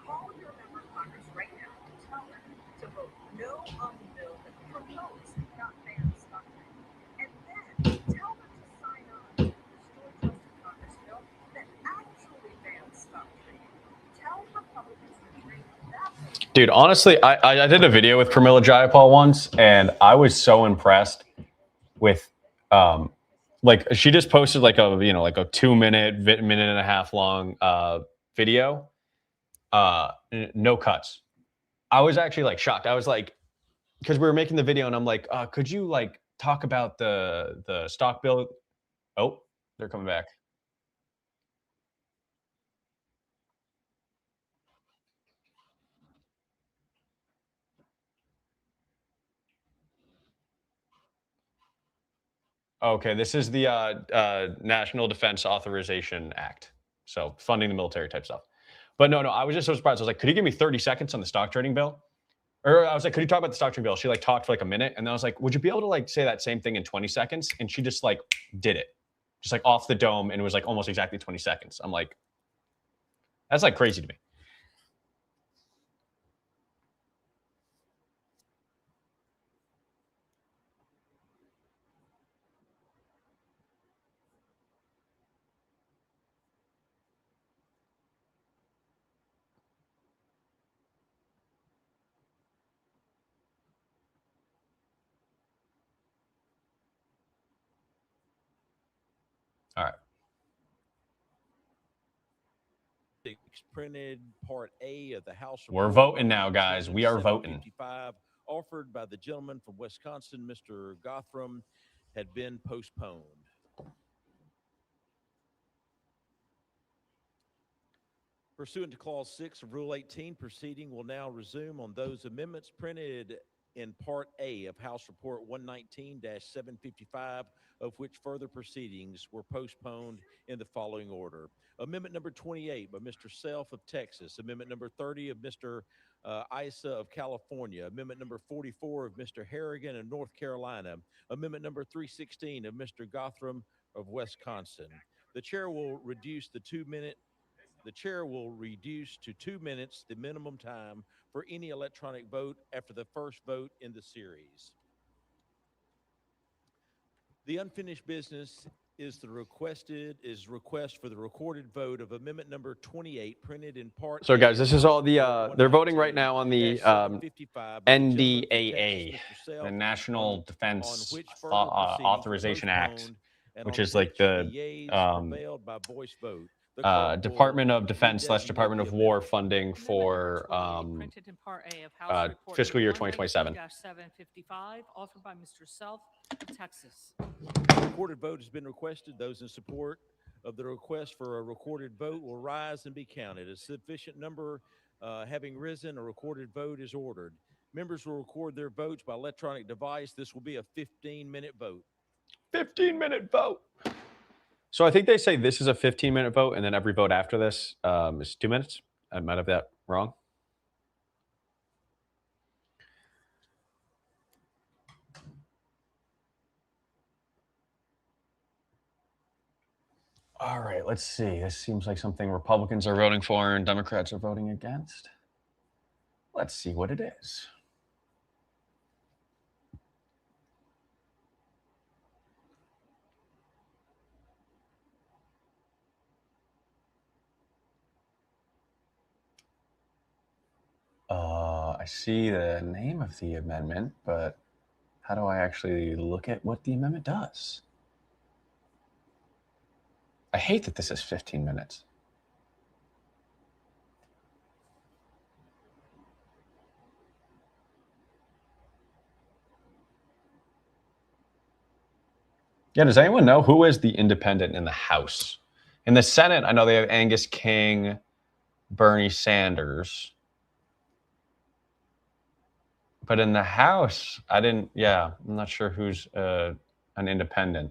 Call your member of Congress right now and tell them to vote no on the bill that promotes, not bans stock trading. And then tell them to sign on to the Restore Trust in Congress bill that actually bans stock trading. Tell Republicans to drink that.
Dude, honestly, I did a video with Pramila Jayapal once, and I was so impressed with, like, she just posted like a, you know, like a 2-minute, minute and a half long video, no cuts. I was actually like shocked. I was like, because we were making the video, and I'm like, could you like talk about the stock bill? Oh, they're coming back. Okay, this is the National Defense Authorization Act. So funding the military type stuff. But no, I was just so surprised. I was like, could you give me 30 seconds on the stock trading bill? Or I was like, could you talk about the stock trading bill? She like talked for like a minute. And then I was like, would you be able to like say that same thing in 20 seconds? And she just like did it. Just like off the dome. And it was like almost exactly 20 seconds. I'm like, that's like crazy to me. All right.
Printed Part A of the House.
We're voting now, guys. We are voting.
755, offered by the gentleman from Wisconsin, Mr. Gotham, had been postponed. Pursuant to Clause 6 of Rule 18, proceeding will now resume on those amendments printed in Part A of House Report 119-755, of which further proceedings were postponed in the following order. Amendment number 28 by Mr. Self of Texas. Amendment number 30 of Mr. Issa of California. Amendment number 44 of Mr. Harrigan of North Carolina. Amendment number 316 of Mr. Gotham of Wisconsin. The chair will reduce to 2 minutes the minimum time for any electronic vote after the first vote in the series. The unfinished business is request for the recorded vote of amendment number 28 printed in Part.
So guys, this is all the they're voting right now on the NDAA, the National Defense Authorization Act, which is like the Department of Defense / Department of War funding for
Printed in Part A of House Report
fiscal year 2027.
755, offered by Mr. Self of Texas.
Recorded vote has been requested. Those in support of the request for a recorded vote will rise and be counted. A sufficient number having risen, a recorded vote is ordered. Members will record their votes by electronic device. This will be a 15-minute vote.
15-minute vote. So I think they say this is a 15-minute vote, and then every vote after this is 2 minutes. I might have that wrong. All right, let's see. This seems like something Republicans are voting for and Democrats are voting against. Let's see what it is. I see the name of the amendment, but how do I actually look at what the amendment does? I hate that this is 15 minutes. Yeah, does anyone know who is the independent in the House? In the Senate, I know they have Angus King, Bernie Sanders. But in the House, I'm not sure who's an independent.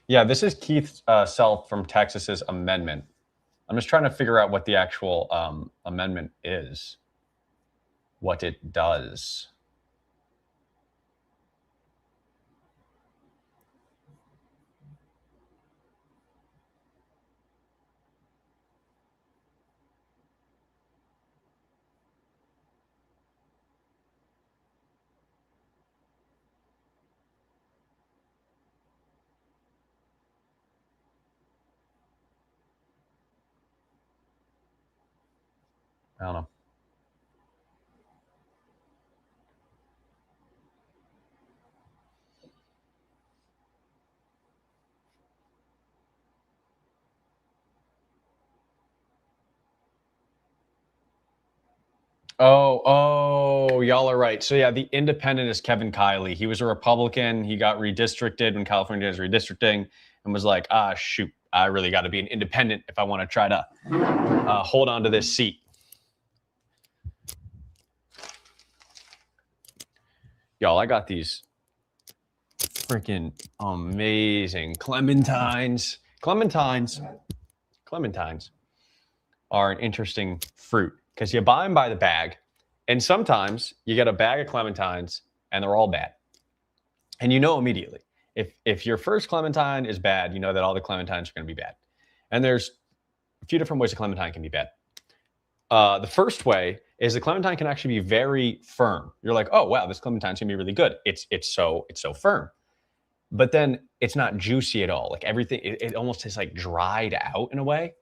Yeah, this is Keith Self from Texas's amendment. I'm just trying to figure out what the actual amendment is, what it does. I don't know. Oh, y'all are right. So yeah, the independent is Kevin Kiley. He was a Republican. He got redistricted when California was redistricting and was like, shoot, I really got to be an independent if I want to try to hold on to this seat. Y'all, I got these freaking amazing clementines. Clementines are an interesting fruit because you buy them by the bag, and sometimes you get a bag of clementines and they're all bad. And you know immediately. If your first clementine is bad, you know that all the clementines are going to be bad. And there's a few different ways a clementine can be bad. The first way is the clementine can actually be very firm. You're like, oh wow, this clementine's gonna be really good. It's so firm. But then it's not juicy at all. Like everything, it almost tastes like dried out in a way.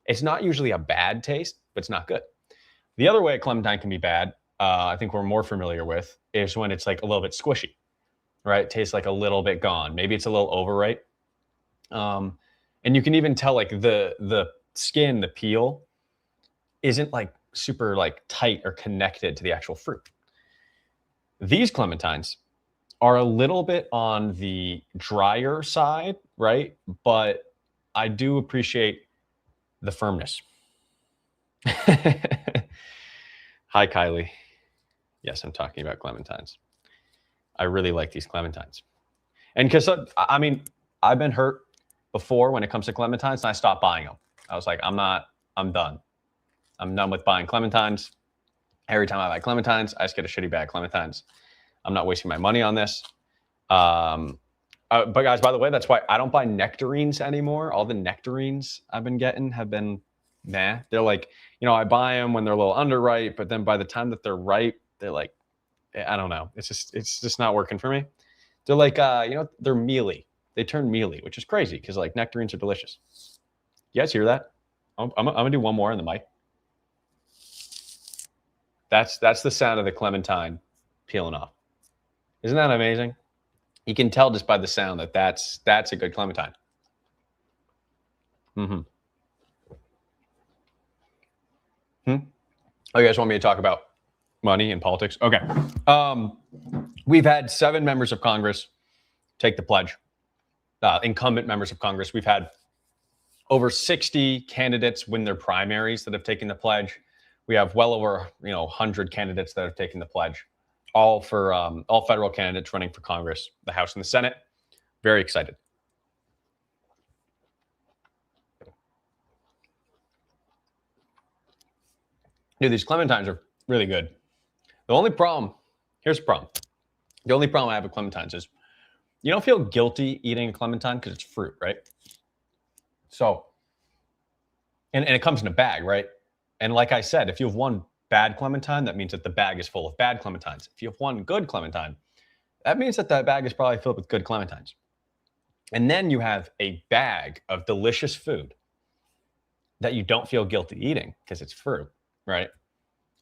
It's not usually a bad taste, but it's not good. The other way a clementine can be bad, I think we're more familiar with, is when it's like a little bit squishy, right? It tastes like a little bit gone. Maybe it's a little overripe. And you can even tell like the skin, the peel, isn't like super like tight or connected to the actual fruit. These clementines are a little bit on the drier side, right? But I do appreciate the firmness. Hi, Kylie. Yes, I'm talking about clementines. I really like these clementines. And because, I mean, I've been hurt before when it comes to clementines, and I stopped buying them. I was like, I'm done. I'm done with buying clementines. Every time I buy clementines, I just get a shitty bag of clementines. I'm not wasting my money on this. But guys, by the way, that's why I don't buy nectarines anymore. All the nectarines I've been getting have been nah. They're like, I buy them when they're a little underripe, but then by the time that they're ripe, they're like, I don't know. It's just not working for me. They're like, they're mealy. They turn mealy, which is crazy because like nectarines are delicious. You guys hear that? I'm gonna do one more in the mic. That's the sound of the clementine peeling off. Isn't that amazing? You can tell just by the sound that that's a good clementine. Oh, you guys want me to talk about money and politics? Okay. We've had 7 members of Congress take the pledge. Incumbent members of Congress. We've had over 60 candidates win their primaries that have taken the pledge. We have well over 100 candidates that have taken the pledge. All for all federal candidates running for Congress, the House and the Senate. Very excited. Dude, these clementines are really good. The only problem, here's the problem. The only problem I have with clementines is you don't feel guilty eating a clementine because it's fruit, right? So, and it comes in a bag, right? And like I said, if you have one bad clementine, that means that the bag is full of bad clementines. If you have one good clementine, that means that that bag is probably filled with good clementines. And then you have a bag of delicious food that you don't feel guilty eating because it's fruit, right?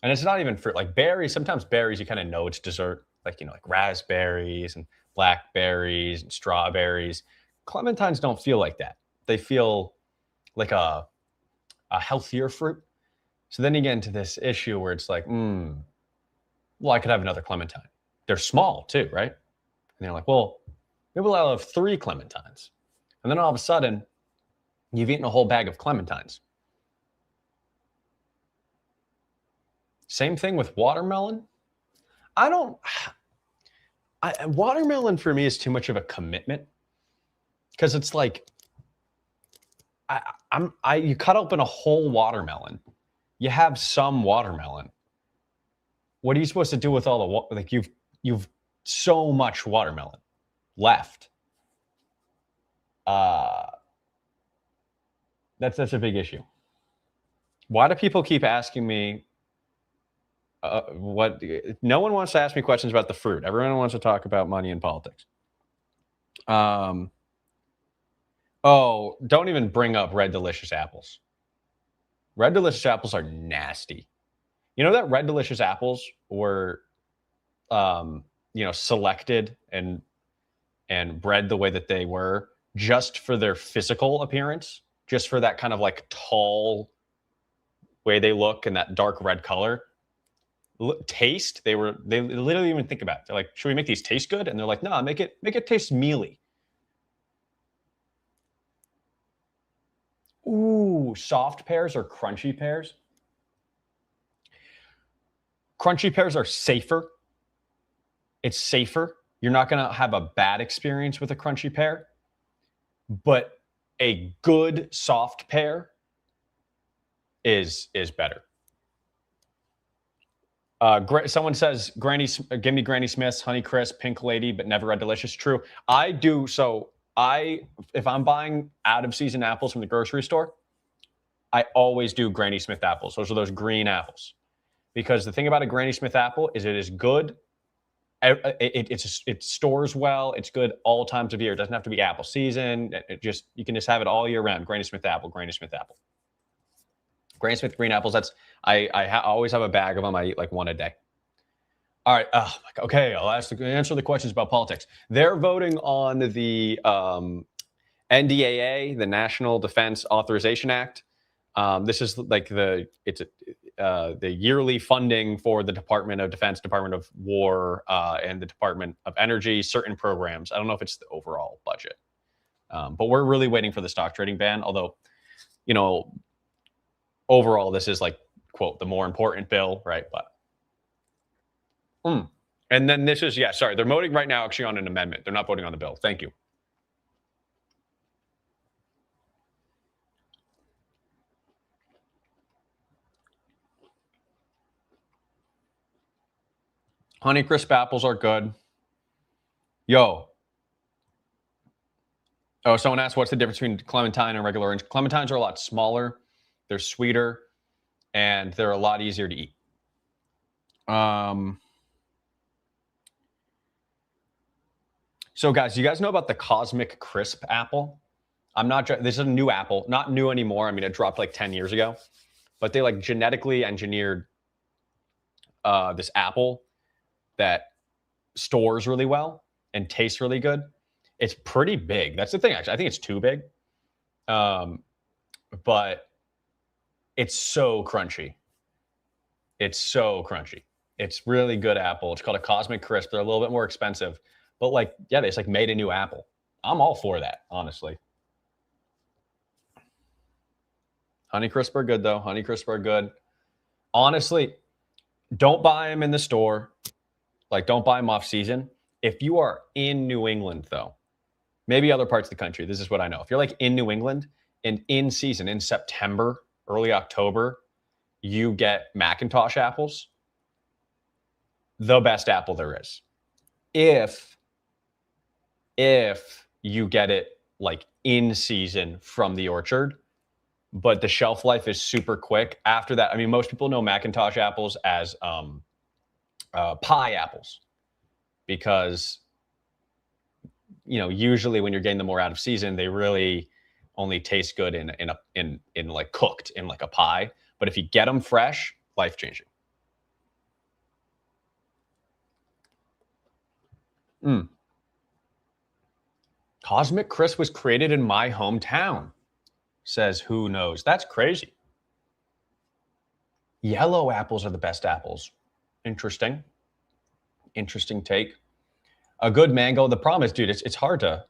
And it's not even fruit. Like berries, sometimes berries, you kind of know it's dessert, like, like raspberries and blackberries and strawberries. Clementines don't feel like that. They feel like a healthier fruit. So then you get into this issue where it's like, well, I could have another clementine. They're small too, right? And they're like, well, maybe I'll have 3 clementines. And then all of a sudden, you've eaten a whole bag of clementines. Same thing with watermelon. Watermelon for me is too much of a commitment because it's like, you cut open a whole watermelon. You have some watermelon. What are you supposed to do with all the like? You've so much watermelon left. That's a big issue. Why do people keep asking me? What? No one wants to ask me questions about the fruit. Everyone wants to talk about money and politics. Oh, don't even bring up Red Delicious apples. Red Delicious apples are nasty. You know that Red Delicious apples were, selected and bred the way that they were just for their physical appearance, just for that kind of like tall way they look and that dark red color. Taste, they literally even think about it. They're like, should we make these taste good? And they're like, no, make it taste mealy. Ooh, soft pears or crunchy pears? Crunchy pears are safer. It's safer. You're not going to have a bad experience with a crunchy pear. But a good soft pear is better. Someone says, give me Granny Smith's, Honey Crisp, Pink Lady, but never Red Delicious. True. I do. So if I'm buying out of season apples from the grocery store, I always do Granny Smith apples. Those are those green apples. Because the thing about a Granny Smith apple is it is good. It stores well. It's good all times of year. It doesn't have to be apple season. You can just have it all year round. Granny Smith apple, Granny Smith apple. Granny Smith green apples. I always have a bag of them. I eat like one a day. All right. Okay. I'll answer the questions about politics. They're voting on the NDAA, the National Defense Authorization Act. This is like the yearly funding for the Department of Defense, Department of War, and the Department of Energy, certain programs. I don't know if it's the overall budget, but we're really waiting for the stock trading ban. Although, overall, this is like, quote, the more important bill, right? But, and then this is, sorry, they're voting right now actually on an amendment. They're not voting on the bill. Thank you. Honey Crisp apples are good. Yo. Oh, someone asked what's the difference between clementine and regular orange. Clementines are a lot smaller. They're sweeter. And they're a lot easier to eat. So guys, you guys know about the Cosmic Crisp apple? This is a new apple, not new anymore. I mean, it dropped like 10 years ago, but they like genetically engineered this apple that stores really well and tastes really good. It's pretty big. That's the thing, actually. I think it's too big. But it's so crunchy. It's really good apple. It's called a Cosmic Crisp. They're a little bit more expensive. But they just made a new apple. I'm all for that, honestly. Honey Crisp are good, though. Honey Crisp are good. Honestly, don't buy them in the store. Don't buy them off season. If you are in New England, though, maybe other parts of the country, this is what I know. If you're in New England and in season, in September, early October, you get Macintosh apples, the best apple there is. If you get it like in season from the orchard, but the shelf life is super quick. After that, I mean, most people know Macintosh apples as pie apples because, you know, usually when you're getting them more out of season, they really only taste good in like cooked in like a pie. But if you get them fresh, life changing. Cosmic Crisp was created in my hometown, says who knows. That's crazy. Yellow apples are the best apples. Interesting. Interesting take. A good mango. The problem is, dude, it's hard to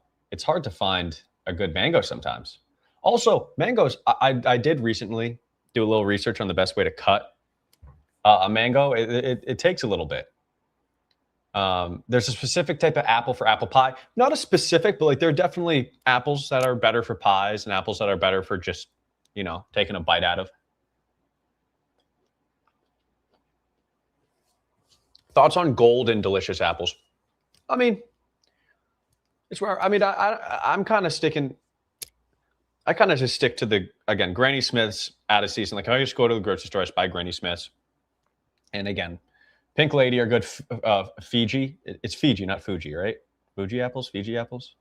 find a good mango sometimes. Also, mangoes. I did recently do a little research on the best way to cut a mango. It takes a little bit. There's a specific type of apple for apple pie. Not a specific, but like there are definitely apples that are better for pies and apples that are better for just, you know, taking a bite out of. Thoughts on golden delicious apples? I mean, it's where, I mean, I'm kind of sticking, I kind of just stick to the, again, Granny Smith's out of season. Like I just go to the grocery store, I just buy Granny Smith's. And again, Pink Lady are good. Fiji, it's Fiji, not Fuji, right? Fuji apples, Fiji apples.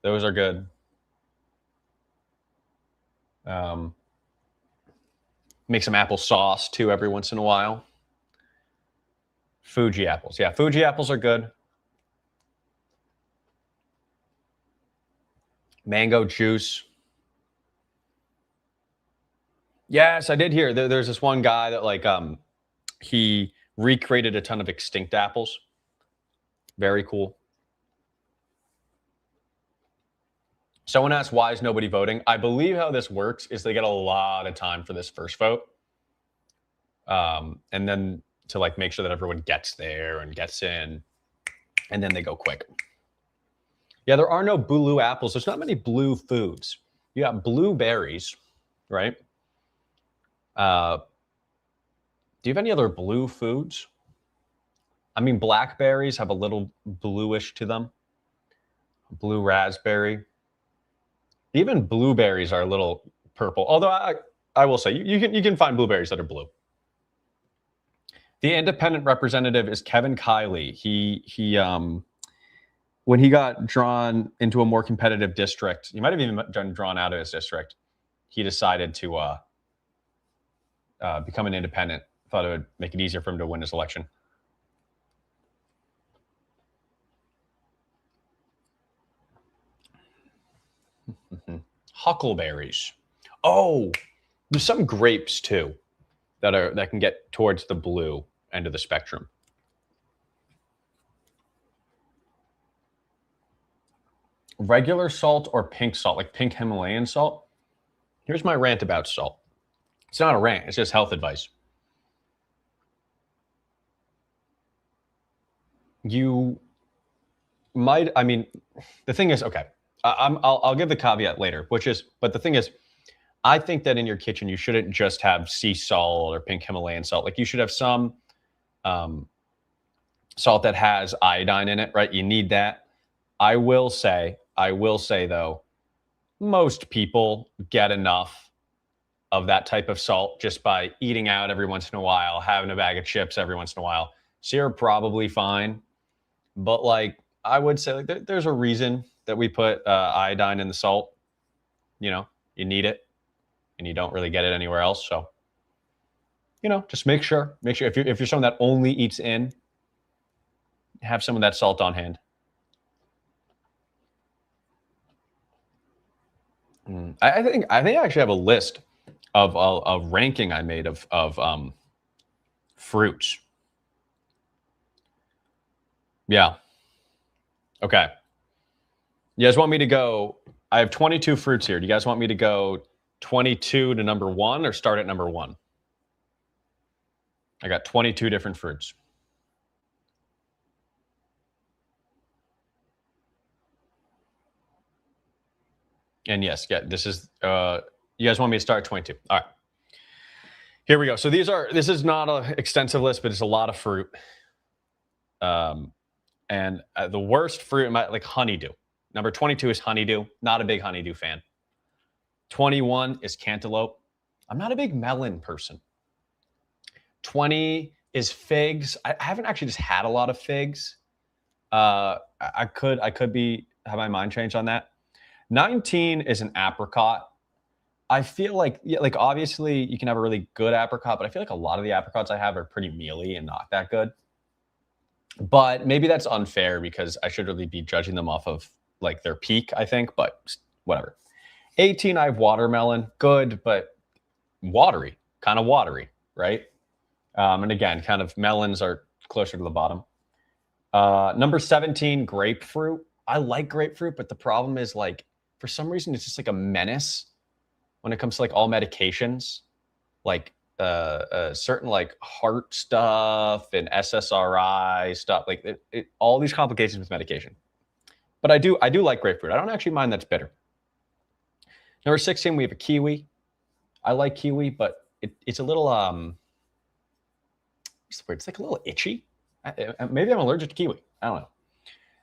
Those are good. Make some apple sauce too every once in a while. Fuji apples. Yeah, Fuji apples are good. Mango juice. Yes, I did hear. There's this one guy that like he recreated a ton of extinct apples. Very cool. Someone asked, why is nobody voting? I believe how this works is they get a lot of time for this first vote. And then to like make sure that everyone gets there and gets in, and then they go quick. Yeah, there are no blue apples. There's not many blue foods. You got blueberries, right? Do you have any other blue foods? I mean, blackberries have a little bluish to them. Blue raspberry. Even blueberries are a little purple. Although I will say you can find blueberries that are blue. The independent representative is Kevin Kiley. He when he got drawn into a more competitive district, he might have even been drawn out of his district. He decided to become an independent. Thought it would make it easier for him to win his election. Huckleberries. Oh, there's some grapes too that can get towards the blue end of the spectrum. Regular salt or pink salt, like pink Himalayan salt. Here's my rant about salt. It's not a rant, it's just health advice. You might, I mean, the thing is, okay, I'll give the caveat later, but the thing is, I think that in your kitchen, you shouldn't just have sea salt or pink Himalayan salt. Like you should have some salt that has iodine in it, right? You need that. I will say though, most people get enough of that type of salt just by eating out every once in a while, having a bag of chips every once in a while. So you're probably fine. But like, I would say like there's a reason that we put iodine in the salt. You know, you need it and you don't really get it anywhere else. So, you know, just make sure if you're someone that only eats in, have some of that salt on hand. I think I actually have a list of a ranking I made of fruits. Yeah. Okay. You guys want me to go? I have 22 fruits here. Do you guys want me to go 22 to number 1 or start at number 1? I got 22 different fruits. And yes, yeah, this is, you guys want me to start at 22. All right. Here we go. So this is not an extensive list, but it's a lot of fruit. And the worst fruit, like honeydew. Number 22 is honeydew. Not a big honeydew fan. 21 is cantaloupe. I'm not a big melon person. 20 is figs. I haven't actually just had a lot of figs. I could have my mind changed on that. 19 is an apricot. I feel like, yeah, like obviously you can have a really good apricot, but I feel like a lot of the apricots I have are pretty mealy and not that good. But maybe that's unfair because I should really be judging them off of like their peak, I think, but whatever. 18, I have watermelon. Good, but watery, kind of watery, right? And again, kind of melons are closer to the bottom. Number 17, grapefruit. I like grapefruit, but the problem is like, for some reason, it's just like a menace when it comes to like all medications, like certain like heart stuff and SSRI stuff, like all these complications with medication. But I do like grapefruit. I don't actually mind that's bitter. Number 16, we have a kiwi. I like kiwi, but it's a little it's like a little itchy. Maybe I'm allergic to kiwi. I don't know.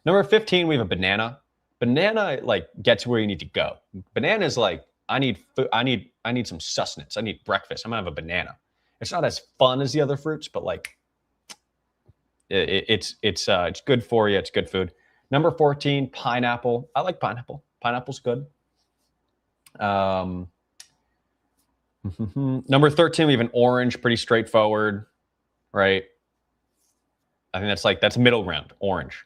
Number 15, we have a banana. Banana like gets where you need to go. Banana is like, I need food. I need some sustenance. I need breakfast. I'm gonna have a banana. It's not as fun as the other fruits, but like it's good for you. It's good food. Number 14, pineapple. I like pineapple. Pineapple's good. Number 13, we have an orange. Pretty straightforward, right? I think that's middle ground. Orange.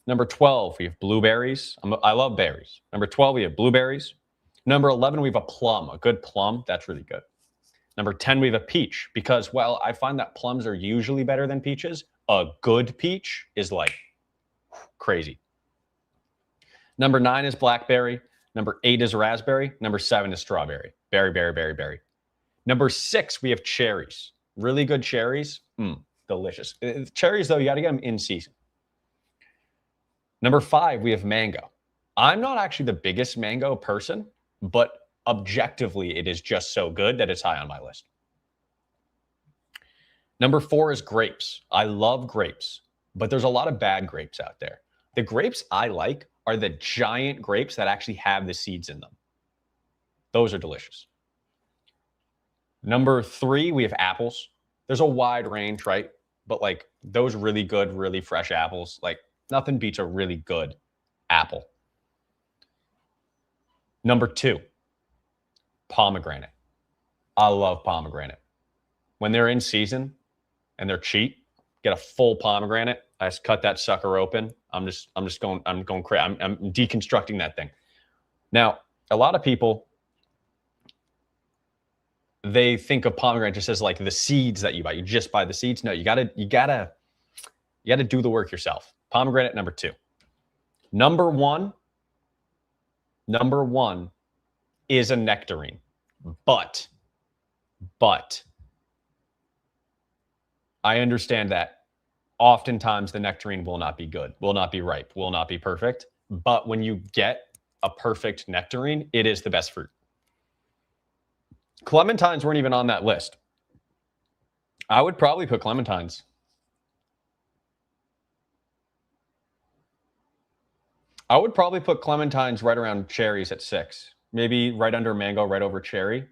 Number 12, we have blueberries. I love berries. Number 12, we have blueberries. Number 11, we have a plum. A good plum, that's really good. Number 10, we have a peach because, well, I find that plums are usually better than peaches. A good peach is like crazy. Number 9 is blackberry. Number 8 is raspberry. Number 7 is strawberry. Berry. Number 6, we have cherries. Really good cherries. Delicious. Cherries, though, you got to get them in season. Number 5, we have mango. I'm not actually the biggest mango person, but objectively, it is just so good that it's high on my list. Number 4 is grapes. I love grapes, but there's a lot of bad grapes out there. The grapes I like are the giant grapes that actually have the seeds in them. Those are delicious. Number 3, we have apples. There's a wide range, right? But like those really good, really fresh apples, like nothing beats a really good apple. Number 2, pomegranate. I love pomegranate. When they're in season and they're cheap, get a full pomegranate. I just cut that sucker open. I'm going crazy. I'm deconstructing that thing. Now, a lot of people, they think of pomegranate just as like the seeds that you buy. You just buy the seeds. No, you gotta do the work yourself. Pomegranate, number 2. Number one is a nectarine. But I understand that oftentimes the nectarine will not be good, will not be ripe, will not be perfect. But when you get a perfect nectarine, it is the best fruit. Clementines weren't even on that list. I would probably put clementines. I would probably put clementines right around cherries at 6. Maybe right under mango, right over cherry.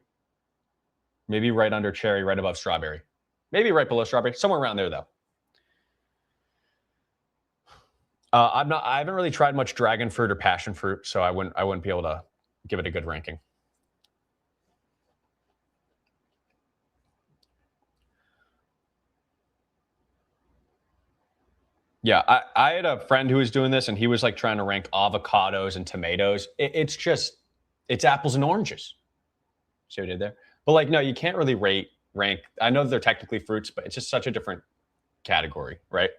Maybe right under cherry, right above strawberry. Maybe right below strawberry. Somewhere around there, though. I haven't really tried much dragon fruit or passion fruit, so I wouldn't be able to give it a good ranking. Yeah, I had a friend who was doing this, and he was like trying to rank avocados and tomatoes. It's apples and oranges. See what I did there? But like, no, you can't really rank. I know they're technically fruits, but it's just such a different category, right?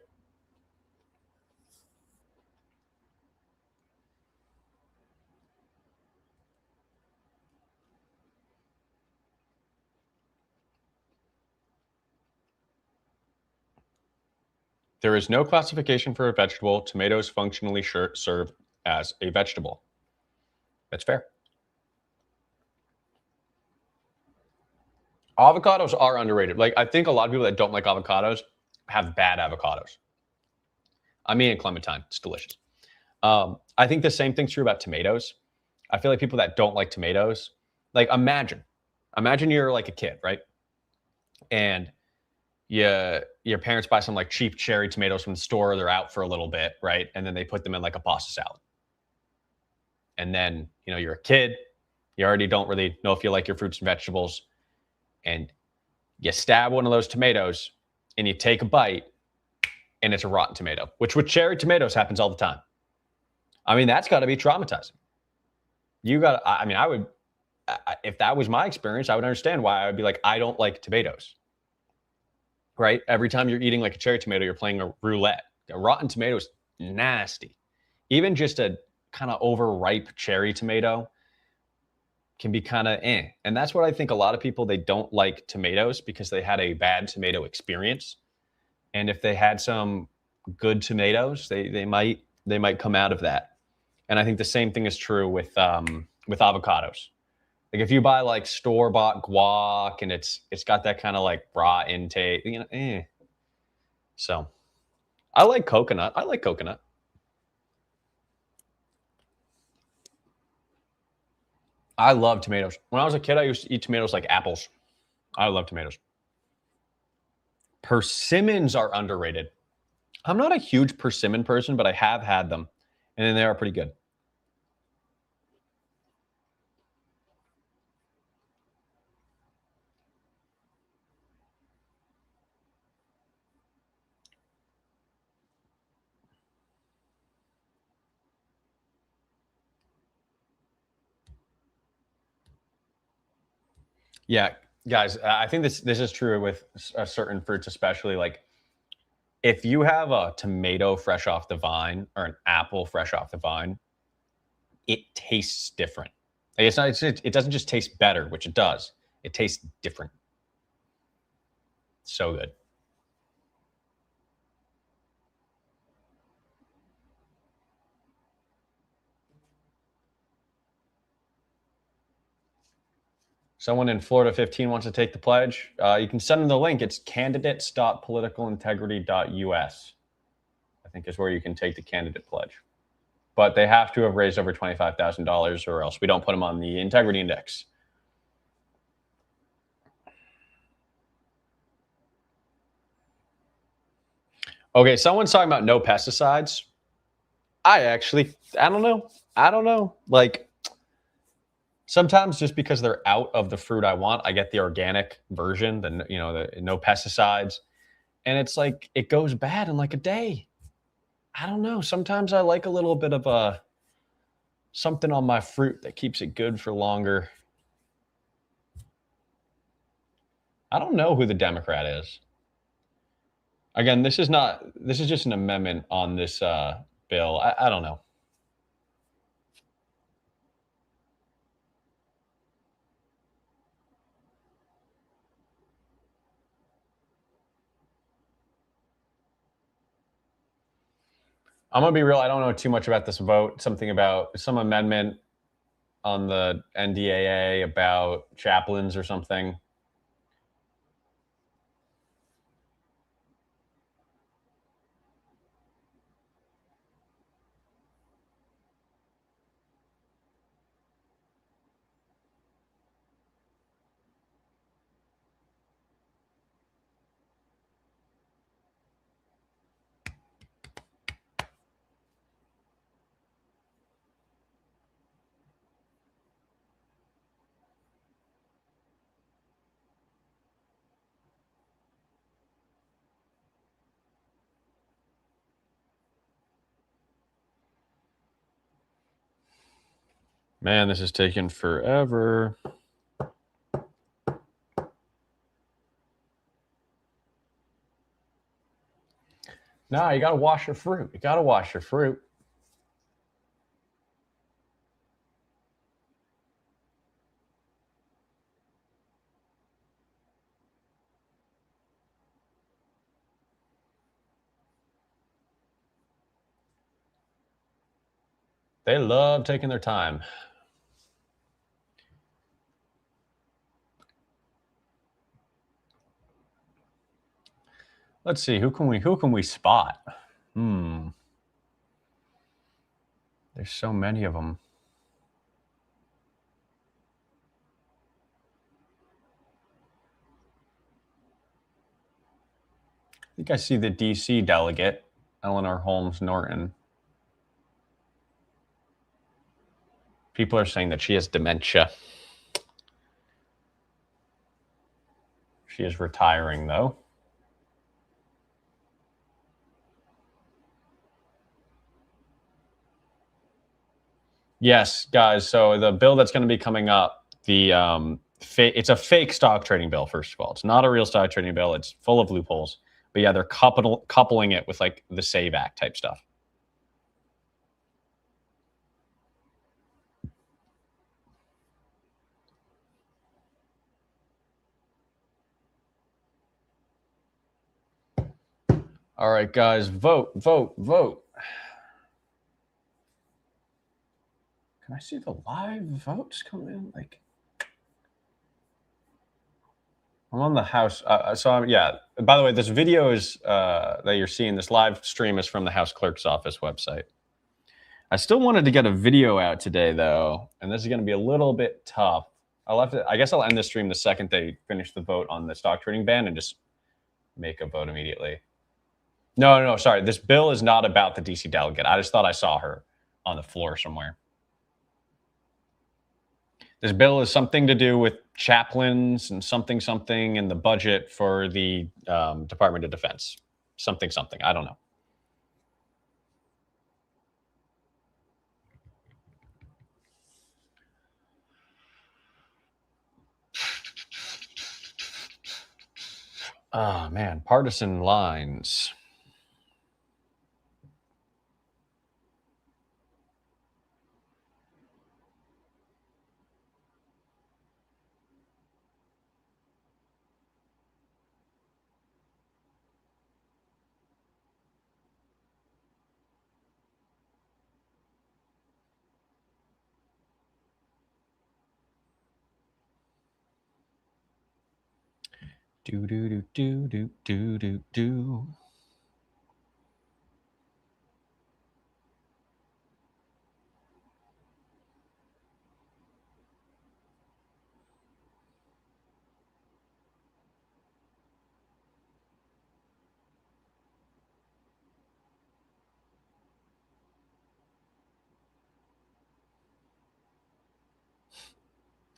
There is no classification for a vegetable. Tomatoes functionally serve as a vegetable. That's fair. Avocados are underrated. Like, I think a lot of people that don't like avocados have bad avocados. I mean, in Clementine, it's delicious. I think the same thing's true about tomatoes. I feel like people that don't like tomatoes, like imagine you're like a kid, right? And your parents buy some like cheap cherry tomatoes from the store. They're out for a little bit, right? And then they put them in like a pasta salad. And then, you're a kid. You already don't really know if you like your fruits and vegetables. And you stab one of those tomatoes and you take a bite and it's a rotten tomato, which with cherry tomatoes happens all the time. I mean, that's got to be traumatizing. If that was my experience, I would understand why I would be like, I don't like tomatoes, right? Every time you're eating like a cherry tomato, you're playing a roulette. A rotten tomato is nasty. Even just a kind of overripe cherry tomato can be kind of eh. And that's what I think a lot of people, they don't like tomatoes because they had a bad tomato experience. And if they had some good tomatoes, they might come out of that. And I think the same thing is true with avocados. Like if you buy like store-bought guac and it's got that kind of like raw intake, So I like coconut. I love tomatoes. When I was a kid, I used to eat tomatoes like apples. I love tomatoes. Persimmons are underrated. I'm not a huge persimmon person, but I have had them, and they are pretty good. Yeah, guys, I think this is true with certain fruits, especially like if you have a tomato fresh off the vine or an apple fresh off the vine, it tastes different. Like it doesn't just taste better, which it does. It tastes different. So good. Someone in Florida 15 wants to take the pledge. You can send them the link. It's candidates.politicalintegrity.us. I think is where you can take the candidate pledge. But they have to have raised over $25,000 or else we don't put them on the integrity index. Okay, someone's talking about no pesticides. I don't know. Like sometimes just because they're out of the fruit I want, I get the organic version, the no pesticides. And it's like it goes bad in like a day. I don't know. Sometimes I like a little bit of something on my fruit that keeps it good for longer. I don't know who the Democrat is. Again, this is just an amendment on this bill. I don't know. I'm going to be real. I don't know too much about this vote. Something about some amendment on the NDAA about chaplains or something. Man, this is taking forever. No, you got to wash your fruit. They love taking their time. Let's see. Who can we spot? There's so many of them. I think I see the DC delegate, Eleanor Holmes Norton. People are saying that she has dementia. She is retiring, though. Yes, guys. So the bill that's going to be coming up, it's a fake stock trading bill. First of all, it's not a real stock trading bill. It's full of loopholes. But yeah, they're coupling it with like the SAVE Act type stuff. All right, guys, vote, vote, vote. Can I see the live votes come in? Like, I'm on the House. Yeah. By the way, this video is that you're seeing. This live stream is from the House Clerk's Office website. I still wanted to get a video out today, though, and this is going to be a little bit tough. I guess I'll end the stream the second they finish the vote on the stock trading ban and just make a vote immediately. No, sorry. This bill is not about the DC delegate. I just thought I saw her on the floor somewhere. This bill is something to do with chaplains and something in the budget for the Department of Defense. Something. I don't know. Oh, man. Partisan lines. Do.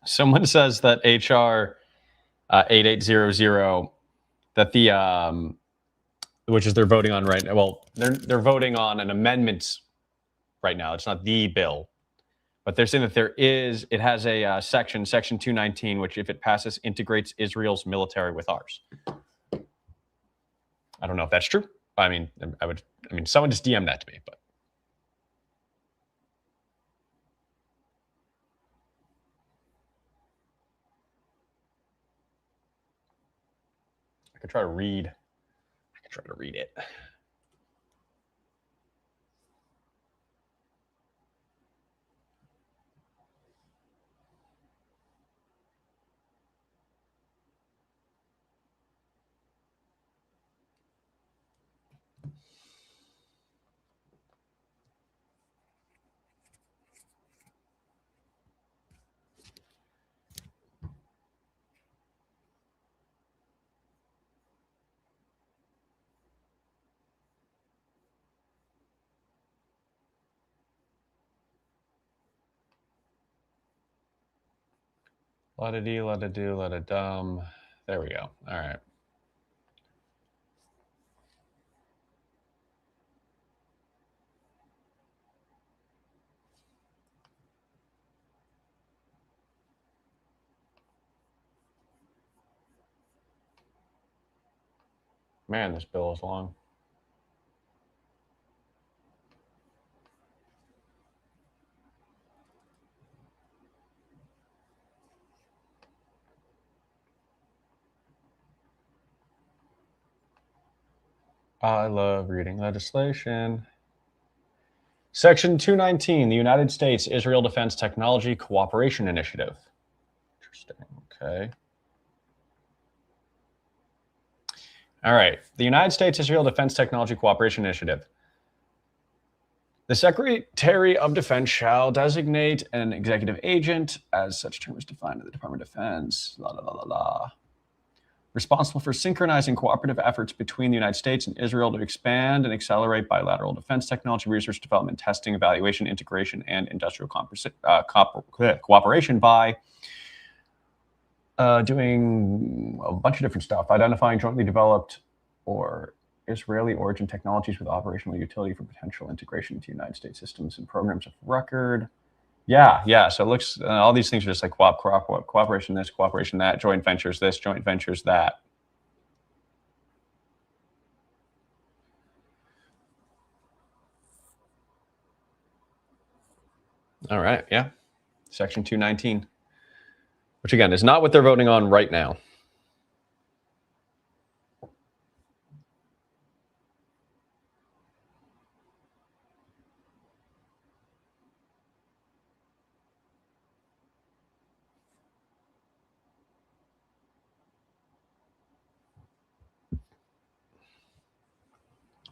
Someone says that HR 8800, that the which is they're voting on right now. Well, they're voting on an amendment right now. It's not the bill, but they're saying that it has a section 219, which if it passes, integrates Israel's military with ours. I don't know if that's true. I mean, someone just DM that to me, but. I could try to read it. La-da-dee, la-da-do, la-da-dum. There we go. All right. Man, this bill is long. I love reading legislation. Section 219, the United States-Israel Defense Technology Cooperation Initiative. Interesting. Okay. All right. The United States-Israel Defense Technology Cooperation Initiative. The Secretary of Defense shall designate an executive agent, as such term is defined in the Department of Defense, responsible for synchronizing cooperative efforts between the United States and Israel to expand and accelerate bilateral defense technology research, development, testing, evaluation, integration, and industrial cooperation by doing a bunch of different stuff, identifying jointly developed or Israeli origin technologies with operational utility for potential integration into United States systems and programs of record. Yeah. So it looks, all these things are just like cooperation this, cooperation that, joint ventures this, joint ventures that. All right, yeah. Section 219, which again is not what they're voting on right now.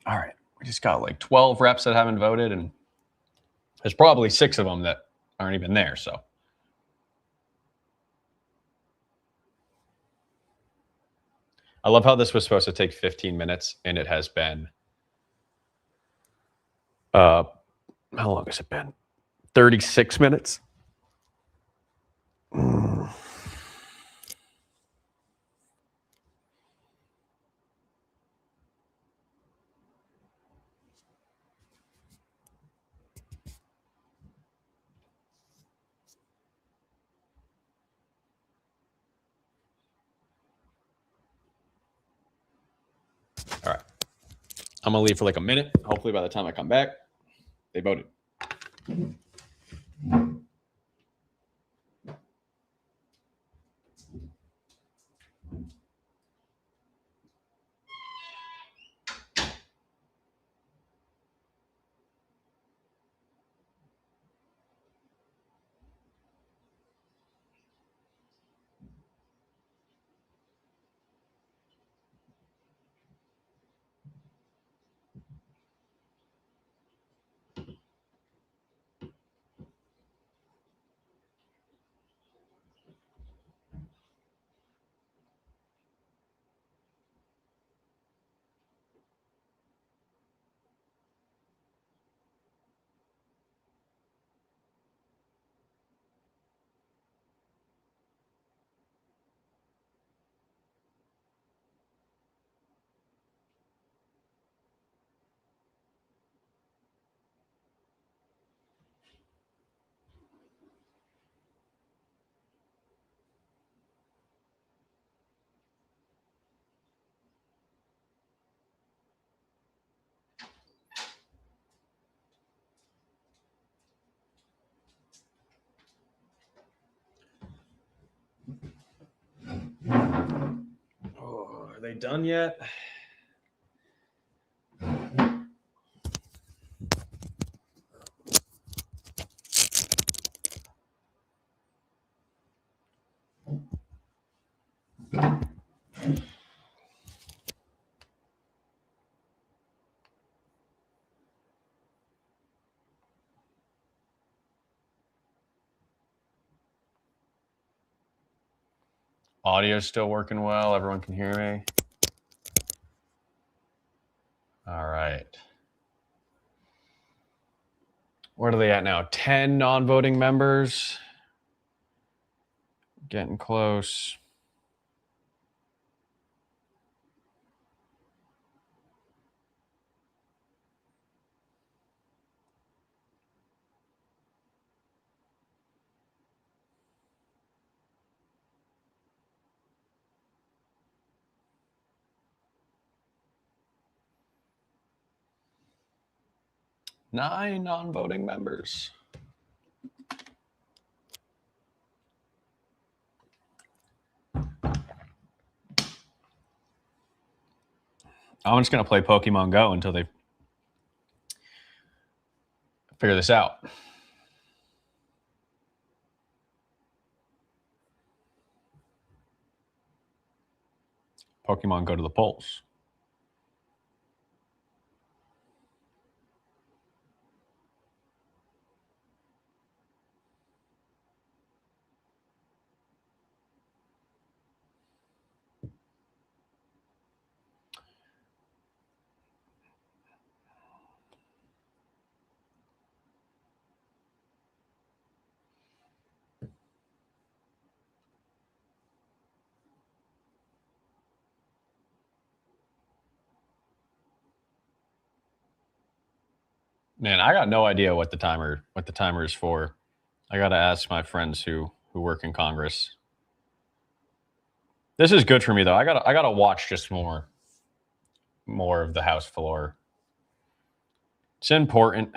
All right, we just got like 12 reps that haven't voted, and there's probably 6 of them that aren't even there, so. I love how this was supposed to take 15 minutes, and it has been, how long has it been? 36 minutes? All right. I'm going to leave for like a minute. Hopefully by the time I come back, they voted. Oh, are they done yet? Audio's still working well. Everyone can hear me. All right. What are they at now? 10 non-voting members. Getting close. Nine non-voting members. I'm just going to play Pokemon Go until they figure this out. Pokemon go to the polls. Man, I got no idea what the timer is for. I got to ask my friends who work in Congress. This is good for me though. I got to watch just more of the House floor. It's important.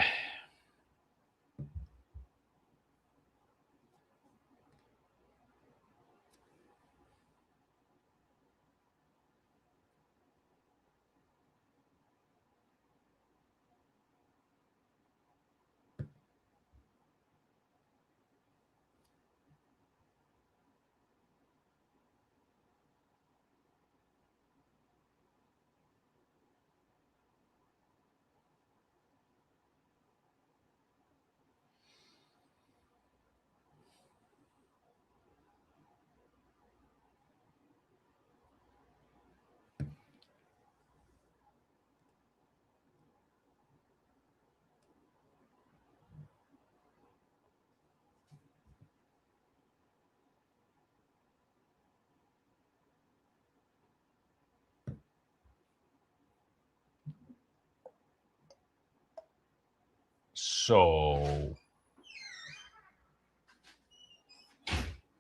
So,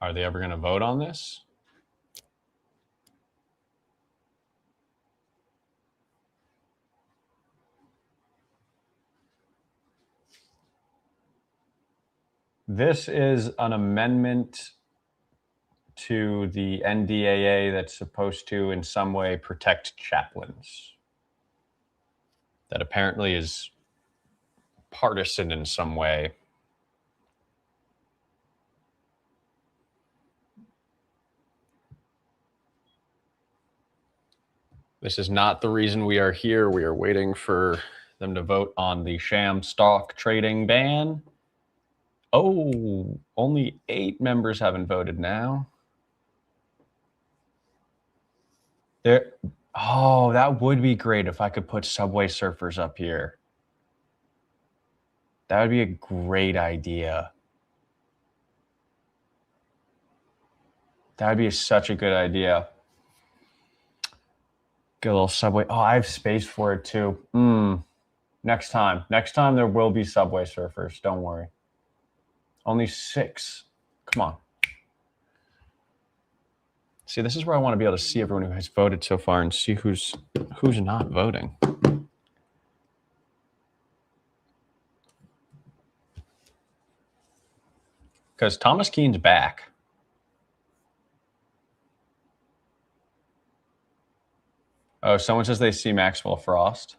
are they ever going to vote on this? This is an amendment to the NDAA that's supposed to, in some way, protect chaplains. That apparently is partisan in some way. This is not the reason we are here. We are waiting for them to vote on the SHAM stock trading ban. Oh, only 8 members haven't voted now. Oh, that would be great if I could put Subway Surfers up here. That would be a great idea. That would be such a good idea. Get a little Subway. Oh, I have space for it too. Next time there will be Subway Surfers. Don't worry. Only 6. Come on. See, this is where I want to be able to see everyone who has voted so far and see who's not voting. Because Thomas Keene's back. Oh, someone says they see Maxwell Frost.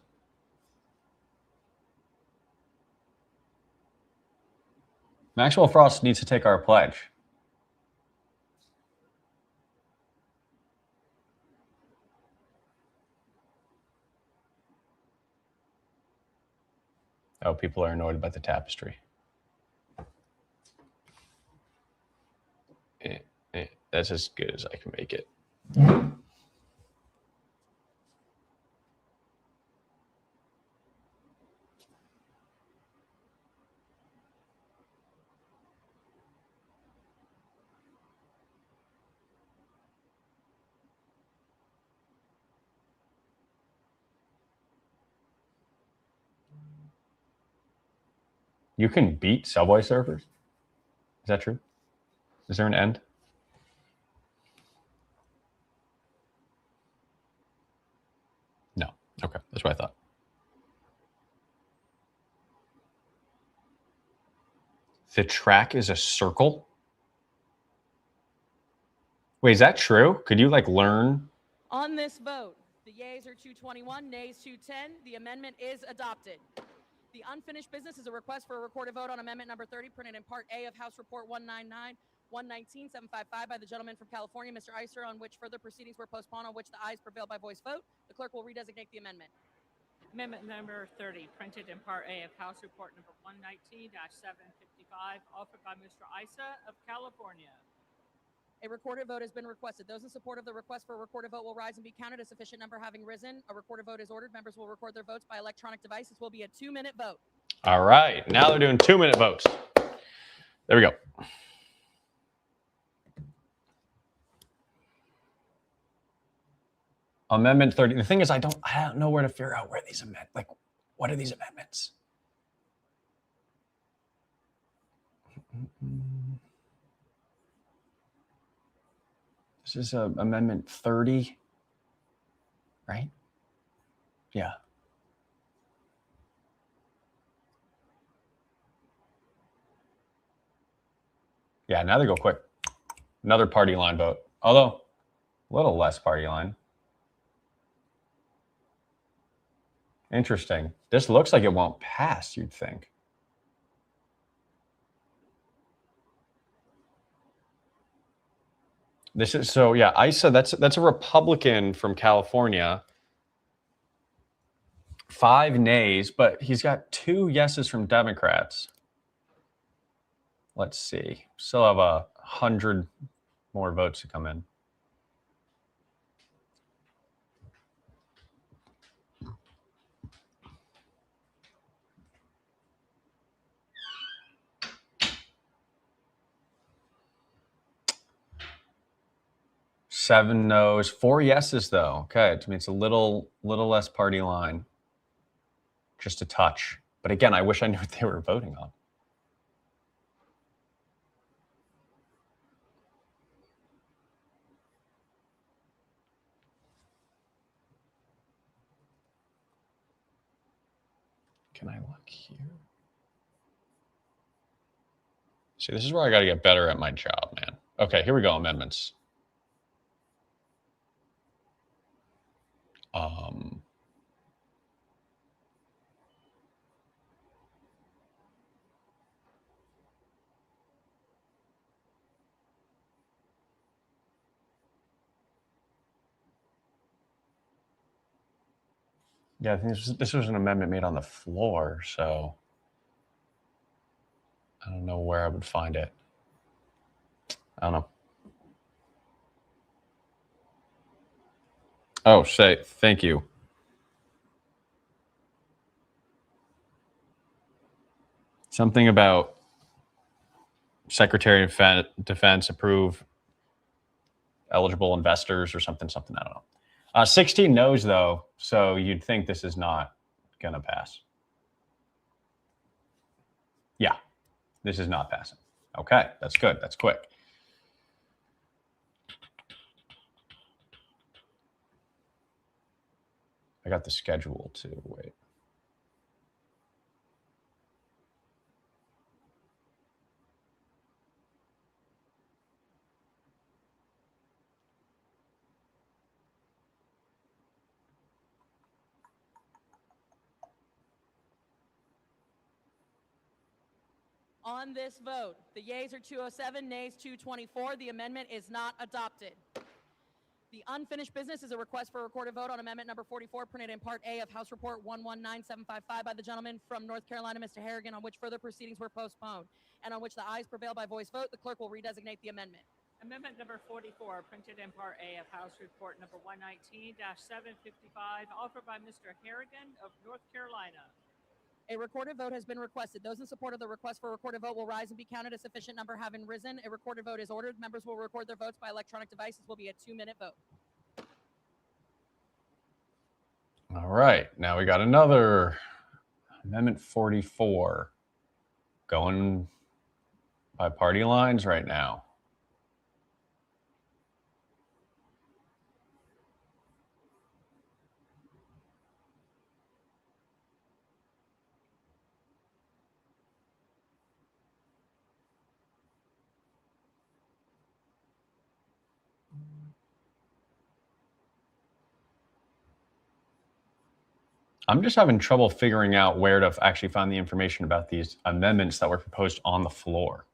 Maxwell Frost needs to take our pledge. Oh, people are annoyed about the tapestry. That's as good as I can make it. You can beat Subway Surfers? Is that true? Is there an end? No. Okay, that's what I thought. The track is a circle? Wait, is that true? Could you learn?
On this vote, the yeas are 221, nays 210. The amendment is adopted. The unfinished business is a request for a recorded vote on amendment number 30, printed in Part A of House Report 199-119-755 by the gentleman from California, Mr. Iser, on which further proceedings were postponed, on which the ayes prevailed by voice vote. The clerk will redesignate the amendment.
Amendment number 30, printed in Part A of House Report number 119-755, offered by Mr. Isa of California.
A recorded vote has been requested. Those in support of the request for a recorded vote will rise and be counted. A sufficient number having risen, a recorded vote is ordered. Members will record their votes by electronic device. This will be a 2-minute vote.
All right, now they're doing 2-minute votes. There we go. Amendment 30. The thing is, I don't know where to figure out where these what are these amendments? This is Amendment 30, right? Yeah. Yeah, now they go quick. Another party line vote, although a little less party line. Interesting. This looks like it won't pass, you'd think. This is so yeah, Isa, that's a Republican from California. 5 nays, but he's got 2 yeses from Democrats. Let's see. Still have 100 more votes to come in. Seven no's, 4 yeses though. Okay, to me it's a little less party line. Just a touch. But again, I wish I knew what they were voting on. Can I look here? See, this is where I got to get better at my job, man. Okay, here we go, amendments. Yeah, I think this was an amendment made on the floor, so I don't know where I would find it. I don't know. Oh, thank you. Something about Secretary of Defense approve eligible investors or something, I don't know. 16 no's though, so you'd think this is not going to pass. Yeah, this is not passing. Okay, that's good. That's quick. I got the schedule too. Wait.
On this vote, the yeas are 207, nays 224. The amendment is not adopted. The unfinished business is a request for a recorded vote on amendment number 44, printed in Part A of House Report 119755 by the gentleman from North Carolina, Mr. Harrigan, on which further proceedings were postponed, and on which the ayes prevail by voice vote. The clerk will redesignate the amendment.
Amendment number 44, printed in Part A of House Report number 119-755, offered by Mr. Harrigan of North Carolina.
A recorded vote has been requested. Those in support of the request for a recorded vote will rise and be counted. A sufficient number having risen, a recorded vote is ordered. Members will record their votes by electronic device. This will be a 2-minute vote.
All right, now we got another Amendment 44 going by party lines right now. I'm just having trouble figuring out where to actually find the information about these amendments that were proposed on the floor.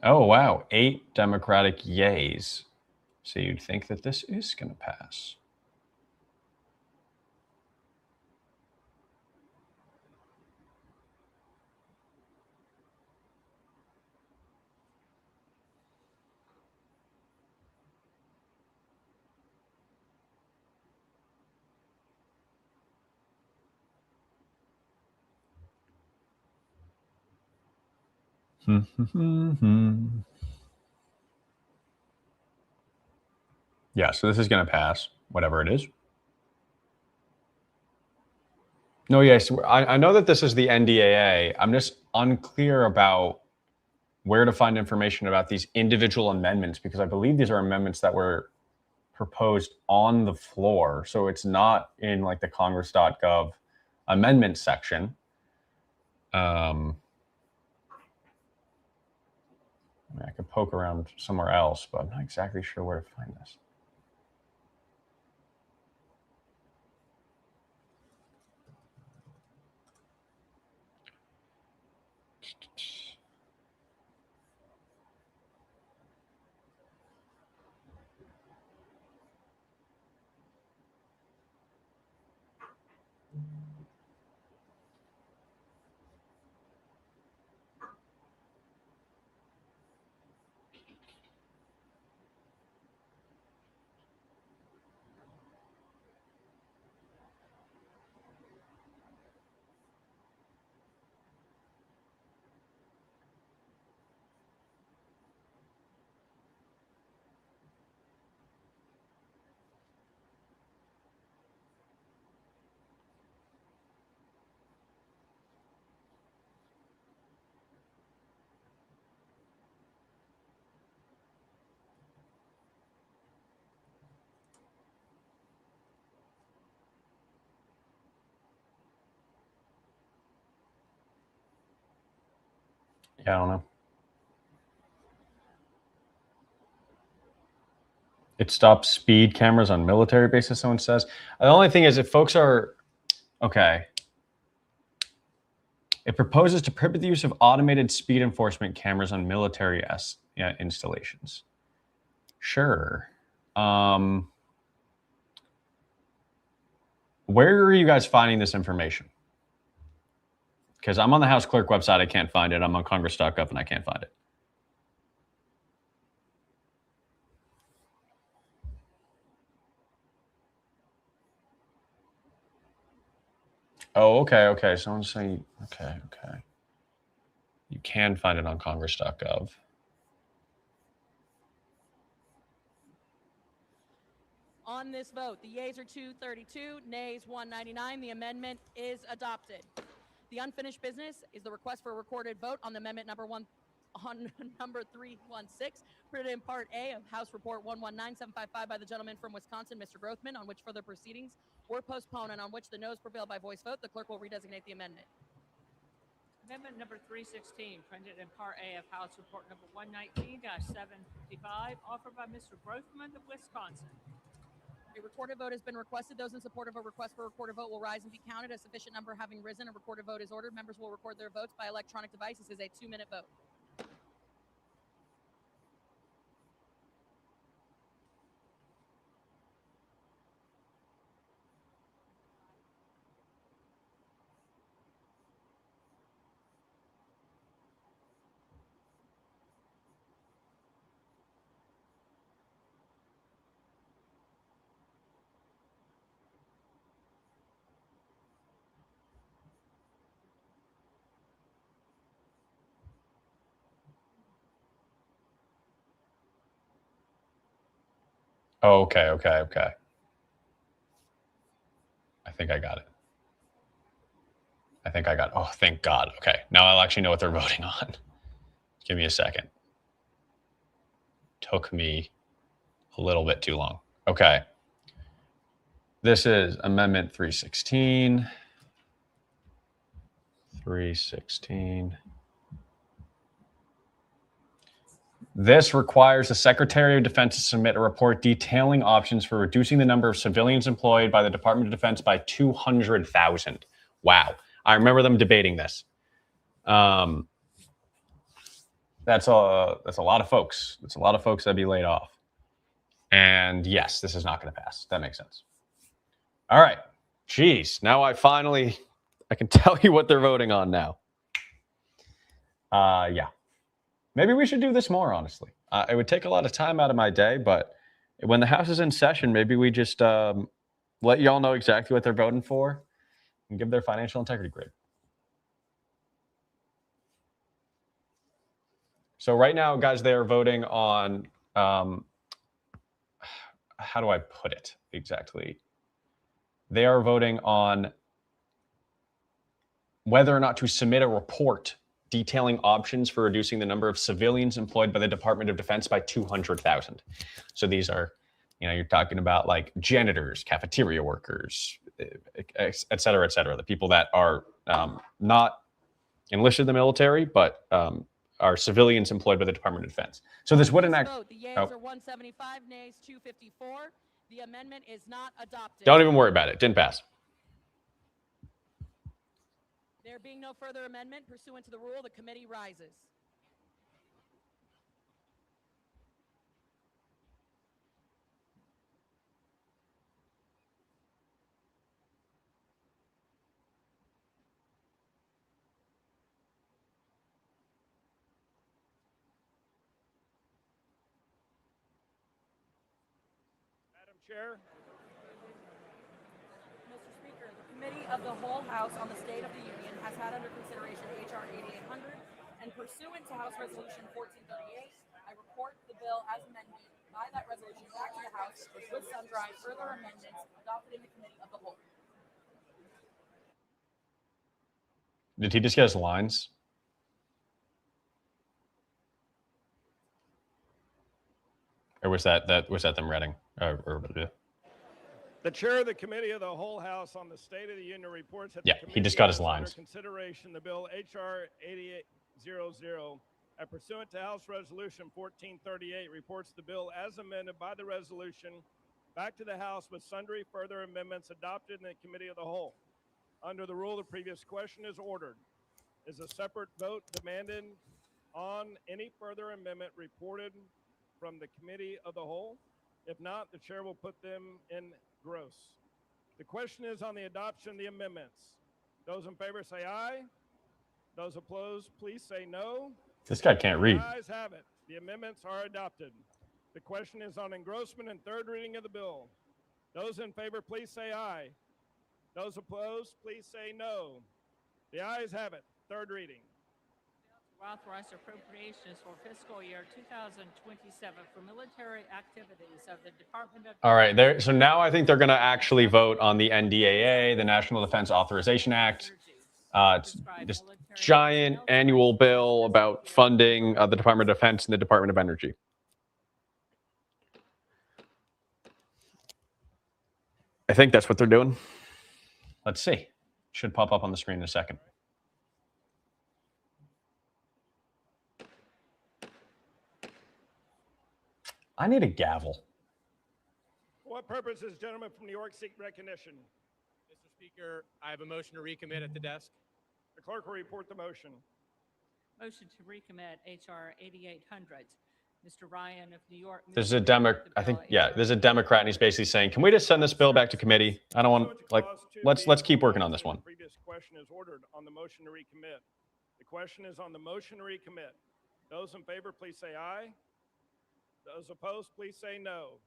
Oh, wow. 8 Democratic yays. So you'd think that this is going to pass. Yeah, so this is going to pass, whatever it is. No, yes, I know that this is the NDAA. I'm just unclear about where to find information about these individual amendments, because I believe these are amendments that were proposed on the floor. So it's not in like the congress.gov amendment section. I mean, I could poke around somewhere else, but I'm not exactly sure where to find this. Yeah, I don't know. It stops speed cameras on military bases, someone says. The only thing is, if folks are, okay. It proposes to prohibit the use of automated speed enforcement cameras on military installations. Sure. Where are you guys finding this information? Because I'm on the House Clerk website, I can't find it. I'm on congress.gov and I can't find it. Oh, okay, okay. Someone's saying, okay, okay. You can find it on congress.gov.
On this vote, the yeas are 232, nays 199. The amendment is adopted. The unfinished business is the request for a recorded vote on the amendment number 316, printed in Part A of House Report 119755 by the gentleman from Wisconsin, Mr. Grothman, on which further proceedings were postponed and on which the noes prevailed by voice vote. The clerk will redesignate the amendment.
Amendment number 316, printed in Part A of House Report number 119-755, offered by Mr. Grothman of Wisconsin.
A recorded vote has been requested. Those in support of a request for a recorded vote will rise and be counted. A sufficient number having risen, a recorded vote is ordered. Members will record their votes by electronic device. This is a 2-minute vote.
Oh, okay, okay, okay. I think I got it. I think I got it. Oh, thank God. Okay, now I'll actually know what they're voting on. Give me a second. Took me a little bit too long. Okay. This is Amendment 316. 316. This requires the Secretary of Defense to submit a report detailing options for reducing the number of civilians employed by the Department of Defense by 200,000. Wow. I remember them debating this. That's a lot of folks. That's a lot of folks that'd be laid off. And yes, this is not going to pass. That makes sense. All right. Jeez. Now I can tell you what they're voting on now. Yeah. Maybe we should do this more, honestly. It would take a lot of time out of my day, but when the House is in session, maybe we just let y'all know exactly what they're voting for and give their financial integrity grade. So right now, guys, they are voting on, how do I put it exactly? They are voting on whether or not to submit a report detailing options for reducing the number of civilians employed by the Department of Defense by 200,000. So these are, you're talking about like janitors, cafeteria workers, et cetera, the people that are not enlisted in the military, but are civilians employed by the Department of Defense. So this would enact.
Vote. The yeas
Oh,
are 175, nays 254. The amendment is not adopted.
don't even worry about it. Didn't pass.
There being no further amendment pursuant to the rule, the committee rises.
Madam Chair,
Mr. Speaker, the Committee of the Whole House on the State of the Union has had under consideration H.R. 8800, and pursuant to House Resolution 1438, I report the bill as amended by that resolution back to the House with sundry further amendments adopted in the Committee of the Whole.
Did he just get his lines? Or was that them reading?
the chair of the Committee of the Whole House on the State of the Union reports that
Yeah,
the
he just
committee
got his
has under
lines.
consideration the bill H.R. 8800, and pursuant to House Resolution 1438, reports the bill as amended by the resolution back to the House with sundry further amendments adopted in the Committee of the Whole. Under the rule, the previous question is ordered. Is a separate vote demanded on any further amendment reported from the Committee of the Whole? If not, the chair will put them in gross. The question is on the adoption of the amendments. Those in favor say aye. Those opposed, please say no.
This guy can't read.
The ayes have it. The amendments are adopted. The question is on engrossment and third reading of the bill. Those in favor, please say aye. Those opposed, please say no. The ayes have it. Third reading.
Authorize appropriations for fiscal year 2027 for military activities of the Department of.
All right, there. So now I think they're going to actually vote on the NDAA, the National Defense Authorization Act. It's this giant annual bill about funding the Department of Defense and the Department of Energy. I think that's what they're doing. Let's see. Should pop up on the screen in a second. I need a gavel.
For what purposes, gentlemen from New York seek recognition?
Mr. Speaker, I have a motion to recommit at the desk.
The clerk will report the motion.
Motion to recommit H.R. 8800. Mr. Ryan of New York.
There's a I think, yeah, there's a Democrat, and he's basically saying, "Can we just send this bill back to committee? I don't want, like, let's keep working on this one."
The previous question is ordered on the motion to recommit. The question is on the motion to recommit. Those in favor, please say aye. Those opposed, please say no.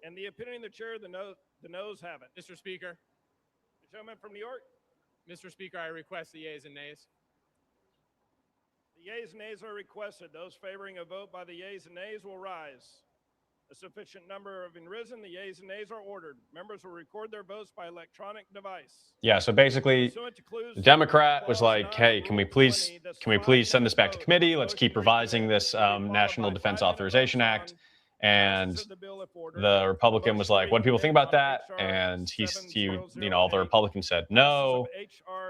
In the opinion of the chair, the noes have it.
Mr. Speaker.
The gentleman from New York.
Mr. Speaker, I request the yeas and nays.
The yeas and nays are requested. Those favoring a vote by the yeas and nays will rise. A sufficient number have been risen. The yeas and nays are ordered. Members will record their votes by electronic device.
Yeah, so basically, the Democrat was like, "Hey, can we please send this back to committee? Let's keep revising this National Defense Authorization Act." And the Republican was like, "What do people think about that?" And all the Republicans said no.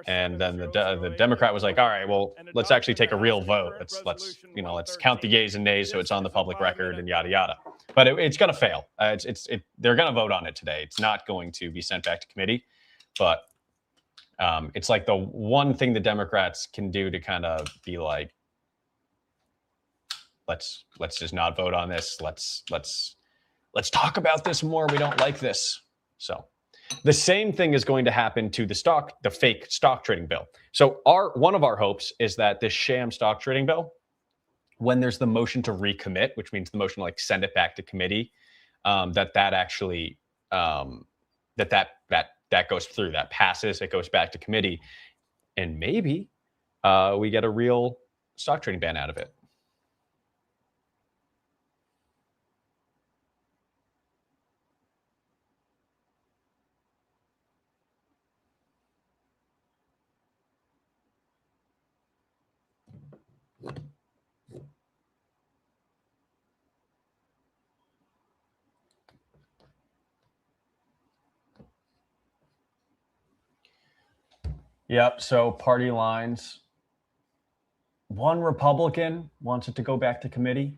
And then the Democrat was like, "All right, well, let's actually take a real vote. Let's count the yeas and nays so it's on the public record and yada yada." But it's gonna fail. They're gonna vote on it today. It's not going to be sent back to committee. But it's like the one thing the Democrats can do to kind of be like, let's just not vote on this. Let's talk about this more. We don't like this. So the same thing is going to happen to the fake stock trading bill. So one of our hopes is that this sham stock trading bill, when there's the motion to recommit, which means the motion to like send it back to committee, that actually that goes through, that passes, it goes back to committee, and maybe we get a real stock trading ban out of it. Yep. So party lines. One Republican wants it to go back to committee.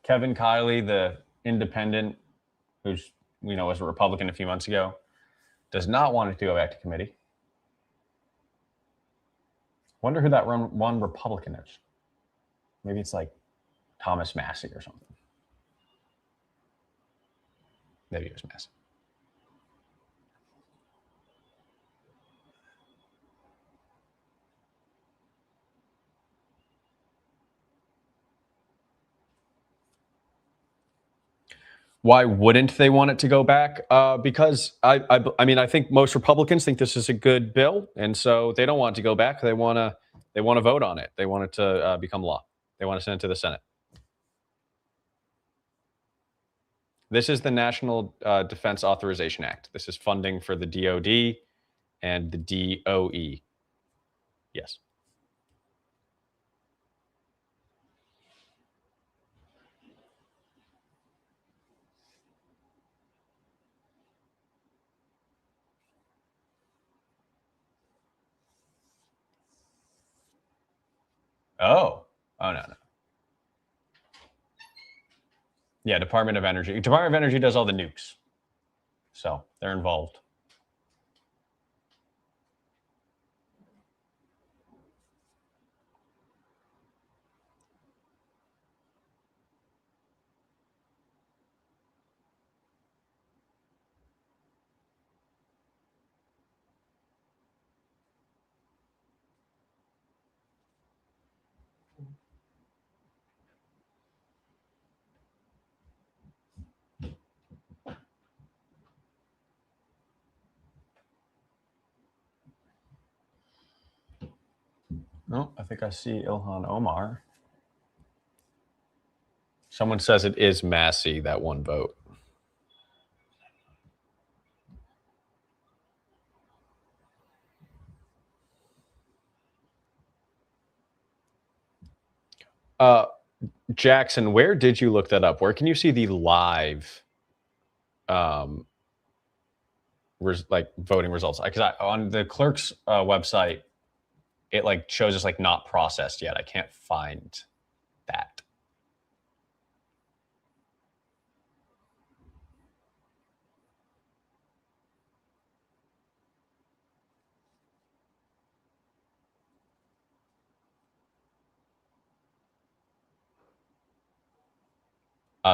Kevin Kiley, the independent, who's, was a Republican a few months ago, does not want it to go back to committee. Wonder who that one Republican is. Maybe it's like Thomas Massey or something. Maybe it was Massey. Why wouldn't they want it to go back? Because I think most Republicans think this is a good bill, and so they don't want it to go back. They want to vote on it. They want it to become law. They want to send it to the Senate. This is the National Defense Authorization Act. This is funding for the DoD and the DOE. Yes. Oh, no. Yeah, Department of Energy. Department of Energy does all the nukes. So they're involved. Oh, I think I see Ilhan Omar. Someone says it is Massey, that one vote. Jackson, where did you look that up? Where can you see the live voting results? Because on the clerk's website, it shows us not processed yet. I can't find that.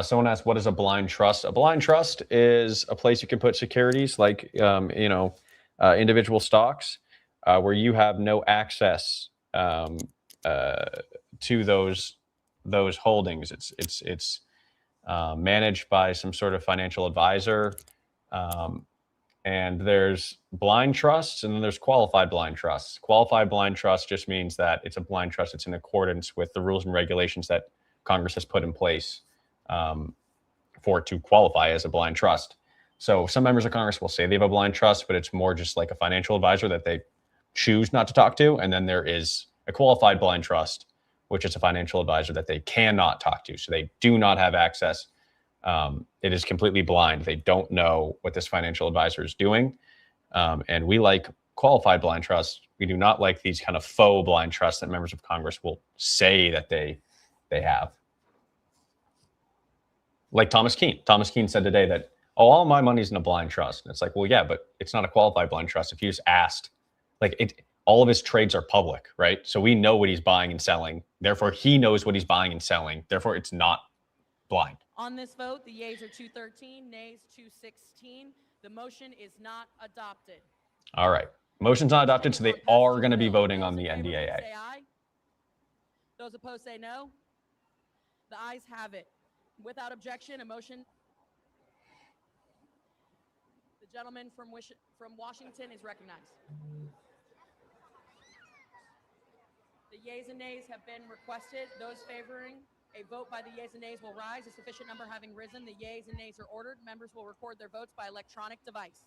Someone asked, what is a blind trust? A blind trust is a place you can put securities like, individual stocks where you have no access to those holdings. It's managed by some sort of financial advisor. And there's blind trusts and then there's qualified blind trusts. Qualified blind trust just means that it's a blind trust. It's in accordance with the rules and regulations that Congress has put in place for it to qualify as a blind trust. So some members of Congress will say they have a blind trust, but it's more just like a financial advisor that they choose not to talk to. And then there is a qualified blind trust, which is a financial advisor that they cannot talk to. So they do not have access. It is completely blind. They don't know what this financial advisor is doing. And we like qualified blind trusts. We do not like these kind of faux blind trusts that members of Congress will say that they have. Like Thomas Keene. Thomas Keene said today that, all my money's in a blind trust. And it's like, well, yeah, but it's not a qualified blind trust. If you just asked, all of his trades are public, right? So we know what he's buying and selling. Therefore, he knows what he's buying and selling. Therefore, it's not blind.
On this vote, the yeas are 213, nays 216. The motion is not adopted.
All right. Motion's not adopted, so they are going to be voting on the NDAA.
Say aye. Those opposed say no. The ayes have it. Without objection, a motion. The gentleman from Washington is recognized. The yeas and nays have been requested. Those favoring a vote by the yeas and nays will rise. A sufficient number having risen, the yeas and nays are ordered. Members will record their votes by electronic device.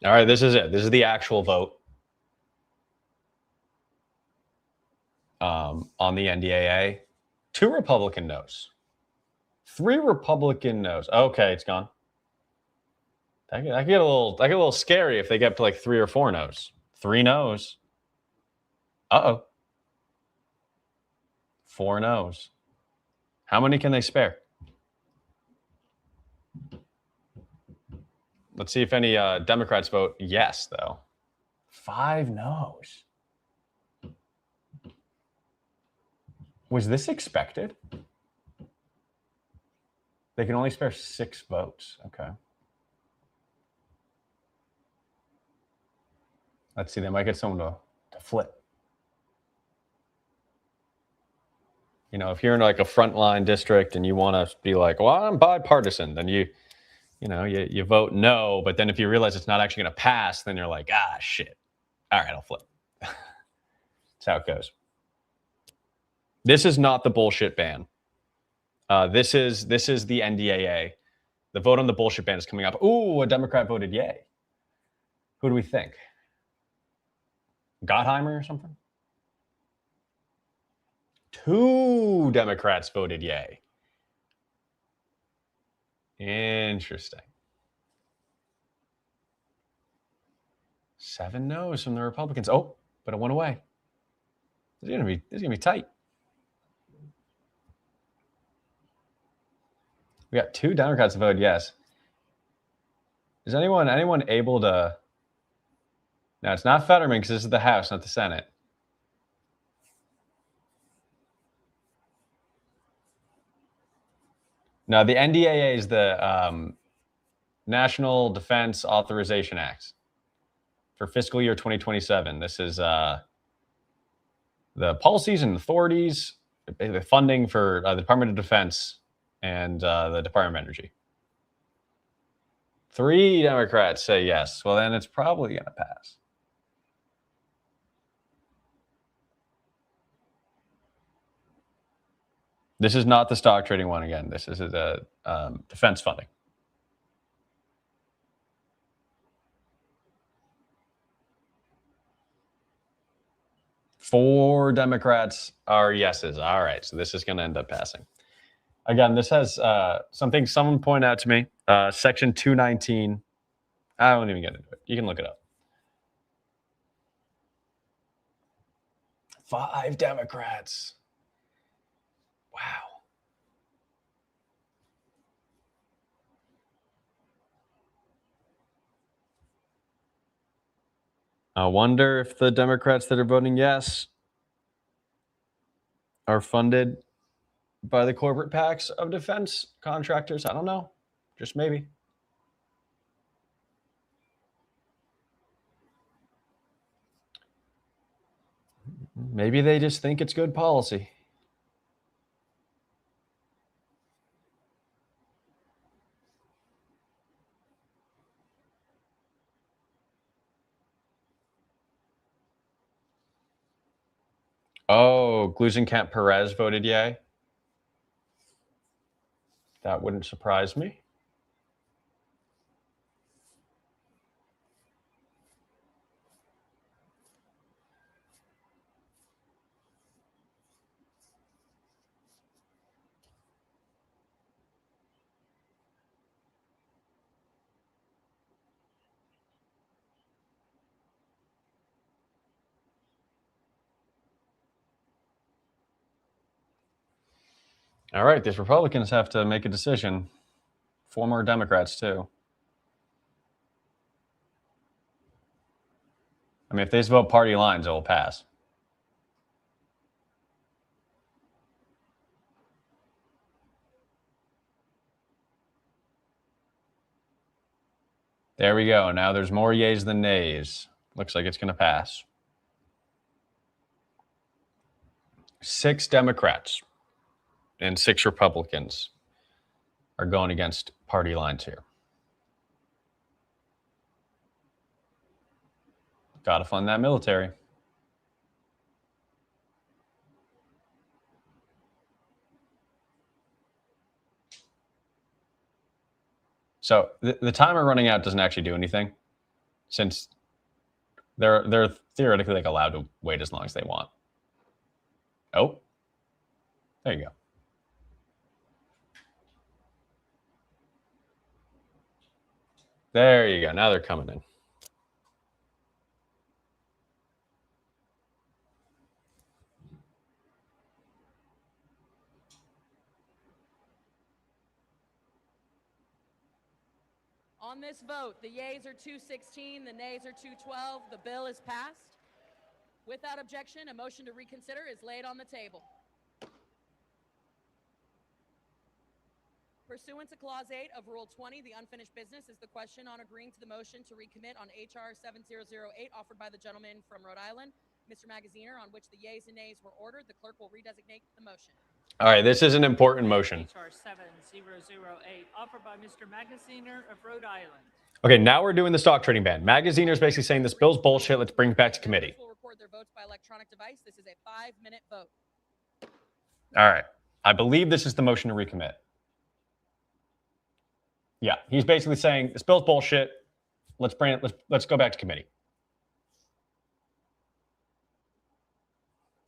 All right, this is it. This is the actual vote. on the NDAA. 2 Republican no's. 3 Republican no's. Okay, it's gone. That could get a little scary if they get to like 3 or 4 no's. 3 no's. Uh-oh. 4 no's. How many can they spare? Let's see if any Democrats vote yes, though. 5 no's. Was this expected? They can only spare 6 votes. Okay. Let's see. They might get someone to flip. You know, if you're in like a frontline district and you want to be like, well, I'm bipartisan, then you vote no. But then if you realize it's not actually going to pass, then you're like, ah, shit. All right, I'll flip. That's how it goes. This is not the bullshit ban. This is the NDAA. The vote on the bullshit ban is coming up. Ooh, a Democrat voted yay. Who do we think? Gottheimer or something? 2 Democrats voted yay. Interesting. 7 no's from the Republicans. Oh, but it went away. This is gonna be tight. We got 2 Democrats that voted yes. Is anyone able to? No, it's not Fetterman because this is the House, not the Senate. No, the NDAA is the National Defense Authorization Act for fiscal year 2027. This is the policies and authorities, the funding for the Department of Defense and the Department of Energy. 3 Democrats say yes. Well, then it's probably going to pass. This is not the stock trading one again. This is the defense funding. Four Democrats are yeses. All right, so this is going to end up passing. Again, this has something someone pointed out to me. Section 219. I won't even get into it. You can look it up. 5 Democrats. Wow. I wonder if the Democrats that are voting yes are funded by the corporate PACs of defense contractors. I don't know. Just maybe. Maybe they just think it's good policy. Oh, Glusenkamp Perez voted yay. That wouldn't surprise me. All right, these Republicans have to make a decision. 4 more Democrats, too. I mean, if they just vote party lines, it will pass. There we go. Now there's more yays than nays. Looks like it's going to pass. 6 Democrats and 6 Republicans are going against party lines here. Got to fund that military. So the timer running out doesn't actually do anything, since they're theoretically like allowed to wait as long as they want. Oh, there you go. There you go. Now they're coming in.
On this vote, the yeas are 216, the nays are 212. The bill is passed. Without objection, a motion to reconsider is laid on the table. Pursuant to Clause 8 of Rule 20, the unfinished business is the question on agreeing to the motion to recommit on H.R. 7008 offered by the gentleman from Rhode Island, Mr. Magaziner, on which the yeas and nays were ordered. The clerk will redesignate the motion.
All right, this is an important motion.
HR 7008, offered by Mr. Magaziner of Rhode Island.
Okay, now we're doing the stock trading ban. Magaziner is basically saying this bill's bullshit. Let's bring it back to committee.
Will record their votes by electronic device. This is a 5-minute vote.
All right. I believe this is the motion to recommit. Yeah, he's basically saying this bill's bullshit. Let's bring it. Let's go back to committee.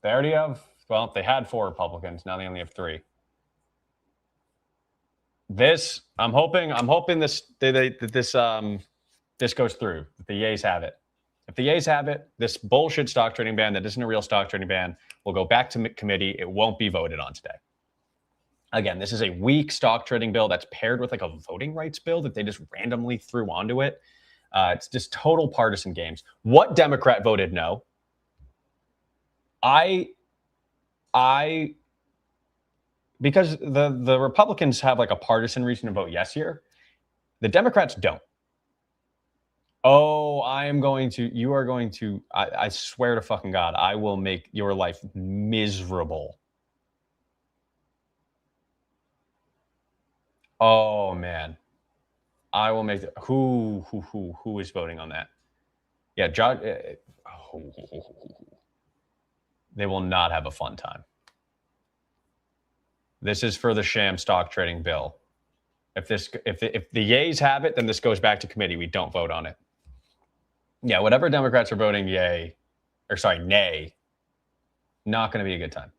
They already have. Well, they had 4 Republicans. Now they only have 3. This, I'm hoping this this goes through. That the yeas have it. If the yeas have it, this bullshit stock trading ban that isn't a real stock trading ban will go back to committee. It won't be voted on today. Again, this is a weak stock trading bill that's paired with like a voting rights bill that they just randomly threw onto it. It's just total partisan games. What Democrat voted no? Because the Republicans have like a partisan reason to vote yes here. The Democrats don't. Oh, you are going to, I swear to fucking God, I will make your life miserable. Oh man. I will make who is voting on that? Yeah, John. They will not have a fun time. This is for the sham stock trading bill. If the yeas have it, then this goes back to committee. We don't vote on it. Yeah, whatever Democrats are voting nay, not going to be a good time.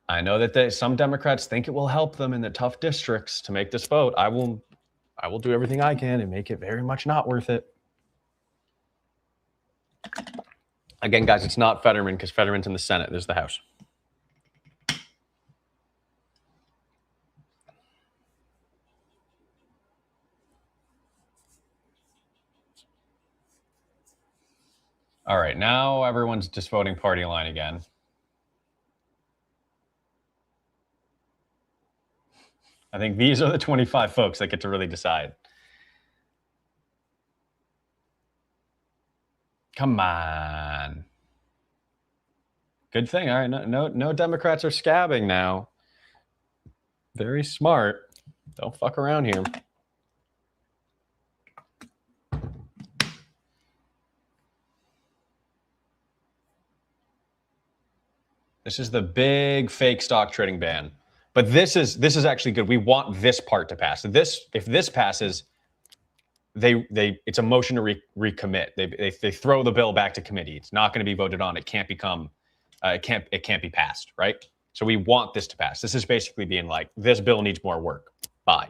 I know that some Democrats think it will help them in the tough districts to make this vote. I will do everything I can and make it very much not worth it. Again, guys, it's not Fetterman because Fetterman's in the Senate. There's the House. All right, now everyone's just voting party line again. I think these are the 25 folks that get to really decide. Come on. Good thing. All right, no Democrats are scabbing now. Very smart. Don't fuck around here. This is the big fake stock trading ban. But this is actually good. We want this part to pass. If this passes, it's a motion to recommit. They throw the bill back to committee. It's not going to be voted on. It can't become it can't be passed, right? So we want this to pass. This is basically being like, this bill needs more work. Bye.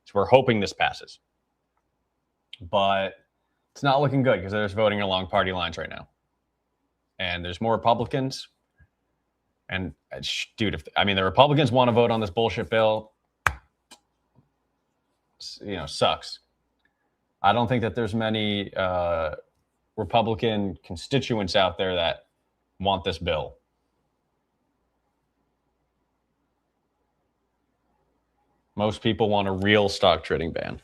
So we're hoping this passes. But it's not looking good because they're just voting along party lines right now. And there's more Republicans. And dude, the Republicans want to vote on this bullshit bill, sucks. I don't think that there's many Republican constituents out there that want this bill. Most people want a real stock trading ban.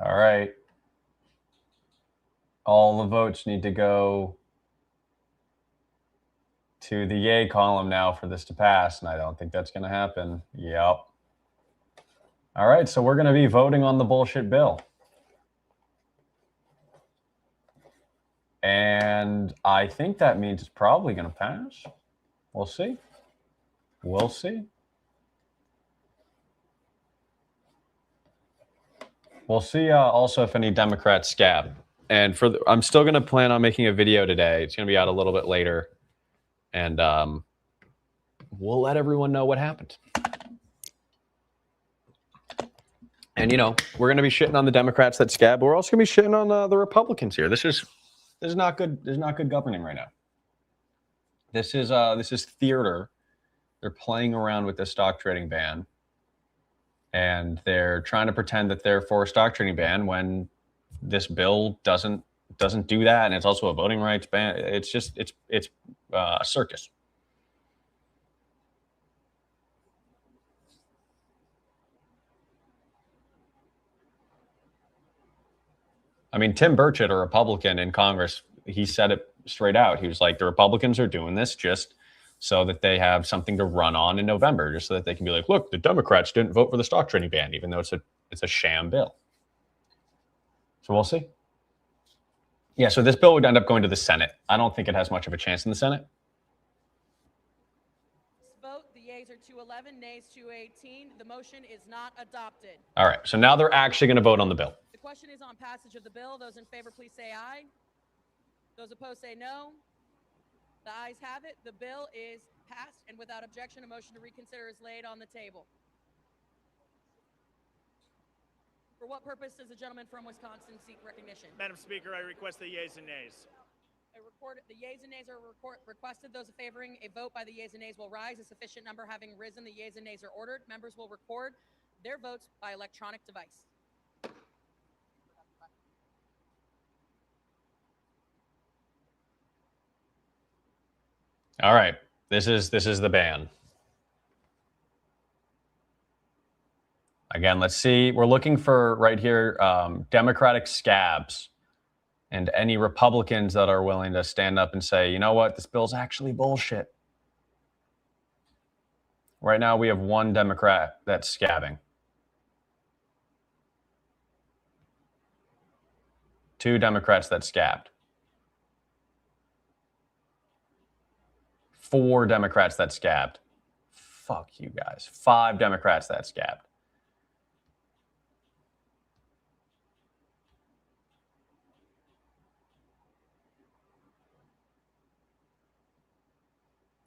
All right. All the votes need to go to the yay column now for this to pass, and I don't think that's going to happen. Yep. All right, so we're going to be voting on the bullshit bill. And I think that means it's probably going to pass. We'll see. We'll see. We'll see also if any Democrats scab. And I'm still going to plan on making a video today. It's going to be out a little bit later. And we'll let everyone know what happened. And, you know, we're going to be shitting on the Democrats that scab, but we're also going to be shitting on the Republicans here. This is not good. This is not good governing right now. This is theater. They're playing around with the stock trading ban. And they're trying to pretend that they're for a stock trading ban when this bill doesn't do that, and it's also a voting rights ban. It's just it's a circus. I mean, Tim Burchett, a Republican in Congress, he said it straight out. He was like, the Republicans are doing this just so that they have something to run on in November, just so that they can be like, look, the Democrats didn't vote for the stock trading ban, even though it's a sham bill. So we'll see. Yeah, so this bill would end up going to the Senate. I don't think it has much of a chance in the Senate.
Vote, the yeas are 211, nays 218. The motion is not adopted.
All right, so now they're actually going to vote on the bill.
The question is on passage of the bill. Those in favor, please say aye. Those opposed say no. The ayes have it. The bill is passed, and without objection, a motion to reconsider is laid on the table. For what purpose does the gentleman from Wisconsin seek recognition?
Madam Speaker, I request the yeas and nays.
The yeas and nays are requested. Those favoring a vote by the yeas and nays will rise. A sufficient number having risen, the yeas and nays are ordered. Members will record their votes by electronic device.
All right, this is the ban. Again, let's see. We're looking for right here Democratic scabs and any Republicans that are willing to stand up and say, you know what, this bill's actually bullshit. Right now, we have one Democrat that's scabbing. 2 Democrats that scabbed. 4 Democrats that scabbed. Fuck you guys. 5 Democrats that scabbed.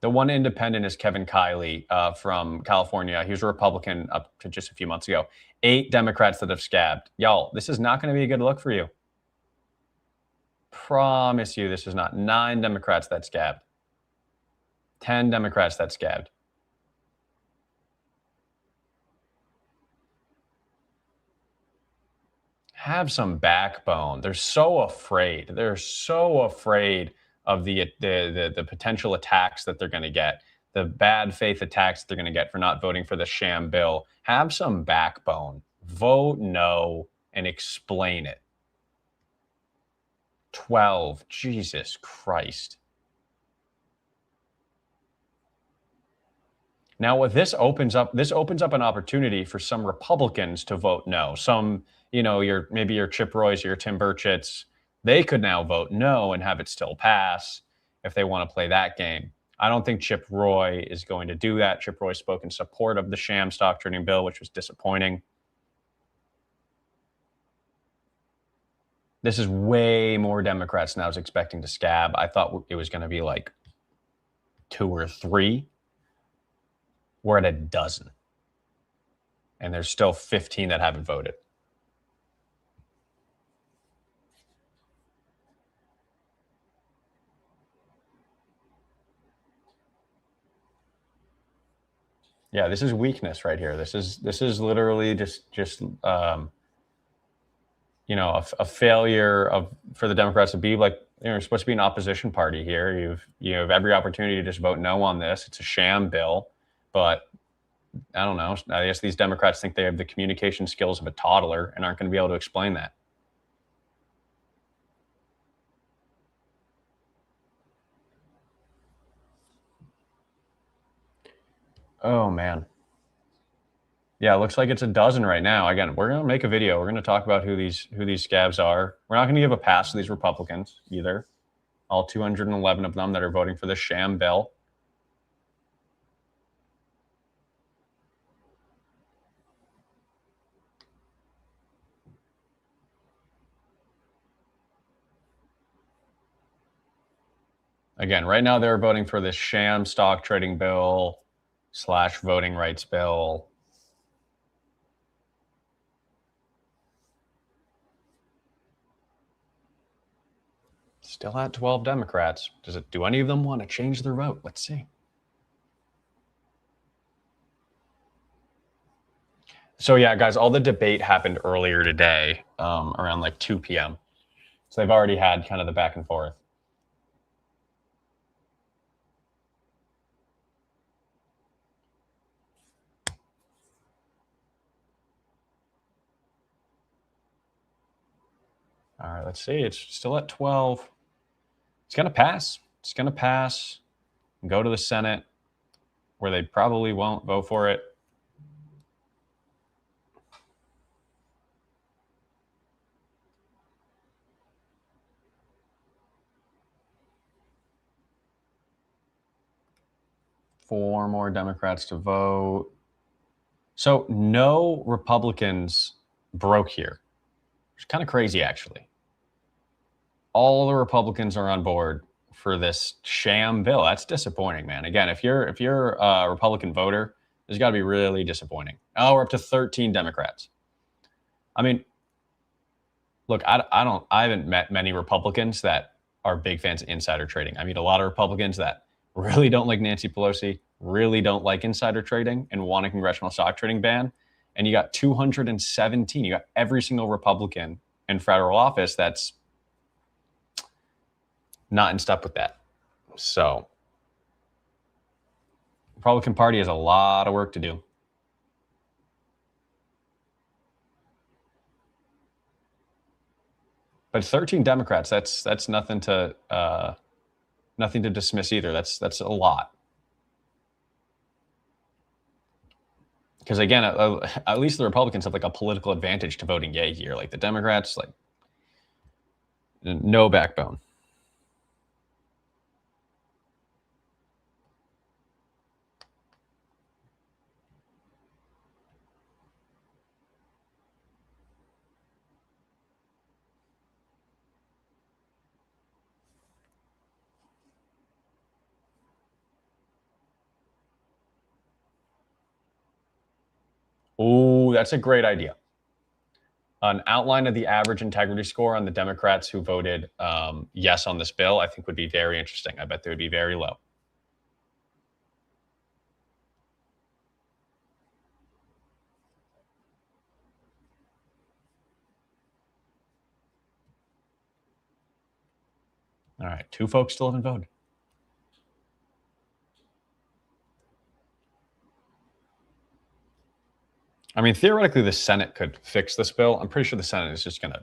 The one independent is Kevin Kiley from California. He was a Republican up to just a few months ago. 8 Democrats that have scabbed. Y'all, this is not going to be a good look for you. Promise you this is not. 9 Democrats that scabbed. 10 Democrats that scabbed. Have some backbone. They're so afraid. They're so afraid of the potential attacks that they're going to get, the bad faith attacks they're going to get for not voting for the sham bill. Have some backbone. Vote no and explain it. 12. Jesus Christ. Now, what this opens up an opportunity for some Republicans to vote no. Some, you know, maybe your Chip Roys or your Tim Burchetts, they could now vote no and have it still pass if they want to play that game. I don't think Chip Roy is going to do that. Chip Roy spoke in support of the sham stock trading bill, which was disappointing. This is way more Democrats than I was expecting to scab. I thought it was going to be like 2 or 3. We're at a dozen. And there's still 15 that haven't voted. Yeah, this is weakness right here. This is literally just you know, a failure for the Democrats to be like, you know, you're supposed to be an opposition party here. You have every opportunity to just vote no on this. It's a sham bill, but I don't know. I guess these Democrats think they have the communication skills of a toddler and aren't going to be able to explain that. Oh, man. Yeah, it looks like it's a dozen right now. Again, we're going to make a video. We're going to talk about who these scabs are. We're not going to give a pass to these Republicans either. All 211 of them that are voting for the sham bill. Again, right now they're voting for this sham stock trading bill / voting rights bill. Still at 12 Democrats. Do any of them want to change their vote? Let's see. So yeah, guys, all the debate happened earlier today, around like 2 p.m. So they've already had kind of the back and forth. All right, let's see. It's still at 12. It's going to pass. It's going to pass and go to the Senate, where they probably won't vote for it. Four more Democrats to vote. So no Republicans broke here. It's kind of crazy, actually. All the Republicans are on board for this sham bill. That's disappointing, man. Again, if you're a Republican voter, this has got to be really disappointing. Oh, we're up to 13 Democrats. I mean, look, I haven't met many Republicans that are big fans of insider trading. I meet a lot of Republicans that really don't like Nancy Pelosi, really don't like insider trading, and want a congressional stock trading ban. And you got 217. You got every single Republican in federal office that's not in step with that. So, Republican Party has a lot of work to do. But 13 Democrats, that's nothing to dismiss either. That's a lot. Because again, at least the Republicans have like a political advantage to voting yay here. Like the Democrats, like no backbone. Oh, that's a great idea. An outline of the average integrity score on the Democrats who voted yes on this bill, I think would be very interesting. I bet they would be very low. All right, 2 folks still haven't voted. I mean, theoretically, the Senate could fix this bill. I'm pretty sure the Senate is just going to...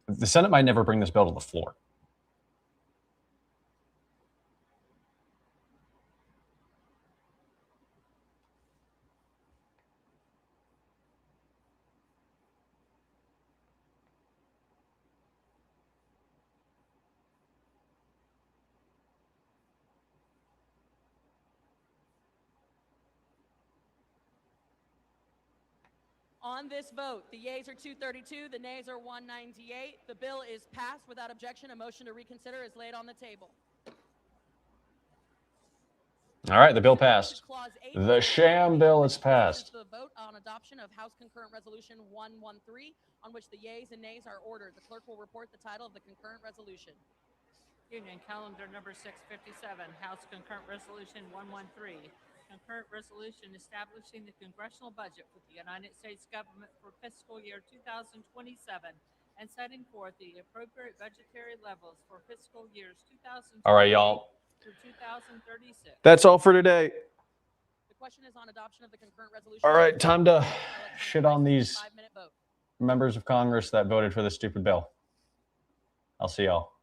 The Senate might never bring this bill to the floor.
On this vote, the yeas are 232, the nays are 198. The bill is passed without objection. A motion to reconsider is laid on the table.
All right, the bill passed. The sham bill is passed.
The vote on adoption of House Concurrent Resolution 113, on which the yeas and nays are ordered. The clerk will report the title of the concurrent resolution.
Union Calendar number 657, House Concurrent Resolution 113. Concurrent resolution establishing the congressional budget for the United States government for fiscal year 2027 and setting forth the appropriate budgetary levels for fiscal years 2020
All right, y'all.
through 2036.
That's all for today.
The question is on adoption of the concurrent resolution.
All right, time to shit on these members of Congress that voted for this stupid bill. I'll see y'all.